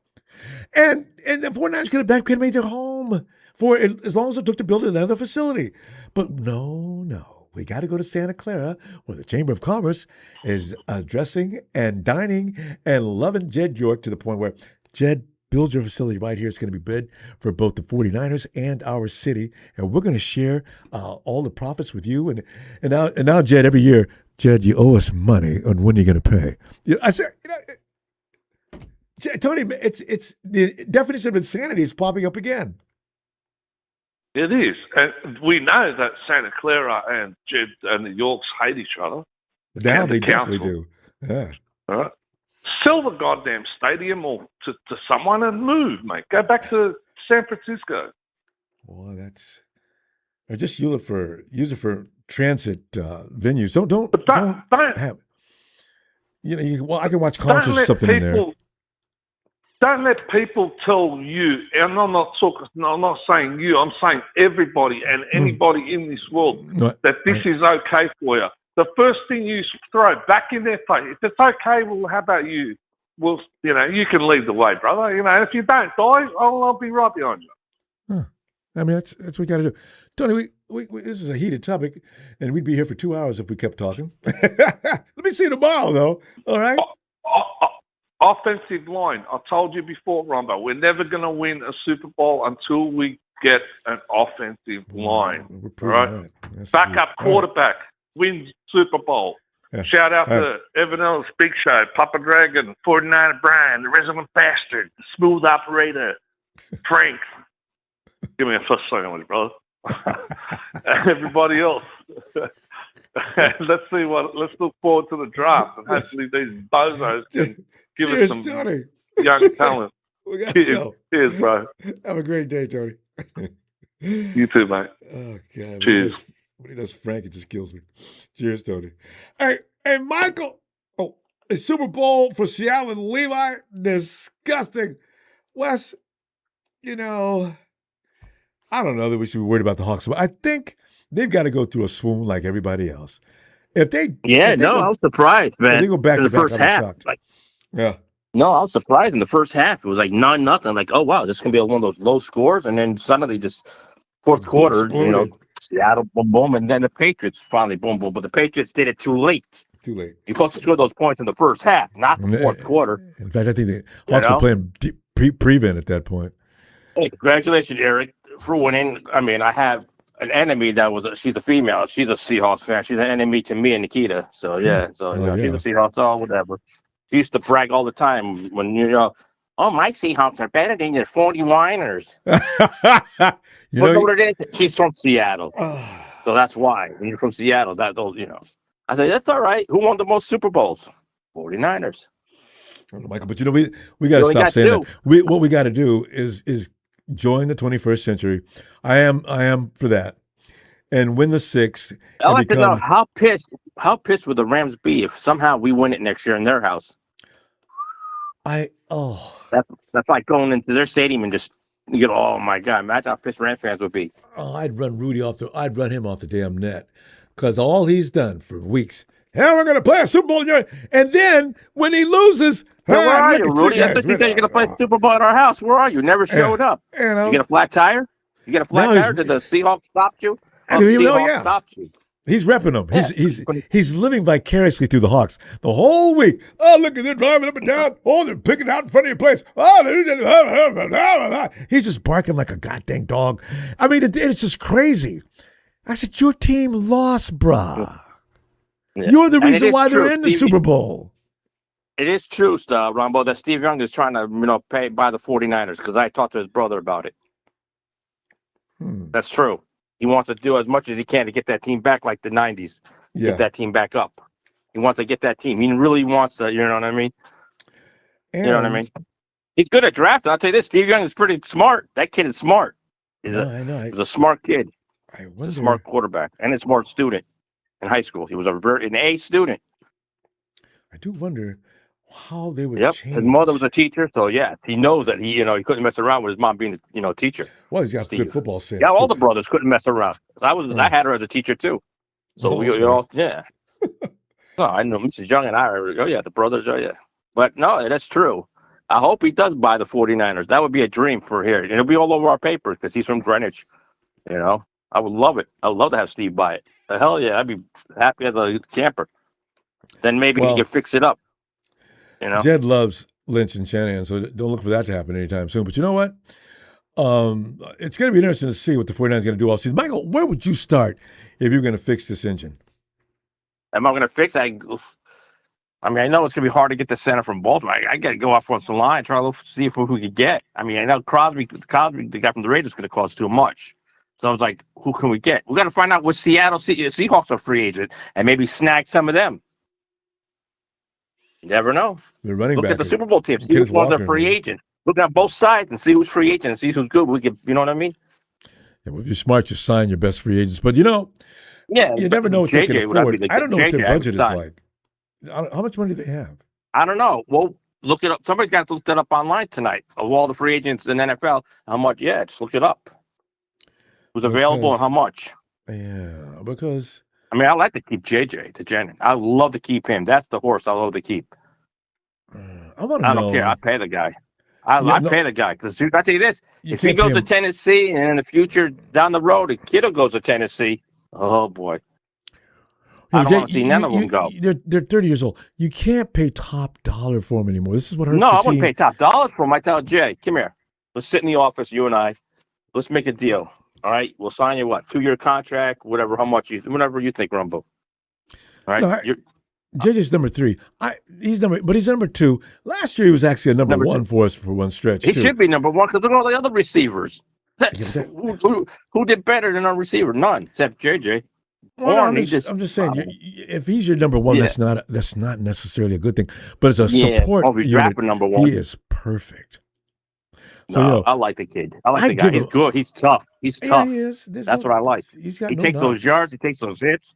and the 49ers could have made their home for it as long as it took to build another facility. But no. We got to go to Santa Clara, where the Chamber of Commerce is dressing and dining and loving Jed York to the point where, Jed, build your facility right here. It's going to be bid for both the 49ers and our city, and we're going to share all the profits with you. And now, Jed, every year, Jed, you owe us money on when you're going to pay. I said, Tony, it's the definition of insanity is popping up again. It is. And we know that Santa Clara and Jed and the Yorks hate each other. Now they definitely do. Yeah. All right. Sell the goddamn stadium or to someone and move, mate. Go back to San Francisco. Well, or just use it for transit venues. Don't have. You know, I can watch concerts or something in there. Don't let people tell you, and I'm not saying you, I'm saying everybody and anybody in this world that this is okay for you. The first thing you throw back in their face, if it's okay, well, how about you? Well, you can lead the way, brother. If you don't die, I'll be right behind you. Huh. I mean, that's what we got to do. Tony, we this is a heated topic, and we'd be here for 2 hours if we kept talking. Let me see you tomorrow, though. All right? Offensive line. I told you before, Ronbo, we're never going to win a Super Bowl until we get an offensive line. All right? Backup quarterback wins Super Bowl. Yeah. Shout out to Evan Ellis, Big Show, Papa Dragon, 49er Brian, the Resident Bastard, the Smooth Operator, Frank. Give me a first sandwich, brother. Everybody else. Let's look forward to the draft, and hopefully these bozos can give us some Tony. young talent. We got to go. Cheers, bro. Have a great day, Tony. You too, mate. Oh, God. Cheers. When he does Frank, it just kills me. Cheers, Tony. Hey, Michael. Oh, the Super Bowl for Seattle and Levi. Disgusting. Wes, I don't know that we should be worried about the Hawks, but I think they've got to go through a swoon like everybody else. I was surprised, man. If they go back in to the first half. shocked. Yeah. No, I was surprised in the first half. It was like 9-0. Like, oh wow, this is gonna be one of those low scores, and then suddenly just fourth quarter, Seattle, boom, boom, and then the Patriots finally, boom, boom. But the Patriots did it too late. You're supposed to score those points in the first half, not the fourth quarter. In fact, I think the Hawks were playing prevent at that point. Hey, congratulations, Eric, for winning. I mean, I have an enemy she's a female. She's a Seahawks fan. She's an enemy to me and Nikita. So, yeah. She's a Seahawks, whatever. She used to brag all the time when, oh, my Seahawks are better than your 49ers. What it is? She's from Seattle. So that's why. When you're from Seattle, that those, I said, that's all right. Who won the most Super Bowls? 49ers. Michael, but we got to stop saying that. What we got to do is join the 21st century. I am for that, and win the 6th. I'd like to know how pissed would the Rams be if somehow we win it next year in their house? That's like going into their stadium and just oh my God, imagine how pissed Rams fans would be. Oh, I'd run him off the damn net, because all he's done for weeks. Hey, we're going to play a Super Bowl, and then when he loses, where are you, Rudy? I think you said you're going to play Super Bowl at our house. Where are you? Never showed up. You get a flat tire? You get a flat tire? Did the Seahawks stop you? Stopped you. He's repping them. He's living vicariously through the Hawks the whole week. Oh, look, they're driving up and down. Oh, they're picking out in front of your place. Oh, he's just barking like a goddamn dog. I mean, it's just crazy. I said, your team lost, brah. Yeah. You're the reason why they're in the Super Bowl. It is true, Ronbo, that Steve Young is trying to buy the 49ers, because I talked to his brother about it. That's true. He wants to do as much as he can to get that team back like the 90s. Get that team back up. He wants to get that team. He really wants to, you know what I mean? You know what I mean? He's good at drafting. I'll tell you this, Steve Young is pretty smart. That kid is smart. He's a smart kid. He's a smart quarterback and a smart student in high school. He was an A student. I do wonder how they would change. His mother was a teacher, so he knows that he couldn't mess around with his mom being a teacher. Well, he's got good football sense. Yeah, all the brothers couldn't mess around. I had her as a teacher too. So we all No, I know Mrs. Young and I are the brothers But no, that's true. I hope he does buy the 49ers. That would be a dream for here. It'll be all over our papers because he's from Greenwich. I would love it. I would love to have Steve buy it. The hell yeah, I'd be happy as a camper. Then maybe he can fix it up. Jed loves Lynch and Shanahan, so don't look for that to happen anytime soon. But you know what? It's going to be interesting to see what the 49ers are going to do all season. Michael, where would you start if you're going to fix this engine? Am I going to fix it? I know it's going to be hard to get the center from Baltimore. I got to go off the line, try to see if we could get. I know Crosby, the guy from the Raiders, is going to cost too much. So I was like, who can we get? We got to find out what Seattle Seahawks are free agent and maybe snag some of them. You never know. The running Look back at the Super Bowl team. See who's on their free agent. Look at both sides and see who's free agent and see who's good. We can, you know what I mean? Yeah, well, if you're smart, you sign your best free agents. But you never know what they can afford. I don't know what their budget is like. How much money do they have? I don't know. Well, look it up. Somebody's got to look that up online tonight. Of all the free agents in NFL, how much? Yeah, just look it up. Who's available and how much? Yeah, because I like to keep JJ to Jennings. I love to keep him. That's the horse I love to keep. I don't care. I pay the guy. I pay the guy because I tell you this: if he goes to Tennessee and in the future down the road, if Kittle goes to Tennessee, oh boy, I don't want to see none of them go. They're 30 years old. You can't pay top dollar for them anymore. This is what hurts. No, I wouldn't pay top dollars for them. I tell Jay, come here. Let's sit in the office, you and I. Let's make a deal. All right, we'll sign you 2-year contract, whatever. How much whatever you think, Ronbo. All right, no, JJ's number 3. He's number 2. Last year he was actually a number 1 for us for one stretch. He should be number 1 because look at all the other receivers. Who did better than our receiver? None except JJ. Well, I'm just saying, if he's your number 1, that's not necessarily a good thing. But as a support unit, number 1. he is perfect. So, I like the kid. I like the guy. He's good. He's tough. He's tough. He is. That's what I like. He takes those yards. He takes those hits.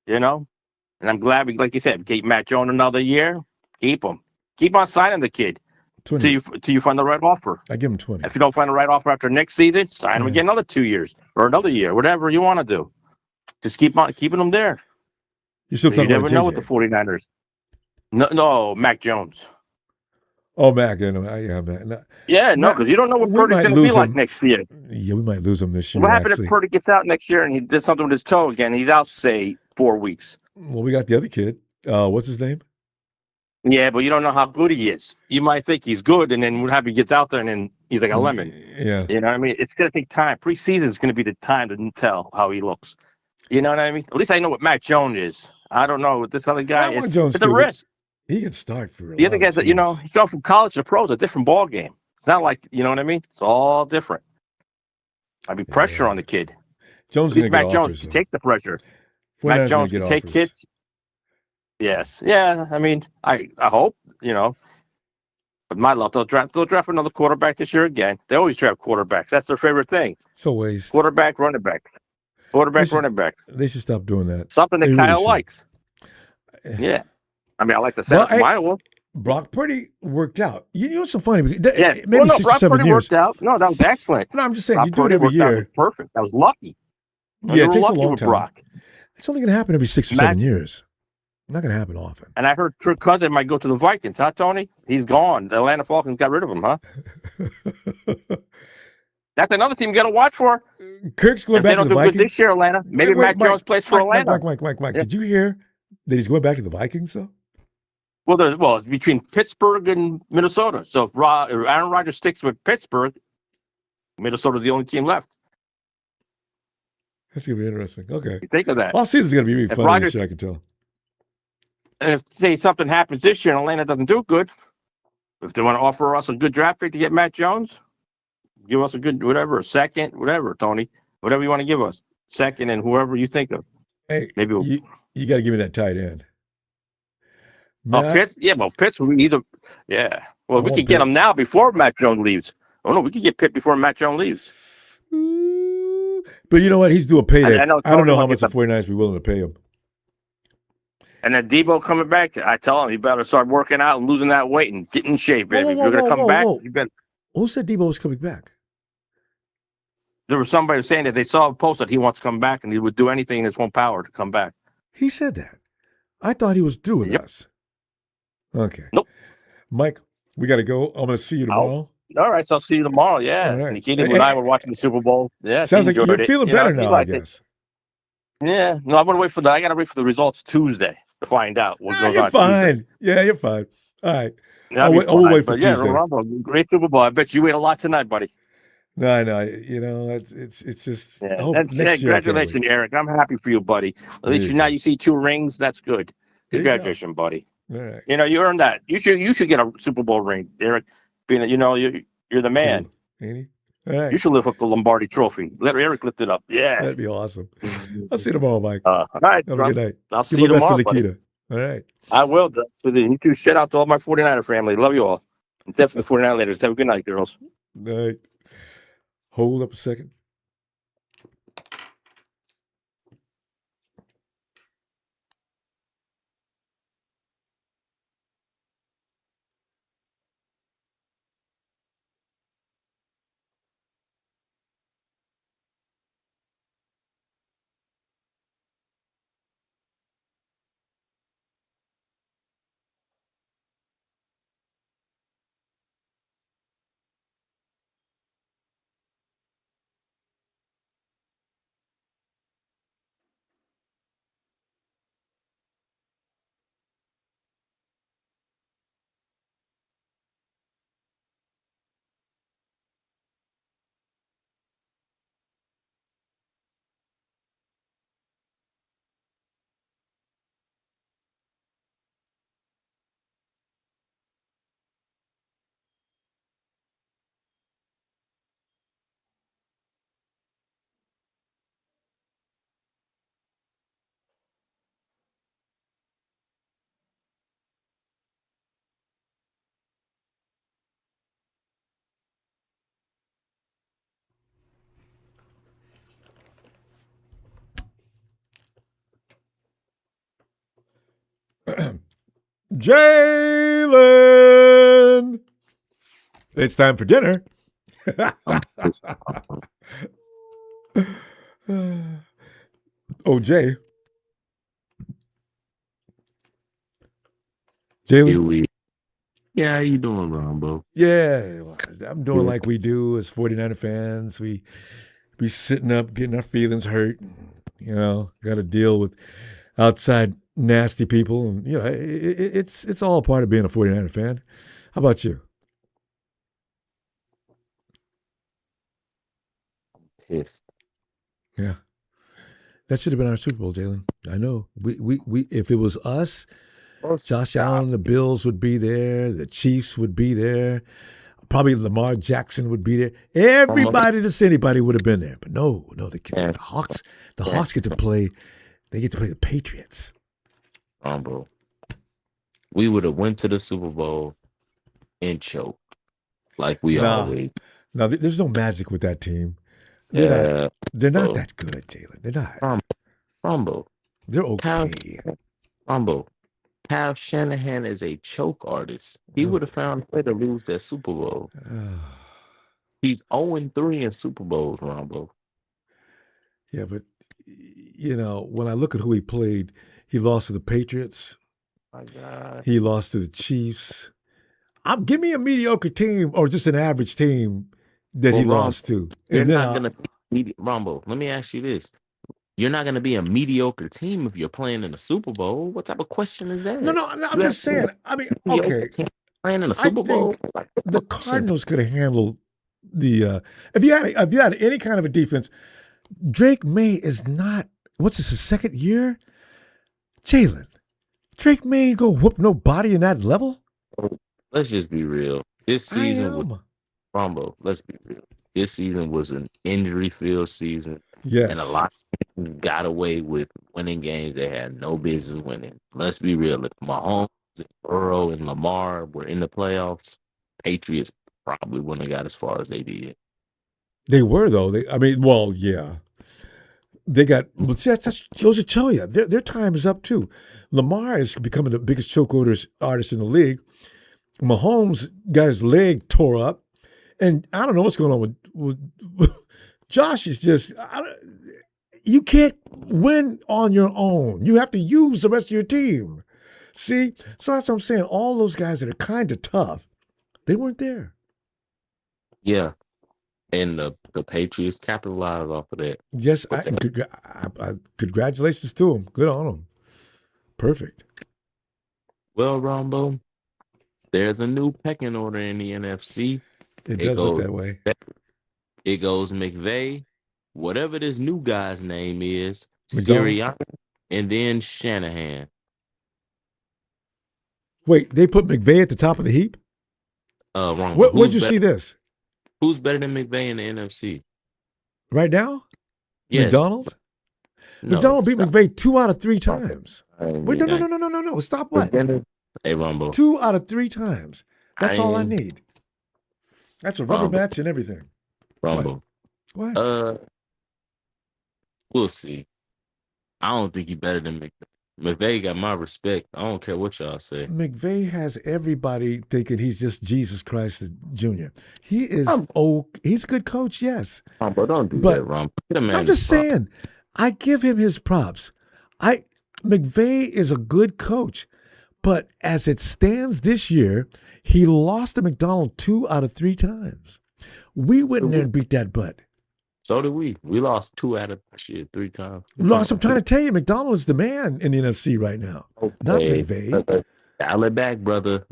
And I'm glad like you said, keep Matt Jones another year. Keep him. Keep on signing the kid till you find the right offer. I give him 20. If you don't find the right offer after next season, sign him again another 2 years or another year, whatever you want to do. Just keep on keeping them there. You never know with the 49ers. No, Mac Jones. Oh, Mac, Mac. Because you don't know what Purdy's going to be like next year. Yeah, we might lose him this year. What happens if Purdy gets out next year and he did something with his toe again? He's out, say, 4 weeks. Well, we got the other kid. What's his name? Yeah, but you don't know how good he is. You might think he's good, and then what happens? He gets out there, and then he's like a lemon. Yeah. You know what I mean? It's going to take time. Preseason is going to be the time to tell how he looks. You know what I mean? At least I know what Mac Jones is. I don't know what this other guy is. It's a risk. He can start for the other guys that, he goes from college to pro is a different ball game. It's not like, you know what I mean? It's all different. I'd be pressure on the kid. Jones At least is going Mac to get Jones offers. can take the pressure. 49ers Mac going Jones to can get take offers. hits. Yes. Yeah. I mean, I hope, but my luck, they'll draft another quarterback this year again. They always draft quarterbacks. That's their favorite thing. So waste. Quarterback, running back. Quarterback, running back. They should stop doing that. Something that They Kyle really should. likes. Yeah. I mean, I like the center from Iowa. Brock Purdy worked out. You know what's so funny? Yeah. Maybe 6 Brock or 7 Purdy years. worked out. No, that was excellent. No, I'm just saying, Brock you do Purdy it every worked out. It year. was perfect. That was lucky. Yeah, it takes a lucky long with time. Brock. It's only going to happen every 6 or 7 years. Not going to happen often. And I heard Kirk Cousins might go to the Vikings, huh, Tony? He's gone. The Atlanta Falcons got rid of him, huh? That's another team you got to watch for. Kirk's going back to the Vikings. If they don't do good this year, Atlanta, maybe Mac Jones plays for Atlanta. Mike. Yeah. Did you hear that he's going back to the Vikings, though? Well, it's between Pittsburgh and Minnesota. So if Aaron Rodgers sticks with Pittsburgh, Minnesota's the only team left. That's going to be interesting. Okay. Think of that. Off-season's going to be really funny this year, I can tell. And if, say, something happens this year and Atlanta doesn't do good, if they want to offer us a good draft pick to get Matt Jones, give us a good whatever, a second, whatever, Tony, whatever you want to give us, second, and whoever you think of. Hey, maybe you got to give me that tight end. Pitts, Pitts. Yeah. Well, we could get him now before Matt Jones leaves. Oh no, we could get Pitt before Matt Jones leaves. But you know what? He's due a payday. I don't know how much the 49ers be willing to pay him. And then Debo coming back, I tell him, you better start working out and losing that weight and get in shape, baby. If you're going to come back, you better. Who said Debo was coming back? There was somebody saying that they saw a post that he wants to come back and he would do anything in his own power to come back. He said that. I thought he was through with us. Okay. Nope. Mike, we got to go. I'm going to see you tomorrow. All right, so I'll see you tomorrow. Yeah. All right. Nikita and I were watching the Super Bowl. Yeah. Sounds like you're feeling better now, I guess. Yeah. No, I got to wait for the results Tuesday to find out what goes you're on. Fine. Tuesday. Yeah, you're fine. All right. Yeah, I'll wait for Tuesday. Ronbo, great Super Bowl. I bet you ate a lot tonight, buddy. No, it's just. Yeah. Next year. Congratulations, Eric. I'm happy for you, buddy. At least now you see 2 rings. That's good. Congratulations, buddy. All right. You earned that. You should get a Super Bowl ring, Eric. Being you're the man. Cool. Ain't he? All right. You should lift up the Lombardi Trophy. Let Eric lift it up. Yeah. That'd be awesome. I'll see you tomorrow, Mike. All right. Have a good night. I'll see you tomorrow, buddy. All right. I will. You too. Shout out to all my 49er family. Love you all. And definitely 49 leaders. Have a good night, girls. Night. Hold up a second. Jalen, it's time for dinner. Jay. Jalen? Yeah, how you doing, Ronbo? Yeah, I'm doing like we do as 49er fans. We be sitting up, getting our feelings hurt. Got to deal with outside nasty people, and it's all a part of being a 49er fan. How about you? Pissed. Yeah, that should have been our Super Bowl, Jalen. I know. We if it was us, Josh Allen, the Bills would be there, the Chiefs would be there, Probably Lamar Jackson would be there. Everybody that's anybody would have been there. But no, the Hawks. The Hawks get to play. They get to play the Patriots. Bro. We would have went to the Super Bowl and choked like we always. No, there's no magic with that team. They're not that good, Jalen. They're not. Rumble. They're okay. Rumble. Kyle Shanahan is a choke artist. He would have found a way to lose that Super Bowl. He's 0-3 in Super Bowls, Ronbo. Yeah, but, when I look at who he played, he lost to the Patriots. My God. He lost to the Chiefs. Give me a mediocre team or just an average team that he lost to. You're not going to – Ronbo, let me ask you this. You're not going to be a mediocre team if you're playing in a Super Bowl. What type of question is that? No, I'm just saying. I mean, okay. Playing in a Super Bowl. The Cardinals could have handled the if you had any kind of a defense. Drake May is not. What's this? His second year? Jalen. Drake May ain't go whoop nobody in that level. Let's just be real. This season was Ronbo. Let's be real. This season was an injury-filled season. Yes. And a lot of people got away with winning games they had no business winning. Let's be real. If Mahomes, Burrow, and Lamar were in the playoffs, Patriots probably wouldn't have got as far as they did. They were, though. Yeah. They got, but that goes to tell you, their time is up, too. Lamar is becoming the biggest choke artist in the league. Mahomes got his leg tore up. And I don't know what's going on with Josh is just, you can't win on your own. You have to use the rest of your team. See? So that's what I'm saying. All those guys that are kind of tough, they weren't there. Yeah. And the Patriots capitalized off of that. Yes, congratulations to them. Good on them. Perfect. Well, Ronbo, there's a new pecking order in the NFC. It does look that way. It goes McVay, whatever this new guy's name is, Sirianni, and then Shanahan. Wait, they put McVay at the top of the heap? Wrong. Where'd you see this? Who's better than McVay in the NFC? Right now? Yes. McDonald? No, McDonald beat McVay 2 out of 3 times. Wait, no. Stop what? Hey, Ronbo. 2 out of 3 times. That's all I need. That's a rubber match and everything. Ronbo. What? We'll see. I don't think he's better than McVay. McVay got my respect. I don't care what y'all say. McVay has everybody thinking he's just Jesus Christ Jr. He is he's a good coach, yes. But don't do that, Ron. I'm just saying, I give him his props. McVay is a good coach, but as it stands this year, he lost to McDonald 2 out of 3 times. We went in there and beat that butt. So did we. We lost 2 out of 3 times. Lost. I'm trying to tell you, McDonald is the man in the NFC right now. Okay. Not McVay. Dial it back, brother.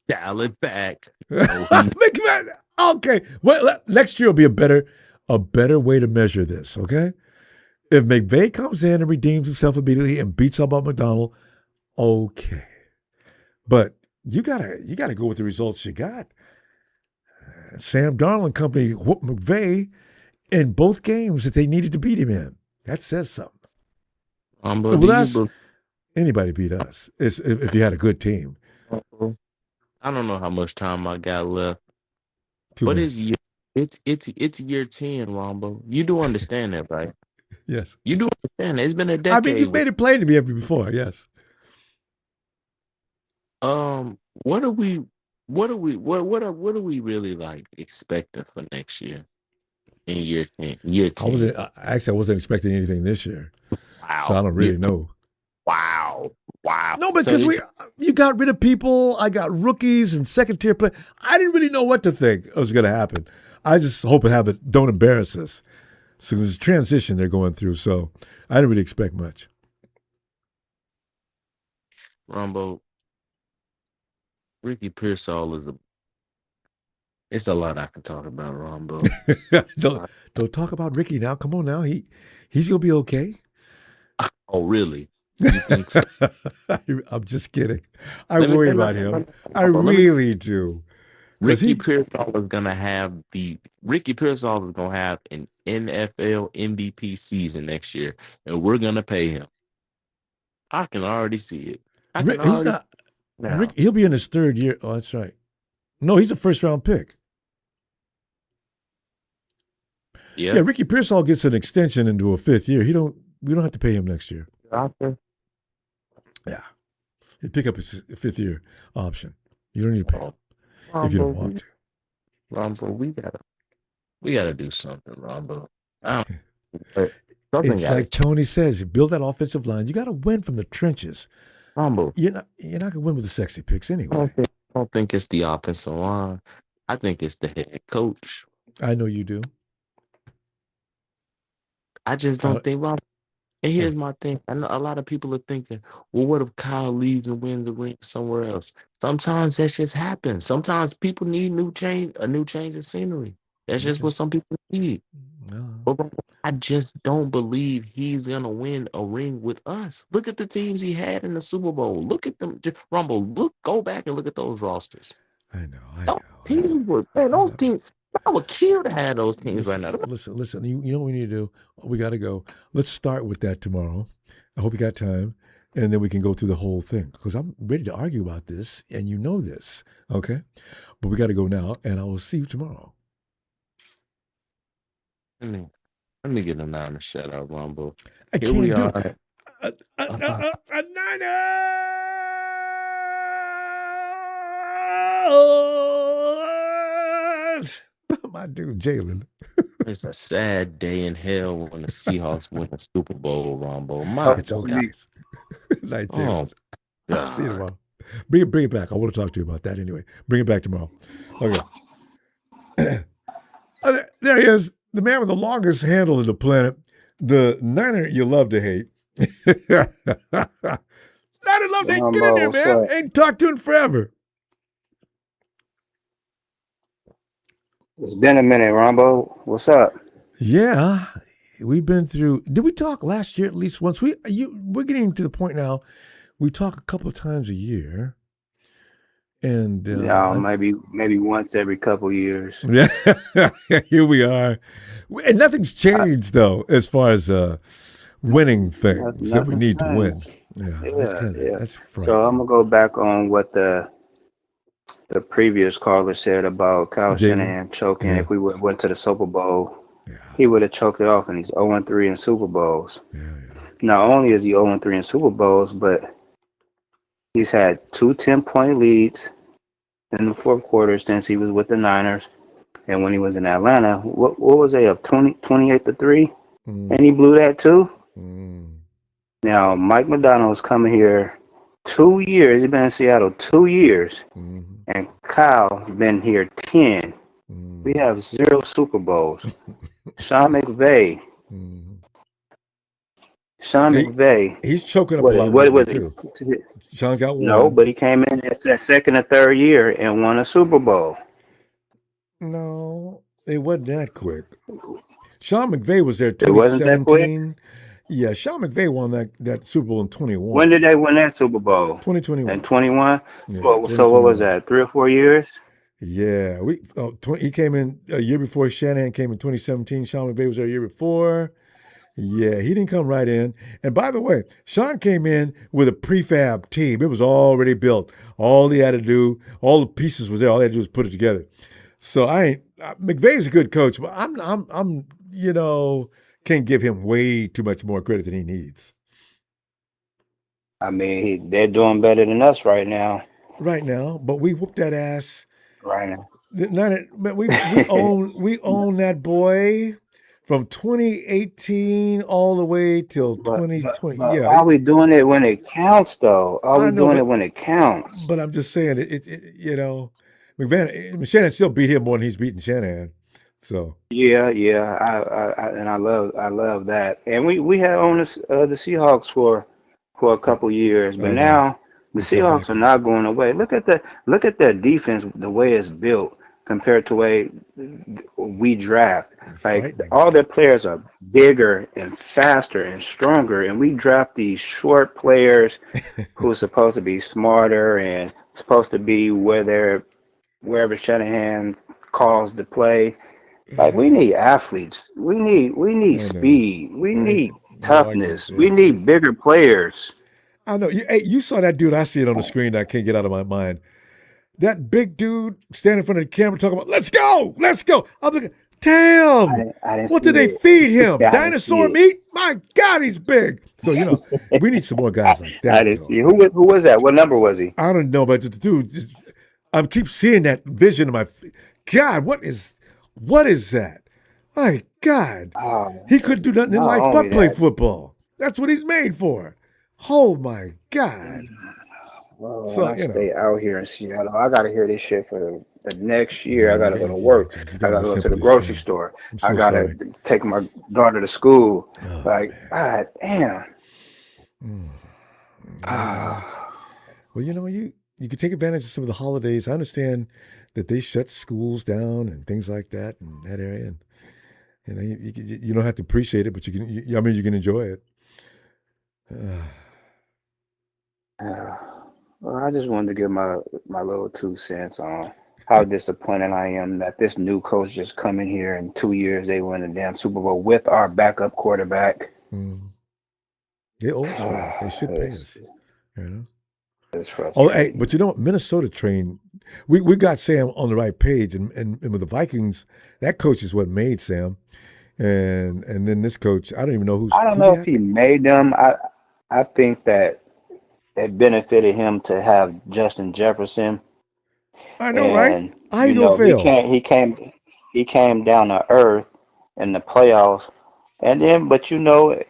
Dial it back. McVay. Okay. Well, next year will be a better way to measure this. Okay. If McVay comes in and redeems himself immediately and beats up on McDonald, okay. But you gotta go with the results you got. Sam Darnold and company whooped McVay in both games that they needed to beat him in. That says something. Anybody beat us if you had a good team. I don't know how much time I got left. 2 minutes. It's year 10, Ronbo. You do understand that, right? Yes. You do understand that. It's been a decade. I mean, you made it plain to me before, yes. What are we really like expecting for next year? In year 10. I wasn't expecting anything this year. Wow. So I don't really know. Wow. No, because you got rid of people. I got rookies and second-tier players. I didn't really know what to think was going to happen. I just hope don't embarrass us. So there's a transition they're going through, so I didn't really expect much. Ronbo, Ricky Pearsall it's a lot I can talk about, Ronbo. Don't talk about Ricky now. Come on now. He's gonna be okay. Oh, really? You think so? I'm just kidding. I worry about him. I really do. Ricky Pearsall is gonna have an NFL MVP season next year, and we're gonna pay him. I can already see it. He's not. Rick, he'll be in his third year. Oh, that's right. No, he's a first-round pick. Yeah. Yeah, Ricky Pearsall gets an extension into a fifth year. We don't have to pay him next year. Yeah. You pick up his fifth year option. You don't need to pay him if you don't want to. Ronbo, we gotta do something, Ronbo. It's like Tony says, you build that offensive line. You got to win from the trenches. Ronbo, you're not gonna win with the sexy picks anyway. I don't think it's the offensive line. I think it's the head coach. I know you do. I just don't think Ronbo. And here's my thing. I know a lot of people are thinking, well, what if Kyle leaves and wins the ring somewhere else? Sometimes that just happens. Sometimes people need a new change of scenery. That's just what some people need. But I just don't believe he's going to win a ring with us. Look at the teams he had in the Super Bowl. Look at them. Rumble, go back and look at those rosters. I know. Those teams, I would kill to have those teams right now. Listen. You know what we need to do? We got to go. Let's start with that tomorrow. I hope you got time. And then we can go through the whole thing. Because I'm ready to argue about this. And you know this. Okay? But we got to go now. And I will see you tomorrow. Let me get a nine to shut out, Ronbo. I Here can't we do are. a Niners. My dude, Jalen. It's a sad day in hell when the Seahawks win the Super Bowl, Ronbo. It's okay. Night, Jalen. God. See you tomorrow. Bring it back. I want to talk to you about that anyway. Bring it back tomorrow. Okay. There he is. The man with the longest handle of the planet. The Niner you love to hate. Niner love to hate. Get in there, man. Ain't talked to him forever. It's been a minute, Ronbo. What's up? Yeah. We've been through. Did we talk last year at least once? We're getting to the point now. We talk a couple of times a year. And maybe once every couple of years. Yeah, here we are, and nothing's changed though as far as winning things that we need to win. That's frightening. So I'm gonna go back on what the previous caller said about Kyle Shanahan choking. If we went to the Super Bowl, he would have choked it off, and he's 0-3 in Super Bowls. Not only is he 0-3 in Super Bowls, but he's had 2 10-point leads in the fourth quarter since he was with the Niners. And when he was in Atlanta, what was they up 28-3? And he blew that too? Now, Mike Macdonald's coming here 2 years. He's been in Seattle 2 years. And Kyle's been here 10. We have 0 Super Bowls. Sean McVay. He's choking up a lot. What was too. Sean's got one. No, but he came in at that second or third year and won a Super Bowl. No, it wasn't that quick. Sean McVay was there 2017. Yeah, Sean McVay won that Super Bowl in 21. When did they win that Super Bowl? 2021. And 21? Yeah, so what was that, 3 or 4 years? Yeah, he came in a year before Shanahan came in 2017. Sean McVay was there a year before. Yeah, he didn't come right in. And by the way, Sean came in with a prefab team. It was already built. All he had to do, all the pieces was there. All he had to do was put it together. So McVay's a good coach, but I'm can't give him way too much more credit than he needs. I mean, they're doing better than us right now. Right now, but we whooped that ass. Right now. We own that boy. From 2018 all the way till 2020. But are we doing it when it counts, though? Are we doing it when it counts? But I'm just saying, Shanahan still beat him more than he's beaten Shanahan. So yeah, I love that. And we had owned the Seahawks for a couple years, but now the Seahawks are not going away. Look at their defense, the way it's built compared to the way we draft. Like all their players are bigger and faster and stronger, and we draft these short players who are supposed to be smarter and supposed to be where they're wherever Shanahan calls the play. Like we need athletes. We need speed. We need toughness. We need bigger players. I know. You saw that dude. I see it on the screen. I can't get out of my mind. That big dude standing in front of the camera talking about, let's go. I'm looking, damn. I didn't What see did they it. feed him? Yeah, I didn't Dinosaur see it. meat? My God, he's big. So, we need some more guys like that. I didn't see it. Who was that? What number was he? I don't know, but the dude, I keep seeing that vision in my, God, what is that? My God. He couldn't do nothing in life but play football. That's what he's made for. Oh, my God. Well, So, when I stay out here in Seattle, I got to hear this shit for the next year. I got to go to work. I got to go to the grocery store. I got to take my daughter to school. God damn. Well, you can take advantage of some of the holidays. I understand that they shut schools down and things like that in that area, and you don't have to appreciate it, but you can enjoy it. Well, I just wanted to give my little 2 cents on how disappointed I am that this new coach just come in here in 2 years they win a damn Super Bowl with our backup quarterback. They always fail. They should pay us. It's frustrating. Oh, hey, but you know what? Minnesota trained. We got Sam on the right page, and with the Vikings, that coach is what made Sam, and then this coach, I don't even know who's. I don't know if he made them. I think that it benefited him to have Justin Jefferson. I know, right? How you gonna fail? He came down to earth in the playoffs, and then but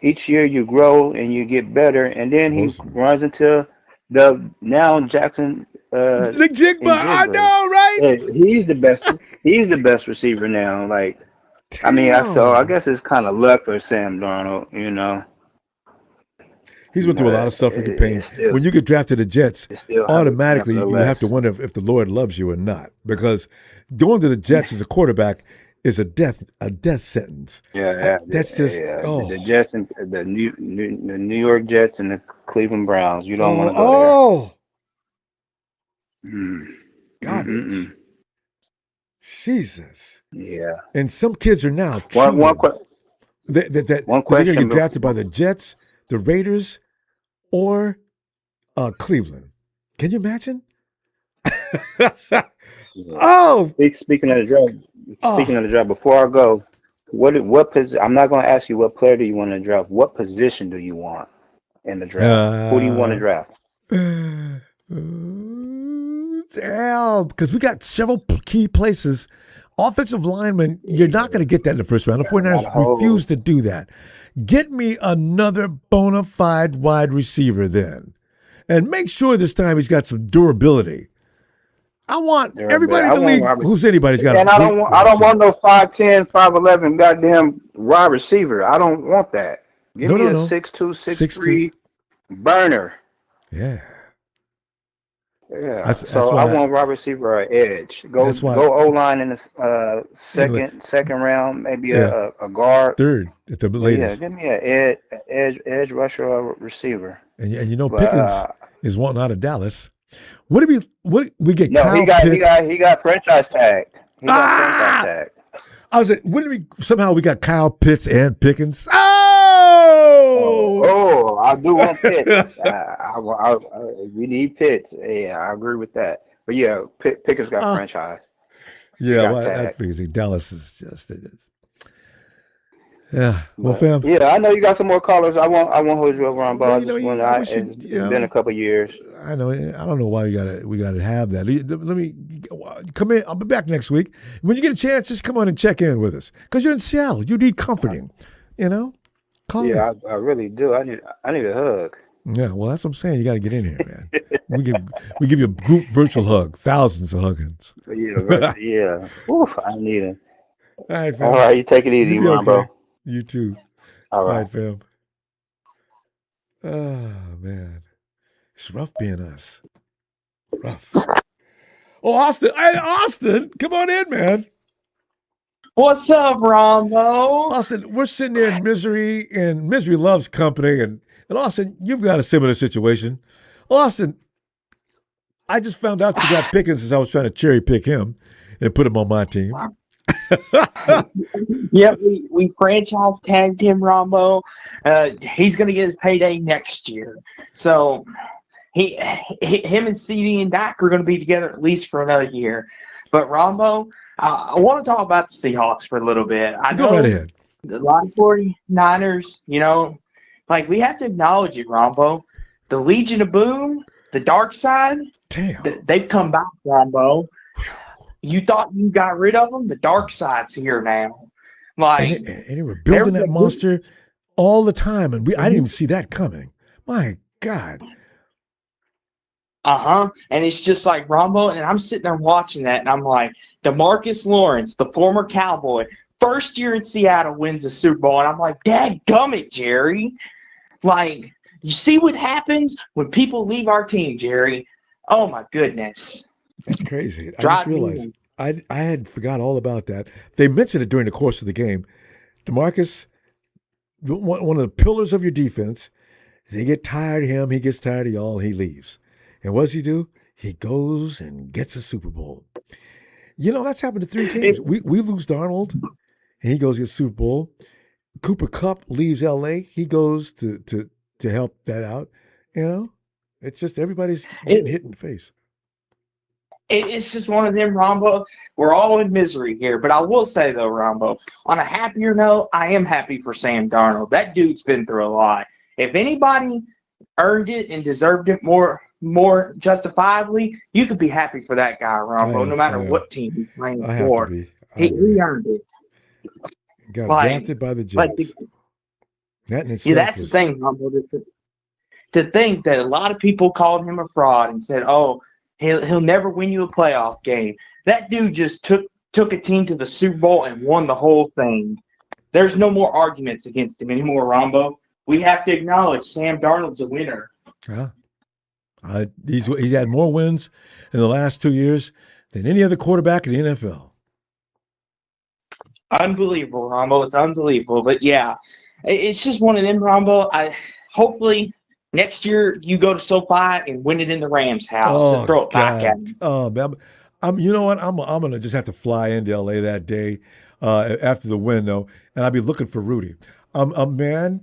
each year you grow and you get better, and then he runs into now Jackson. The Jigba, I know, right? He's the best. He's the best receiver now. Like, I guess it's kind of luck for Sam Darnold. He's went through a lot of suffering and pain. When you get drafted to the Jets, automatically you have to wonder if the Lord loves you or not, because going to the Jets as a quarterback is a death sentence. That's just the Jets and the New York Jets and the Cleveland Browns. You don't want to go there. Garbage. Jesus. Yeah. And some kids are now one question. They're going to get drafted by the Jets, the Raiders, or Cleveland. Can you imagine? Speaking of the draft, before I go, what position? I'm not going to ask you what player do you want to draft. What position do you want in the draft? Who do you want to draft? Damn, because we got several key places. Offensive lineman, you're not going to get that in the first round. The 49ers refuse to do that. Get me another bona fide wide receiver then. And make sure this time he's got some durability. I want everybody in the league who's anybody's got. And I don't want no 5'10", 5'11" goddamn wide receiver. I don't want that. Give me a 6'2", 6'3" burner. Yeah. Yeah. I want wide receiver or edge. Go O-line in the second round, maybe a guard. Third at the latest. Yeah, give me an edge rusher or receiver. And Pickens is wanting out of Dallas. What we get? No, Kyle Pitts. he got franchise tag. Franchise tag. I was like, somehow we got Kyle Pitts and Pickens. Oh, I do want Pitts. We need Pitts. Yeah, I agree with that. But yeah, Pickens got franchise. Yeah, I figure Dallas is just it is. Yeah, well, fam. Yeah, I know you got some more callers. I won't hold you over on ball. It's been a couple years. I know. I don't know why we gotta have that. Let me come in. I'll be back next week. When you get a chance, just come on and check in with us because you're in Seattle. You need comforting. Call me. I really do. I need a hug. Yeah, well, that's what I'm saying. You got to get in here, man. we give you a group virtual hug, thousands of huggings. Yeah. Oof, I need it. All right, fam. All right, you take it easy, Ronbo. Okay. You too. All right, fam. Oh, man. It's rough being us. Rough. Oh, Austin. Hey, Austin, come on in, man. What's up, Ronbo? Austin, we're sitting there in misery, and misery loves company. And Austin, you've got a similar situation. Austin, I just found out you got Pickens as I was trying to cherry pick him and put him on my team. Yeah, we franchise tagged him, Ronbo. He's going to get his payday next year. So him and CD and Dak are going to be together at least for another year. But Ronbo, I want to talk about the Seahawks for a little bit. I Go know right ahead. a lot of 49ers, like we have to acknowledge it, Ronbo. The Legion of Boom, the dark side, they've come back, Ronbo. You thought you got rid of them? The dark side's here now. Like, and they were building that monster all the time, and I didn't even see that coming. My God. And it's just like Ronbo, and I'm sitting there watching that, and I'm like, DeMarcus Lawrence, the former Cowboy, first year in Seattle wins the Super Bowl, and I'm like, dadgummit, Jerry. Like, you see what happens when people leave our team, Jerry? Oh my goodness. That's crazy. I just realized I had forgot all about that. They mentioned it during the course of the game. DeMarcus, one of the pillars of your defense, they get tired of him, he gets tired of y'all, and he leaves. And what does he do? He goes and gets a Super Bowl. That's happened to 3 teams. We lose Darnold, and he goes and gets Super Bowl. Cooper Kupp leaves L.A. He goes to help that out. It's just everybody's getting hit in the face. It's just one of them, Ronbo. We're all in misery here. But I will say, though, Ronbo, on a happier note, I am happy for Sam Darnold. That dude's been through a lot. If anybody earned it and deserved it more justifiably, you could be happy for that guy, Ronbo, no matter what team he's playing for. He earned it. Got drafted by the Jets. That in itself that's the thing, Ronbo. To think that a lot of people called him a fraud and said, oh, he'll never win you a playoff game. That dude just took a team to the Super Bowl and won the whole thing. There's no more arguments against him anymore, Ronbo. We have to acknowledge Sam Darnold's a winner. Yeah. He's had more wins in the last 2 years than any other quarterback in the NFL. Unbelievable, Ronbo. It's unbelievable. But, yeah, it's just one of them, Ronbo. Hopefully next year you go to SoFi and win it in the Rams' house and throw it back at him. Oh, man. You know what? I'm going to just have to fly into L.A. that day after the win, though, and I'll be looking for Rudy. Man,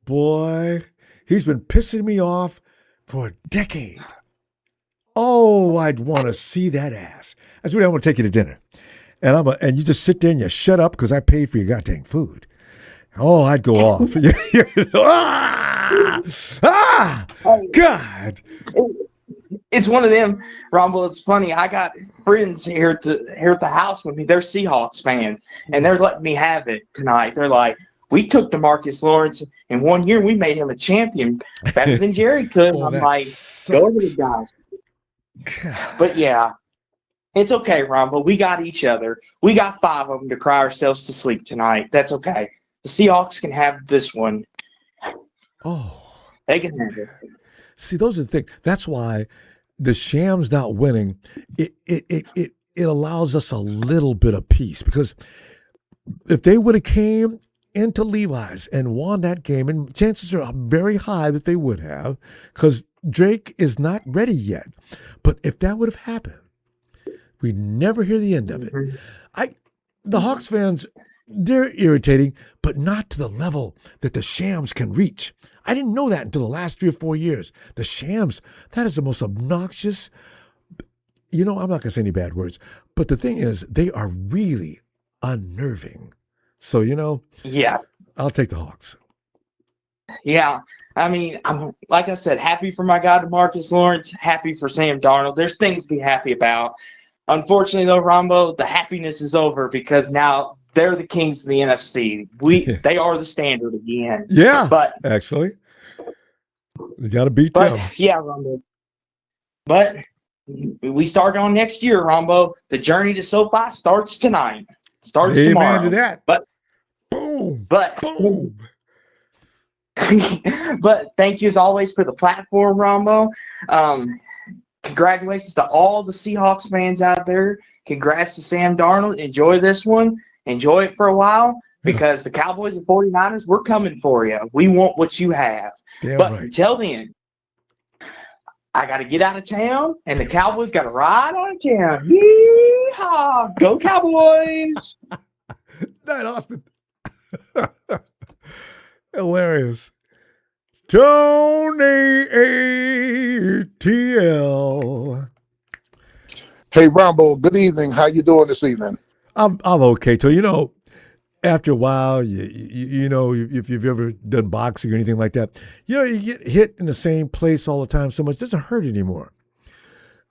boy, he's been pissing me off for a decade. Oh, I'd want to see that ass. That's what I want to take you to dinner. And you just sit there and you shut up because I paid for your goddamn food. Oh, I'd go off. God. It's one of them, Ronbo. It's funny. I got friends here at the house with me. They're Seahawks fans, and they're letting me have it tonight. They're like, we took DeMarcus Lawrence, and 1 year we made him a champion better than Jerry could. And I'm like, go to the guys. But, yeah, it's okay, Ronbo. We got each other. We got 5 of them to cry ourselves to sleep tonight. That's okay. The Seahawks can have this one. Oh. They can have it. See, those are the things. That's why the Shams not winning, it allows us a little bit of peace. Because if they would have came into Levi's and won that game, and chances are very high that they would have, because Drake is not ready yet. But if that would have happened, we'd never hear the end of it. The Hawks fans, they're irritating, but not to the level that the Shams can reach. I didn't know that until the last 3 or 4 years. The Shams, that is the most obnoxious. I'm not going to say any bad words, but the thing is, they are really unnerving. So, yeah, I'll take the Hawks. Yeah, I mean, I'm like I said, happy for my guy DeMarcus Lawrence, happy for Sam Darnold. There's things to be happy about. Unfortunately, though, Ronbo, the happiness is over because now they're the kings of the NFC. They are the standard again. Yeah, but actually, you got to beat them. Yeah, Ronbo. But we start on next year, Ronbo. The journey to SoFi starts tonight. Starts tomorrow. Amen to that. But boom. But thank you as always for the platform, Ronbo. Congratulations to all the Seahawks fans out there. Congrats to Sam Darnold. Enjoy this one. Enjoy it for a while because the Cowboys and 49ers, we're coming for you. We want what you have. Damn but right. until then, I got to get out of town, and the Cowboys got to ride on town. Yeehaw! Go Cowboys! Not Austin. Hilarious. Tony ATL. Hey, Ronbo, good evening. How you doing this evening? I'm okay, Tony. After a while, you know, if you've ever done boxing or anything like that, you get hit in the same place all the time so much, it doesn't hurt anymore.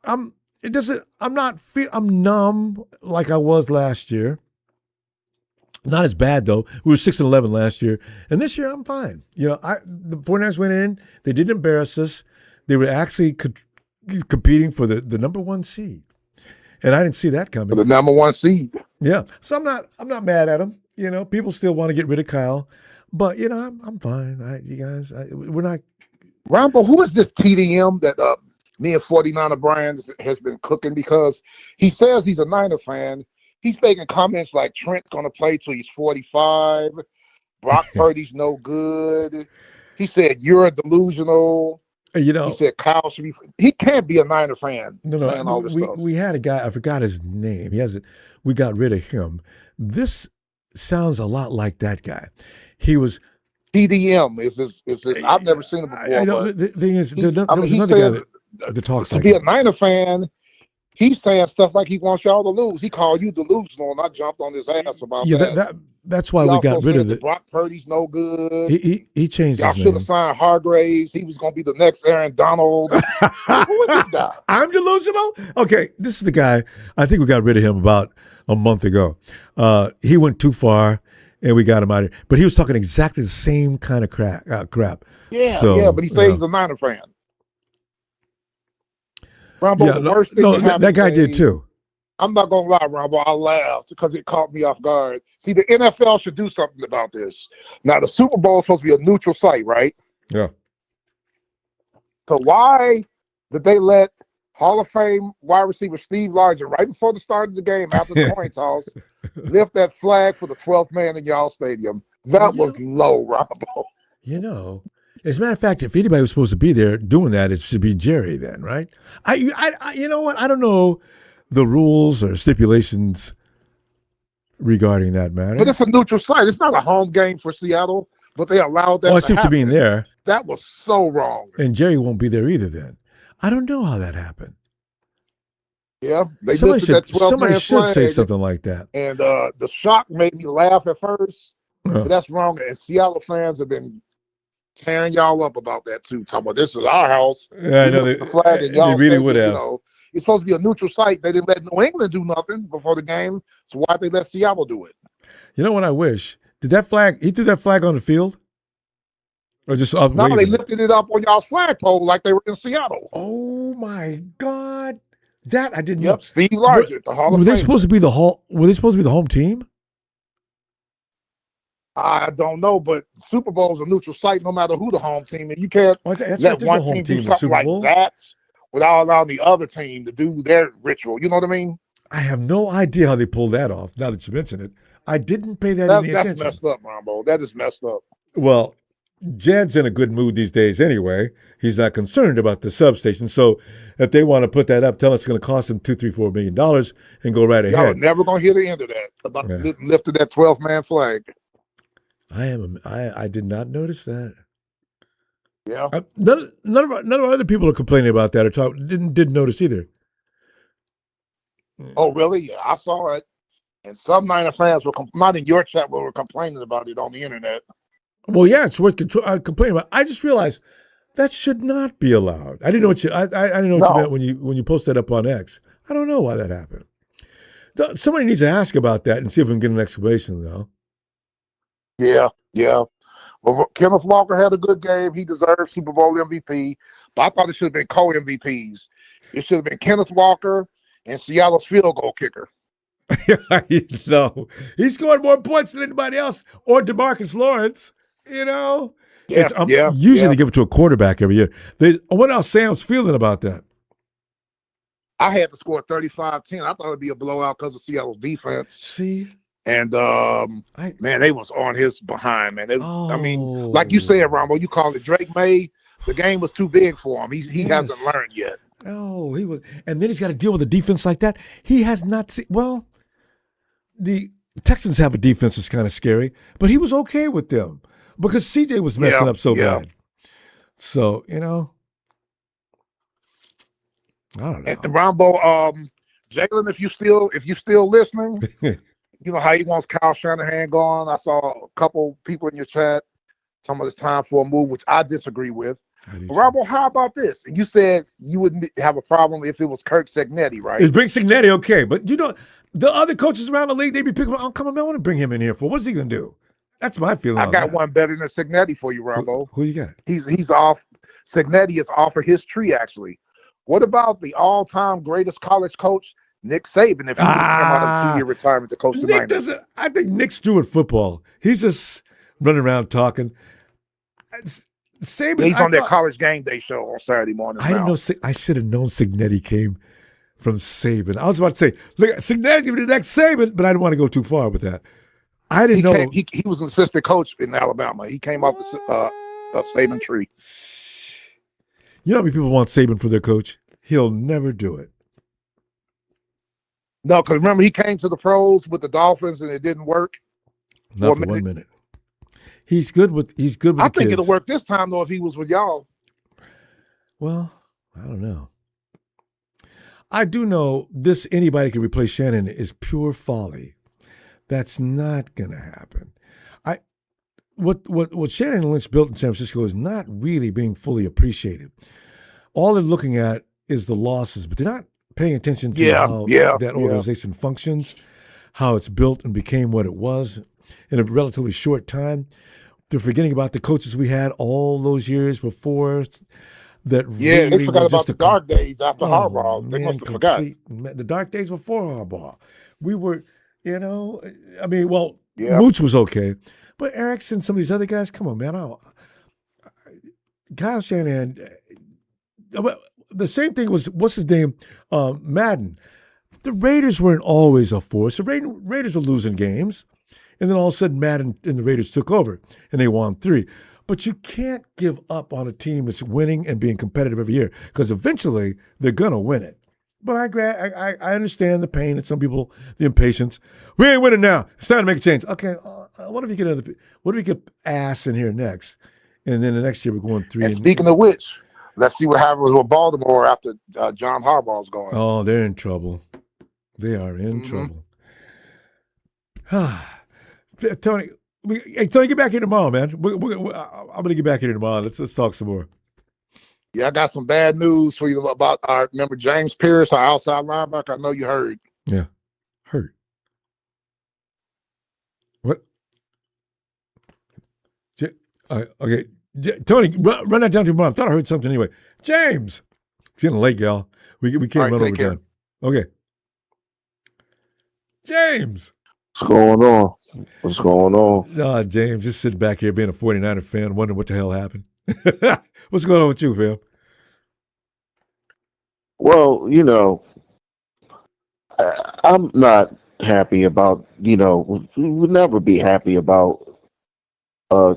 I'm numb like I was last year. Not as bad though. We were 6-11 last year, and this year I'm fine. The 49ers went in. They didn't embarrass us. They were actually competing for the number one seed, and I didn't see that coming. For the number one seed. Yeah, so I'm not mad at them. People still want to get rid of Kyle, but I'm fine. We're not. Ronbo, who is this TDM that me and 49er Brian has been cooking, because he says he's a Niner fan. He's making comments like Trent's going to play till he's 45. Brock Purdy's no good. He said you're delusional. He said Kyle should be. He can't be a Niner fan. Saying all this stuff. We had a guy. I forgot his name. We got rid of him. This sounds a lot like that guy. He was. TDM is this? I've never seen him before. I know. The thing is, there was another guy that talks like to be a Niner fan. He's saying stuff like he wants y'all to lose. He called you delusional, and I jumped on his ass about that. That's why we got rid of it. Brock Purdy's no good. He changed y'all his name. Should have signed Hargraves. He was going to be the next Aaron Donald. Who is this guy? I'm delusional? Okay, this is the guy. I think we got rid of him about a month ago. He went too far, and we got him out of here. But he was talking exactly the same kind of crap. Yeah, but he says he's a Niner fan. Ronbo, the worst thing that guy did too. I'm not gonna lie, Ronbo. I laughed because it caught me off guard. See, the NFL should do something about this. Now, the Super Bowl is supposed to be a neutral site, right? Yeah. So why did they let Hall of Fame wide receiver Steve Largent, right before the start of the game, after the coin toss, lift that flag for the 12th man in y'all stadium? That was low, Ronbo. As a matter of fact, if anybody was supposed to be there doing that, it should be Jerry then, right? You know what? I don't know the rules or stipulations regarding that matter. But it's a neutral site. It's not a home game for Seattle, but they allowed that. I see what you mean there. That was so wrong. And Jerry won't be there either then. I don't know how that happened. Yeah, somebody should say something like that. And the shock made me laugh at first, but that's wrong. And Seattle fans have been tearing y'all up about that too. Talking about this is our house. Yeah, I know the flag and y'all really would have. It's supposed to be a neutral site. They didn't let New England do nothing before the game, so why'd they let Seattle do it? You know what I wish? Did that flag? He threw that flag on the field, or just up? No, they lifted it up on y'all's flagpole like they were in Seattle. Oh my God, that I didn't know. Steve Largent, the Hall of Fame. Were they supposed to be the home team? I don't know, but Super Bowl is a neutral site no matter who the home team is. You can't let one team do something like that without allowing the other team to do their ritual. You know what I mean? I have no idea how they pulled that off, now that you mention it. I didn't pay that any attention. That's messed up, Ronbo. That is messed up. Well, Jed's in a good mood these days anyway. He's not concerned about the substation. So if they want to put that up, tell us it's going to cost them $2, $3, $4 million and go right ahead. Y'all are never going to hear the end of that, about lifting that 12-man flag. I did not notice that. Yeah. None of our other people are complaining about that or didn't notice either. Oh, really? Yeah, I saw it. And some Niner fans were not in your chat, but were complaining about it on the internet. Well, yeah, it's worth complaining about. I just realized that should not be allowed. I didn't know what you. I didn't know what you meant when you posted that up on X. I don't know why that happened. Somebody needs to ask about that and see if we can get an explanation, though. Yeah. Well, Kenneth Walker had a good game. He deserved Super Bowl MVP. But I thought it should have been co-MVPs. It should have been Kenneth Walker and Seattle's field goal kicker. No, he scored more points than anybody else, or DeMarcus Lawrence. Usually they give it to a quarterback every year. What else Sam's feeling about that? I had to score 35-10. I thought it would be a blowout because of Seattle's defense. See? And, man, they was on his behind, man. I mean, like you said, Ronbo, you call it Drake May. The game was too big for him. He hasn't Yes. learned yet. No, he was, and then he's got to deal with a defense like that. He has not seen. Well, the Texans have a defense that's kind of scary, but he was okay with them because CJ was messing up so bad. So I don't know. And Ronbo, Jalen, if you still listening, you know how he wants Kyle Shanahan gone. I saw a couple people in your chat talking about it's time for a move, which I disagree with. But Ronbo, how about this? And you said you wouldn't have a problem if it was Kirk Cignetti, right? It's bring Cignetti, okay, but the other coaches around the league, they'd be picking. Oh, come on, man, I want to bring him in here for. What's he gonna do? That's my feeling. I got one better than Cignetti for you, Ronbo. Who you got? He's off. Cignetti is off of his tree, actually. What about the all-time greatest college coach, Nick Saban, if he came out of a 2-year retirement to coach the Niners? I think Nick's through at football. He's just running around talking. Saban, He's on that college game day show on Saturday morning. I didn't know. I should have known Cignetti came from Saban. I was about to say, look, Cignetti's gonna be the next Saban, but I didn't want to go too far with that. I didn't know he was an assistant coach in Alabama. He came off the Saban tree. You know how many people want Saban for their coach? He'll never do it. No, because remember he came to the pros with the Dolphins and it didn't work. Not for 1 minute. He's good with I think kids. it'll work this time though if he was with y'all. Well, I don't know. I do know anybody can replace Shannon is pure folly. That's not gonna happen. What Shannon and Lynch built in San Francisco is not really being fully appreciated. All they're looking at is the losses, but they're not paying attention to how that organization functions, how it's built and became what it was in a relatively short time. They're forgetting about the coaches we had all those years before. That they forgot about the dark days after Harbaugh. They must have forgot. The dark days before Harbaugh. We were, Mooch was okay. But Erickson, some of these other guys, come on, man. Kyle Shanahan, the same thing was, what's his name? Madden. The Raiders weren't always a force. The Raiders were losing games. And then all of a sudden, Madden and the Raiders took over, and they won 3. But you can't give up on a team that's winning and being competitive every year because eventually they're going to win it. But I understand the pain and some people, the impatience. We ain't winning now. It's time to make a change. Okay, what if you get ass in here next? And then the next year we're going 3. And speaking of which, let's see what happens with Baltimore after John Harbaugh's going. Oh, they're in trouble. They are in trouble. Tony, get back here tomorrow, man. I'm going to get back here tomorrow. Let's talk some more. Yeah, I got some bad news for you about remember James Pierce, our outside linebacker? I know you heard. Yeah, heard. What? Okay. Tony, run that down to tomorrow. I thought I heard something anyway. James! It's getting late, y'all. We can't run over time. Okay. James! What's going on? James, just sitting back here being a 49er fan, wondering what the hell happened. What's going on with you, fam? Well, I'm not happy about, we would never be happy about a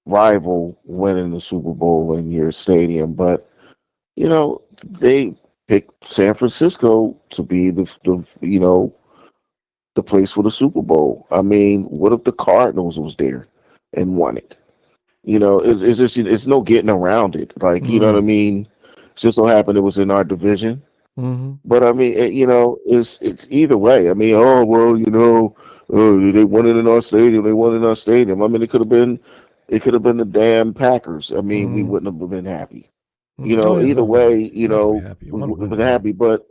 rival winning the Super Bowl in your stadium. But, they picked San Francisco to be the place for the Super Bowl. I mean, what if the Cardinals was there and won it? It's just, it's no getting around it. Like, you know what I mean? It just so happened it was in our division. Mm-hmm. But I mean, it's either way. I mean, they won it in our stadium. They won in our stadium. I mean, it could have been the damn Packers. I mean, we wouldn't have been happy. Either way, we would have been happy. But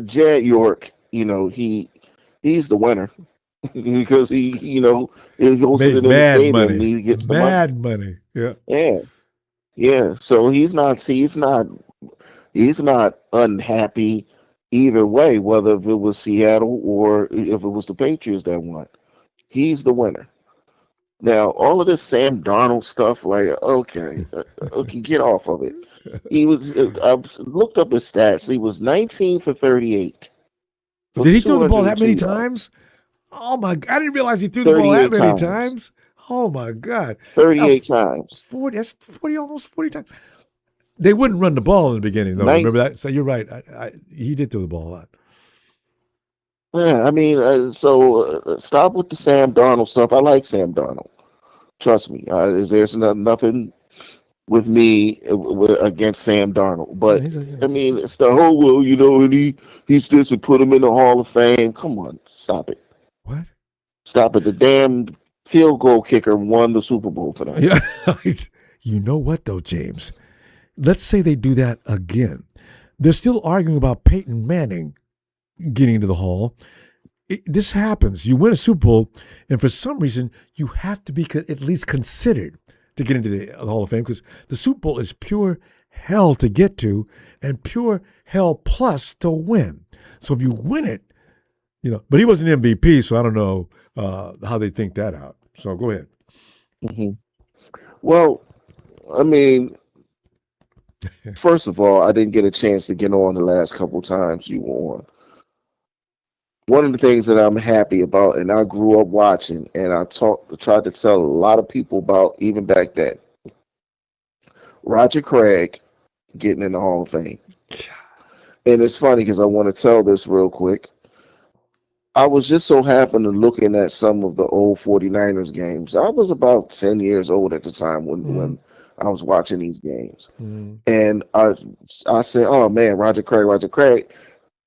Jed York, he's the winner. Because he goes to the stadium money. And he gets the mad money. Yeah. So he's not unhappy either way, whether if it was Seattle or if it was the Patriots that won. He's the winner. Now, all of this Sam Darnold stuff, like, okay, get off of it. I've looked up his stats. He was 19 for 38. Did he throw the ball that many times? Oh my! I didn't realize he threw the ball that many times. Oh my God. 38 times. 40, that's 40, almost 40 times. They wouldn't run the ball in the beginning, though. Nice. Remember that? So you're right. He did throw the ball a lot. Yeah, I mean, stop with the Sam Darnold stuff. I like Sam Darnold. Trust me. There's nothing with me against Sam Darnold. But, I mean, it's the whole, well, you know, and he's this and put him in the Hall of Fame. Come on. Stop it. What? Stop it. The damn field goal kicker won the Super Bowl for them. Yeah. You know what, though, James? Let's say they do that again. They're still arguing about Peyton Manning getting into the Hall. This happens. You win a Super Bowl, and for some reason, you have to be at least considered to get into the Hall of Fame because the Super Bowl is pure hell to get to and pure hell plus to win. So if you win it, you know, but he wasn't MVP, so I don't know how they think that out. So go ahead. Mm-hmm. Well, I mean, first of all, I didn't get a chance to get on the last couple times you were on. One of the things that I'm happy about, and I grew up watching, and I tried to tell a lot of people about even back then, Roger Craig getting in the Hall of Fame. And it's funny because I want to tell this real quick. I was just so happened to looking at some of the old 49ers games. I was about 10 years old at the time when I was watching these games. And I said, oh man, Roger Craig.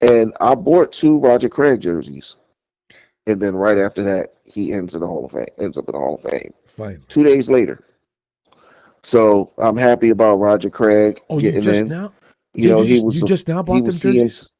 And I bought 2 Roger Craig jerseys. And then right after that, he ends up in the Hall of Fame. Fine. 2 days later. So I'm happy about Roger Craig getting you just in. now? You just now bought them jerseys?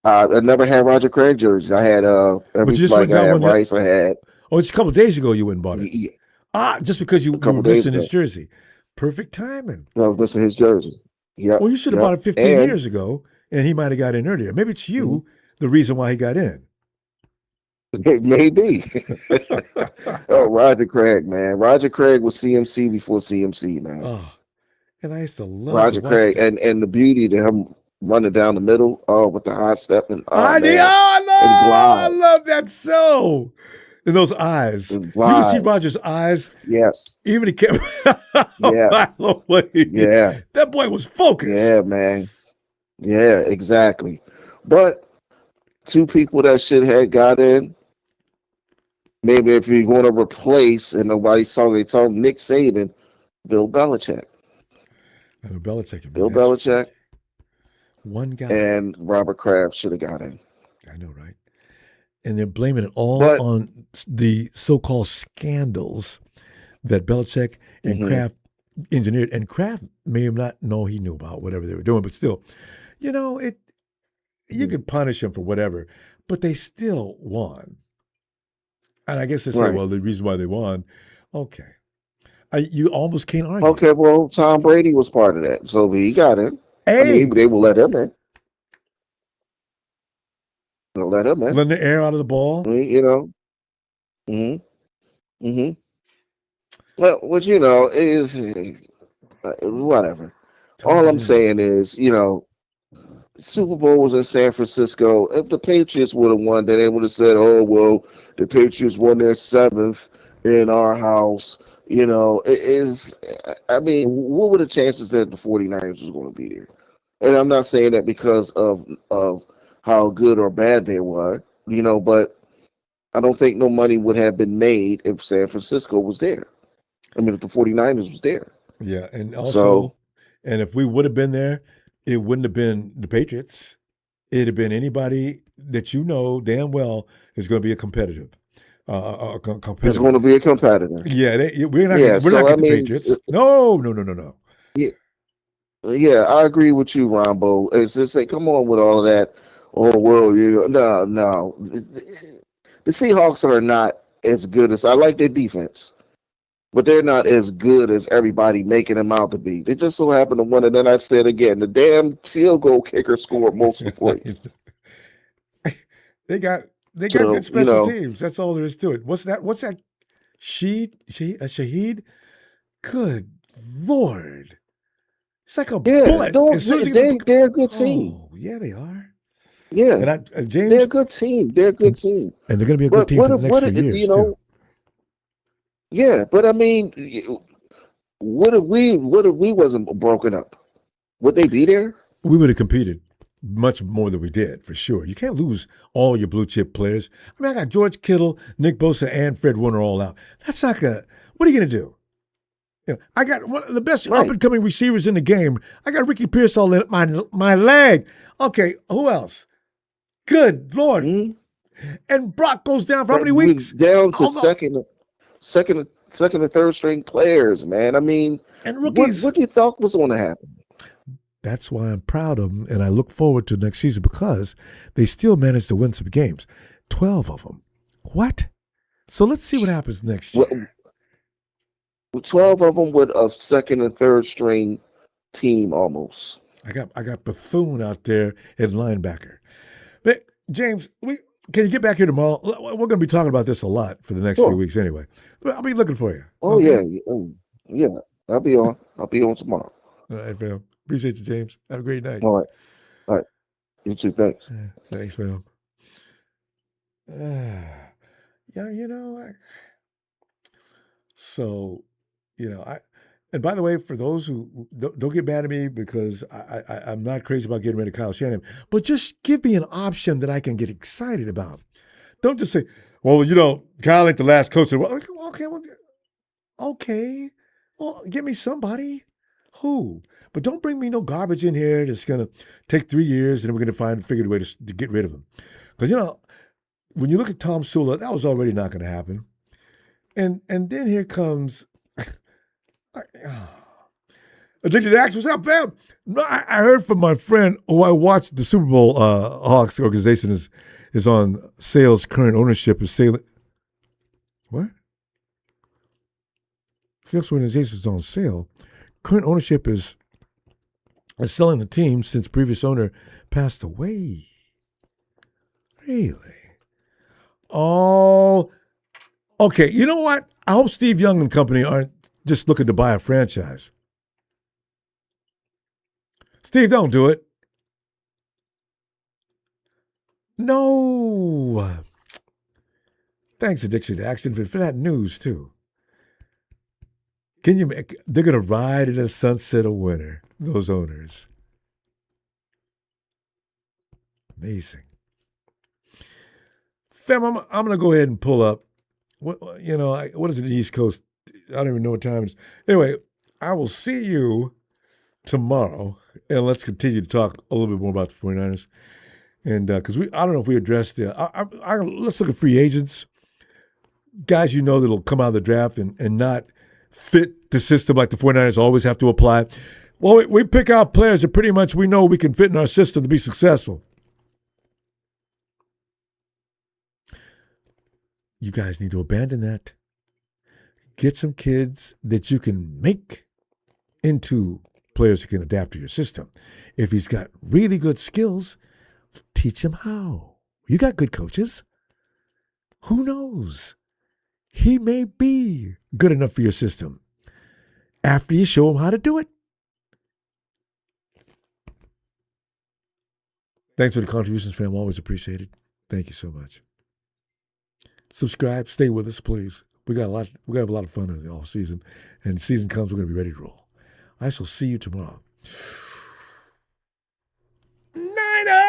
I never had Roger Craig jerseys. I had Rice. I had. Oh, it's a couple of days ago you went and bought it. Yeah. Just because you were missing his jersey. Perfect timing. I was missing his jersey. Yeah. Well, you should have bought it 15 years ago, and he might have got in earlier. Maybe it's you, the reason why he got in. Maybe. Oh, Roger Craig, man. Roger Craig was CMC before CMC, man. Oh, and I used to love Roger Craig, and the beauty to him running down the middle, with the high step and I love that so. And those eyes. You can see Roger's eyes. Yes. Even he kept Yeah. Yeah. That boy was focused. Yeah, man. Yeah, exactly. But 2 people that shit had got in. Maybe if you're going to replace, and nobody's talking, they talk Nick Saban, Bill Belichick. Bill Belichick. One guy. And Robert Kraft should have got in. I know, right? And they're blaming it all on the so-called scandals that Belichick and Kraft engineered. And Kraft may have not know he knew about whatever they were doing, but still, you know, you could punish them for whatever, but they still won. And I guess they say, well, the reason why they won, okay. You almost can't argue. Okay, well, Tom Brady was part of that, so he got in. Hey. I mean, they will let him in. They'll let him in. Letting the air out of the ball. I mean, you know. Well, what you know is whatever. All I'm saying is, you know, Super Bowl was in San Francisco. If the Patriots would have won, then they would have said, oh, well, the Patriots won their 7th in our house. You know, I mean, what were the chances that the 49ers was going to be there? And I'm not saying that because of how good or bad they were, you know, but I don't think no money would have been made if San Francisco was there. I mean, if the 49ers was there. Yeah, and also, and if we would have been there, it wouldn't have been the Patriots. It'd have been anybody that you know damn well is going to be a competitive. It's going to be a competitor. Yeah, we're not the Patriots. No. Yeah, I agree with you, Ronbo. It's just like, come on with all of that. Oh, well, no. The Seahawks are not as good as, I like their defense, but they're not as good as everybody making them out to be. They just so happen to win, and then I said again, the damn field goal kicker scored most of the points. They got good special teams. That's all there is to it. What's that? Shaheed? Good Lord. It's like a bullet. They're a good team. Oh, yeah, they are. Yeah. And James, they're a good team. And they're going to be a good team for the next few years, too. Yeah, but I mean, what if we wasn't broken up? Would they be there? We would have competed much more than we did, for sure. You can't lose all your blue chip players. I mean, I got George Kittle, Nick Bosa, and Fred Warner all out. That's not gonna. What are you gonna do? You know, I got one of the best up and coming receivers in the game. I got Ricky Pierce all in my leg. Okay, who else? Good Lord. And Brock goes down for how many weeks? Down to second and third string players, man. I mean, and rookies. What do you thought was going to happen? That's why I'm proud of them, and I look forward to next season because they still managed to win some games. 12 of them. What? So let's see what happens next year. 12 of them with a second and third string team almost. I got Bethune out there at linebacker. But James, can you get back here tomorrow? We're going to be talking about this a lot for the next few weeks anyway. I'll be looking for you. Oh, okay? Yeah. I'll be on. I'll be on tomorrow. All right, fam. Appreciate you, James. Have a great night. All right. You too. Thanks. Thanks, fam. Yeah, and by the way, for those who don't get mad at me because I'm not crazy about getting rid of Kyle Shanahan, but just give me an option that I can get excited about. Don't just say, well, Kyle ain't the last coach. Okay. Well, give me somebody. Who? But don't bring me no garbage in here that's going to take 3 years and then we're going to figure a way to get rid of him. Because, when you look at Tom Sula, that was already not going to happen. And then here comes Addicted to Axe. What's up, fam? I heard from my friend who I watched the Super Bowl Hawks organization is on sales. Current ownership is sailing. What? Sales organization is on sale. Current ownership is selling the team since previous owner passed away. Really? Oh, okay. You know what? I hope Steve Young and company aren't just looking to buy a franchise. Steve, don't do it. No. Thanks, Addiction to Action, for that news, too. They're going to ride in the sunset of winter, those owners. Amazing. Fam, I'm going to go ahead and pull up. What is it, the East Coast? I don't even know what time it is. Anyway, I will see you tomorrow, and let's continue to talk a little bit more about the 49ers. And because I don't know if we addressed let's look at free agents. Guys that'll come out of the draft and not fit the system like the 49ers always have to apply. Well, we pick out players that pretty much we know we can fit in our system to be successful. You guys need to abandon that. Get some kids that you can make into players who can adapt to your system. If he's got really good skills, teach him how. You got good coaches. Who knows? He may be good enough for your system after you show him how to do it. Thanks for the contributions, fam. Always appreciated. Thank you so much. Subscribe. Stay with us, please. We got a lot. We're gonna have a lot of fun in the off season, and season comes, we're gonna be ready to roll. I shall see you tomorrow. Niners!